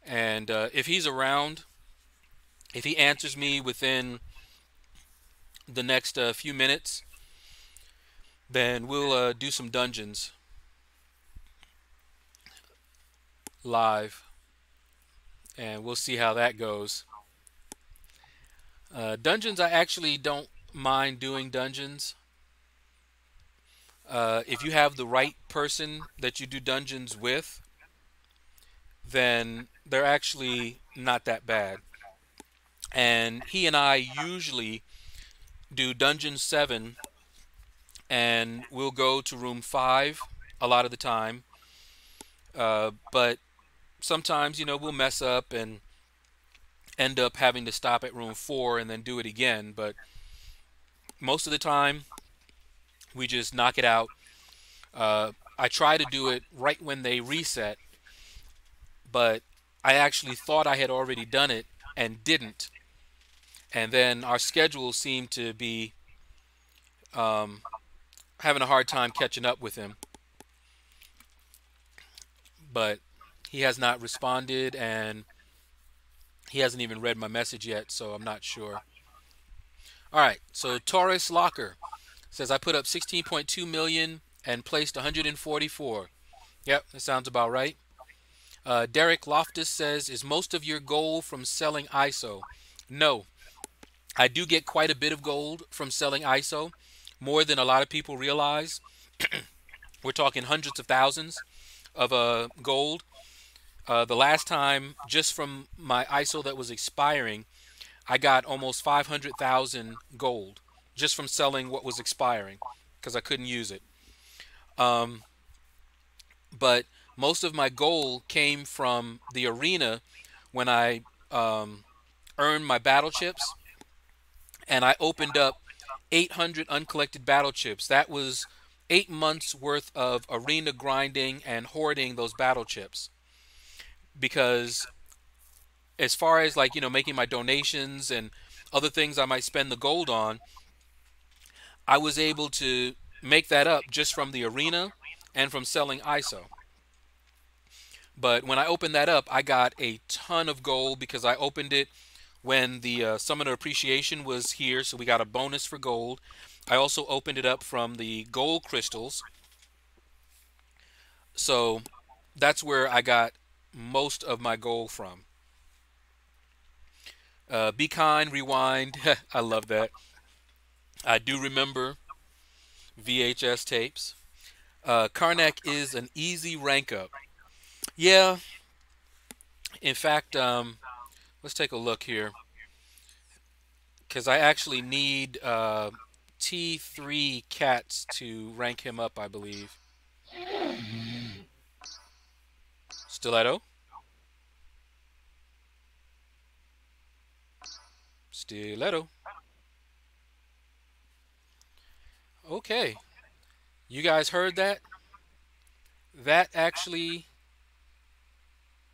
And if he's around, if he answers me within the next few minutes, then we'll do some dungeons live, and we'll see how that goes. Dungeons, I actually don't mind doing dungeons. If you have the right person that you do dungeons with, then they're actually not that bad. And he and I usually do Dungeon 7, and we'll go to room 5 a lot of the time. But sometimes, we'll mess up and end up having to stop at room 4 and then do it again. But most of the time, we just knock it out I try to do it right when they reset, but I actually thought I had already done it and didn't. And then our schedule seemed to be um, having a hard time catching up with him. But he has not responded, and he hasn't even read my message yet, so I'm not sure. All right, so Taurus Locker says I put up 16.2 million and placed 144. Yep, that sounds about right. Derek Loftus says, is most of your gold from selling ISO? No, I do get quite a bit of gold from selling ISO, more than a lot of people realize. We're talking hundreds of thousands of gold. The last time, just from my ISO that was expiring, I got almost 500,000 gold just from selling what was expiring because I couldn't use it. Um, but most of my gold came from the arena when I um, earned my battle chips, and I opened up 800 uncollected battle chips. That was 8 months worth of arena grinding and hoarding those battle chips. Because as far as like making my donations and other things I might spend the gold on, I was able to make that up just from the arena and from selling ISO. But when I opened that up, I got a ton of gold because I opened it when the Summoner Appreciation was here, so we got a bonus for gold. I also opened it up from the gold crystals, so that's where I got most of my gold from. Be kind, rewind. I love that. I do remember VHS tapes. Karnak is an easy rank up. Yeah, in fact, let's take a look here because I actually need T3 cats to rank him up, I believe. Stiletto? Stiletto. Okay. You guys heard that? That actually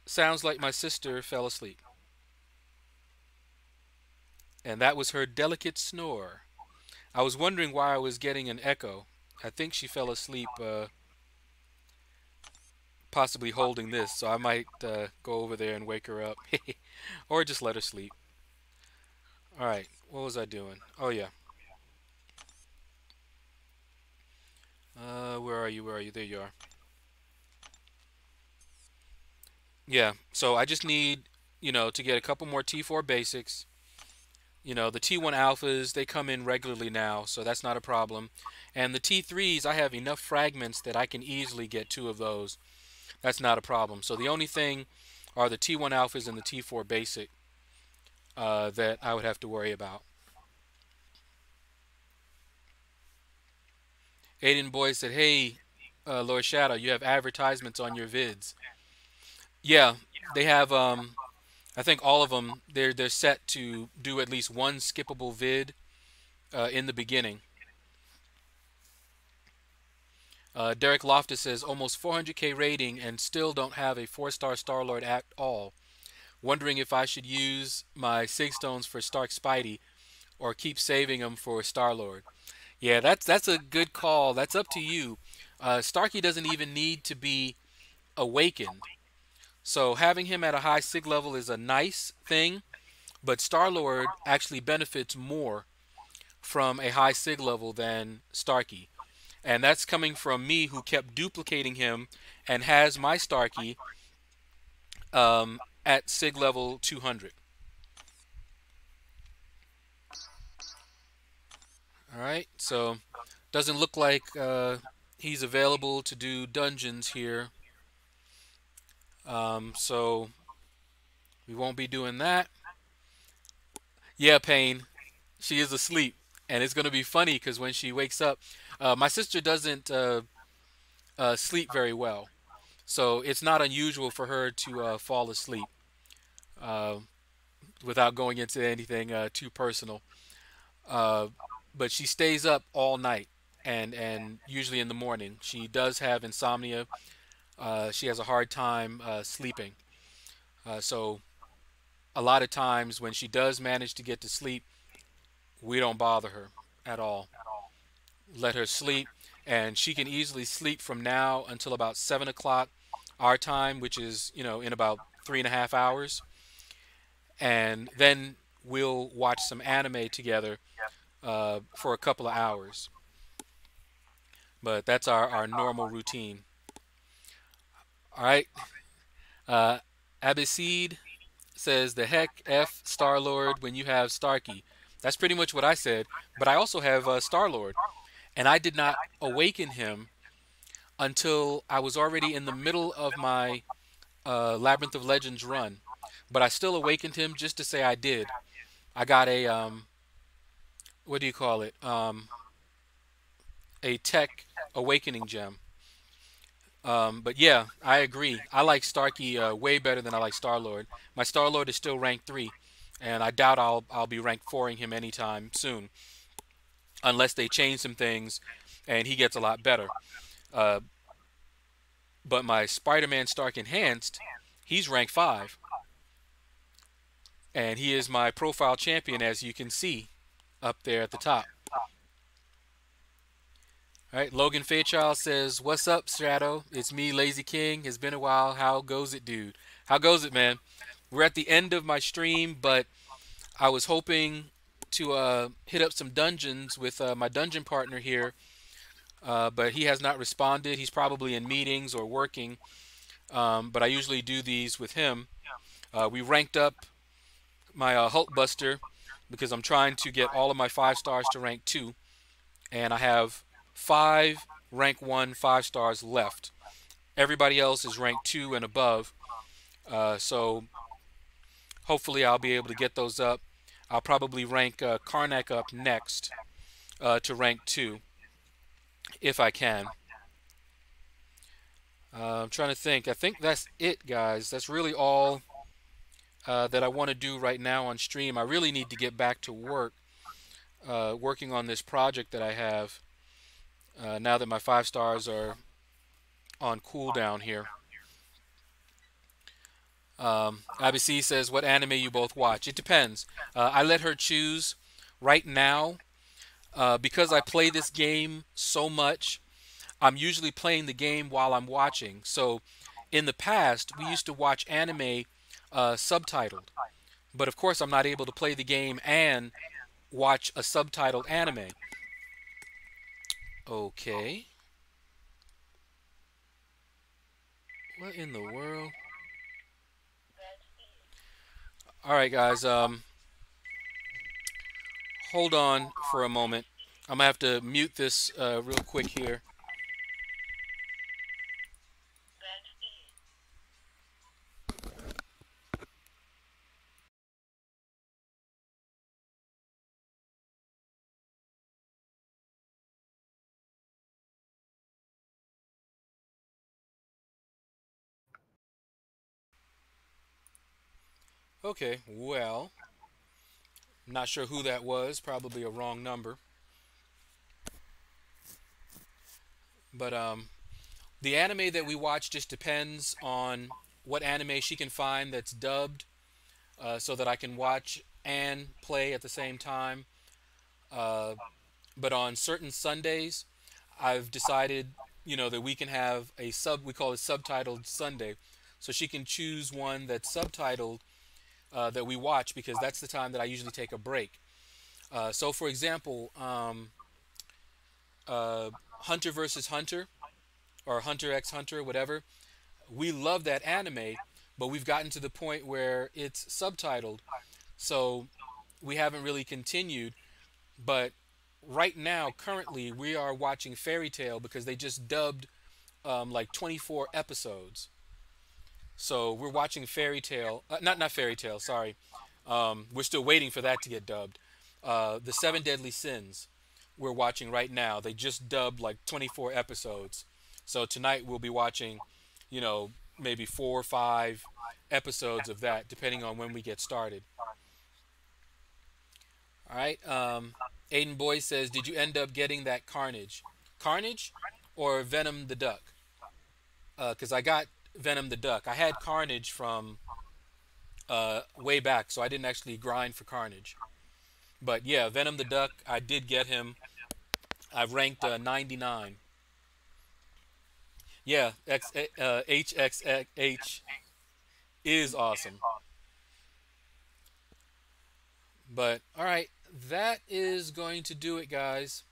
sounds like my sister fell asleep. And that was her delicate snore. I was wondering why I was getting an echo. I think she fell asleep, possibly holding this, so I might go over there and wake her up. Or just let her sleep. Alright, what was I doing? Oh, yeah. Where are you? Where are you? There you are. Yeah, so I just need, to get a couple more T4 basics. The T1 alphas, they come in regularly now, so that's not a problem. And the T3s, I have enough fragments that I can easily get two of those. That's not a problem. So the only thing are the T1 alphas and the T4 basic that I would have to worry about. Aiden Boy said, hey, Lord Shadow, you have advertisements on your vids. Yeah, they have, I think all of them, they're set to do at least one skippable vid in the beginning. Derek Loftus says almost 400k rating and still don't have a 4-star Star-Lord at all. Wondering if I should use my Sig Stones for Stark Spidey or keep saving them for Star-Lord. Yeah, that's a good call. That's up to you. Starky doesn't even need to be awakened. So having him at a high Sig level is a nice thing, but Star-Lord actually benefits more from a high Sig level than Starky. And that's coming from me who kept duplicating him and has my Starky at Sig level 200. Alright, so doesn't look like he's available to do dungeons here. So we won't be doing that. Yeah, Pain, she is asleep. And it's going to be funny because when she wakes up, my sister doesn't sleep very well. So it's not unusual for her to fall asleep uh, without going into anything too personal. Uh, but she stays up all night. and usually in the morning. She does have insomnia. She has a hard time sleeping. So a lot of times when she does manage to get to sleep, we don't bother her at all. Let her sleep, and she can easily sleep from now until about 7 o'clock our time, which is in about 3.5 hours, and then we'll watch some anime together for a couple of hours. But that's our normal routine. All right. Uh, Abbasid says, the heck F Star Lord when you have Starkey. That's pretty much what I said. But I also have Star Lord, and I did not awaken him until I was already in the middle of my Labyrinth of Legends run. But I still awakened him just to say I did. I got a what do you call it? A tech awakening gem. But yeah, I agree. I like Starkey way better than I like Star Lord. My Star Lord is still rank 3, and I doubt I'll be rank 4ing him anytime soon, unless they change some things, and he gets a lot better. Uh, but my Spider-Man Stark Enhanced, he's rank 5, and he is my profile champion, as you can see up there at the top. All right, Logan Fairchild says, "What's up, Shadow? It's me, Lazy King. It's been a while. How goes it, dude? How goes it, man? We're at the end of my stream, but I was hoping to hit up some dungeons with my dungeon partner here, but he has not responded. He's probably in meetings or working. But I usually do these with him. We ranked up my Hulk Buster because I'm trying to get all of my 5 stars to rank 2, and I have 5 rank 1 5 stars left. Everybody else is rank 2 and above. So hopefully I'll be able to get those up. I'll probably rank Karnak up next to rank 2 if I can. I'm trying to think. I think that's it, guys. That's really all that I want to do right now on stream. I really need to get back to work, working on this project that I have now that my 5 stars are on cooldown here. IBC says, what anime you both watch? It depends. I let her choose. Right now, because I play this game so much, I'm usually playing the game while I'm watching. So in the past, we used to watch anime subtitled. But of course, I'm not able to play the game and watch a subtitled anime. Okay. What in the world? All right, guys. Hold on for a moment. I'm gonna have to mute this real quick here. Okay. Well, not sure who that was. Probably a wrong number. But the anime that we watch just depends on what anime she can find that's dubbed, so that I can watch and play at the same time. Uh, but on certain Sundays, I've decided, that we can have a we call it subtitled Sunday. So she can choose one that's subtitled that we watch because that's the time that I usually take a break. So, for example, Hunter versus Hunter or Hunter x Hunter, whatever, we love that anime, but we've gotten to the point where it's subtitled. So we haven't really continued. But right now, currently, we are watching Fairy Tale because they just dubbed like 24 episodes. So we're watching Fairy Tale, not Fairy Tale, sorry. We're still waiting for that to get dubbed. The Seven Deadly Sins we're watching right now. They just dubbed like 24 episodes. So tonight we'll be watching, maybe 4 or 5 episodes of that, depending on when we get started. All right. Aiden Boy says, "Did you end up getting that Carnage?" Carnage or Venom the Duck? Because I got Venom the Duck. I had Carnage from way back, so I didn't actually grind for Carnage. But yeah, Venom the Duck, I did get him. I've ranked 99. Yeah, HXH is awesome. But all right, that is going to do it, guys.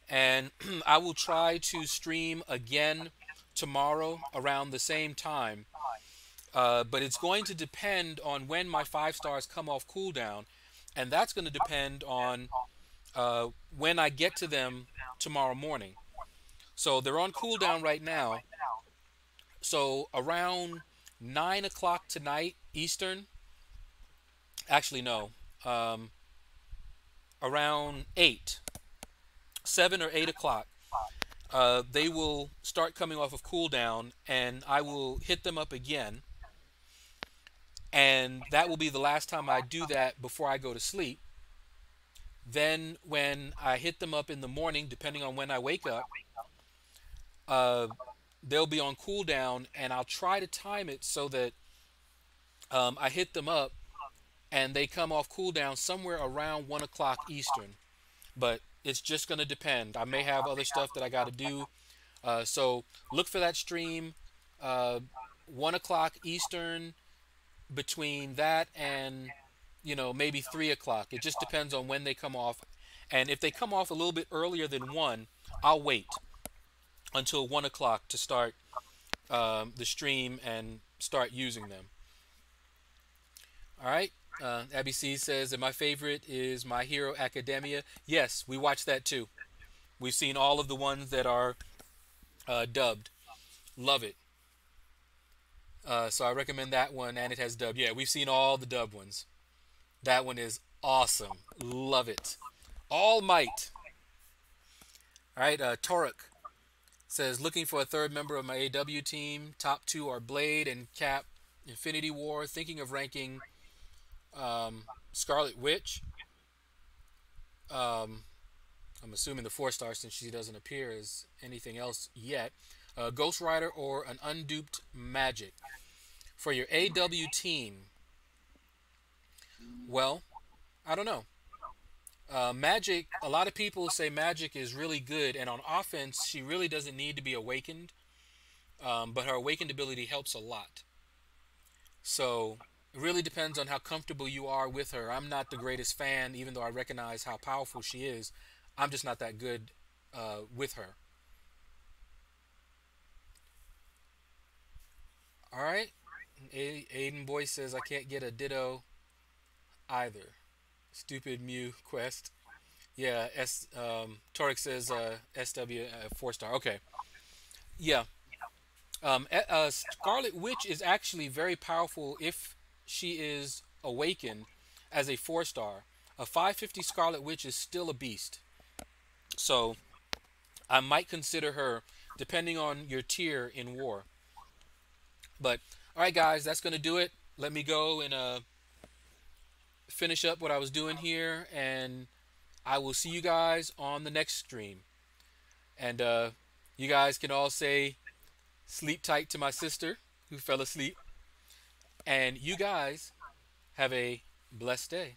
And I will try to stream again tomorrow around the same time. But it's going to depend on when my 5 stars come off cooldown, and that's going to depend on when I get to them tomorrow morning. So they're on cooldown right now. So around 9 o'clock tonight Eastern. Actually, no. Um, Around 7 or 8 o'clock, they will start coming off of cooldown, and I will hit them up again. And that will be the last time I do that before I go to sleep. Then, when I hit them up in the morning, depending on when I wake up, uh, they'll be on cooldown, and I'll try to time it so that I hit them up and they come off cooldown somewhere around 1 o'clock Eastern. But it's just going to depend. I may have other stuff that I got to do. So look for that stream, uh, 1 o'clock Eastern, between that and, maybe 3 o'clock. It just depends on when they come off. And if they come off a little bit earlier than 1, I'll wait until 1 o'clock to start the stream and start using them. All right. Abby C says that my favorite is My Hero Academia. Yes, we watched that too. We've seen all of the ones that are dubbed. Love it. So I recommend that one, and it has dubbed. Yeah, we've seen all the dubbed ones. That one is awesome. Love it. All Might. All right, Toruk says, looking for a third member of my AW team. Top two are Blade and Cap. Infinity War. Thinking of ranking Scarlet Witch. I'm assuming the 4 star since she doesn't appear as anything else yet. Ghost Rider or an unduped Magic. For your AW team, well, I don't know. Magic, a lot of people say Magic is really good, and on offense, she really doesn't need to be awakened, but her awakened ability helps a lot. So it really depends on how comfortable you are with her. I'm not the greatest fan, even though I recognize how powerful she is. I'm just not that good with her. All right. Aiden Boy says I can't get a Ditto either. Stupid Mew quest. Yeah. Torek says SW 4 star. Okay. Yeah. Scarlet Witch is actually very powerful if she is awakened as a 4 star. A 550 Scarlet Witch is still a beast. So I might consider her depending on your tier in war. But all right, guys, that's gonna do it. Let me go and finish up what I was doing here, and I will see you guys on the next stream. And you guys can all say sleep tight to my sister who fell asleep. And you guys have a blessed day.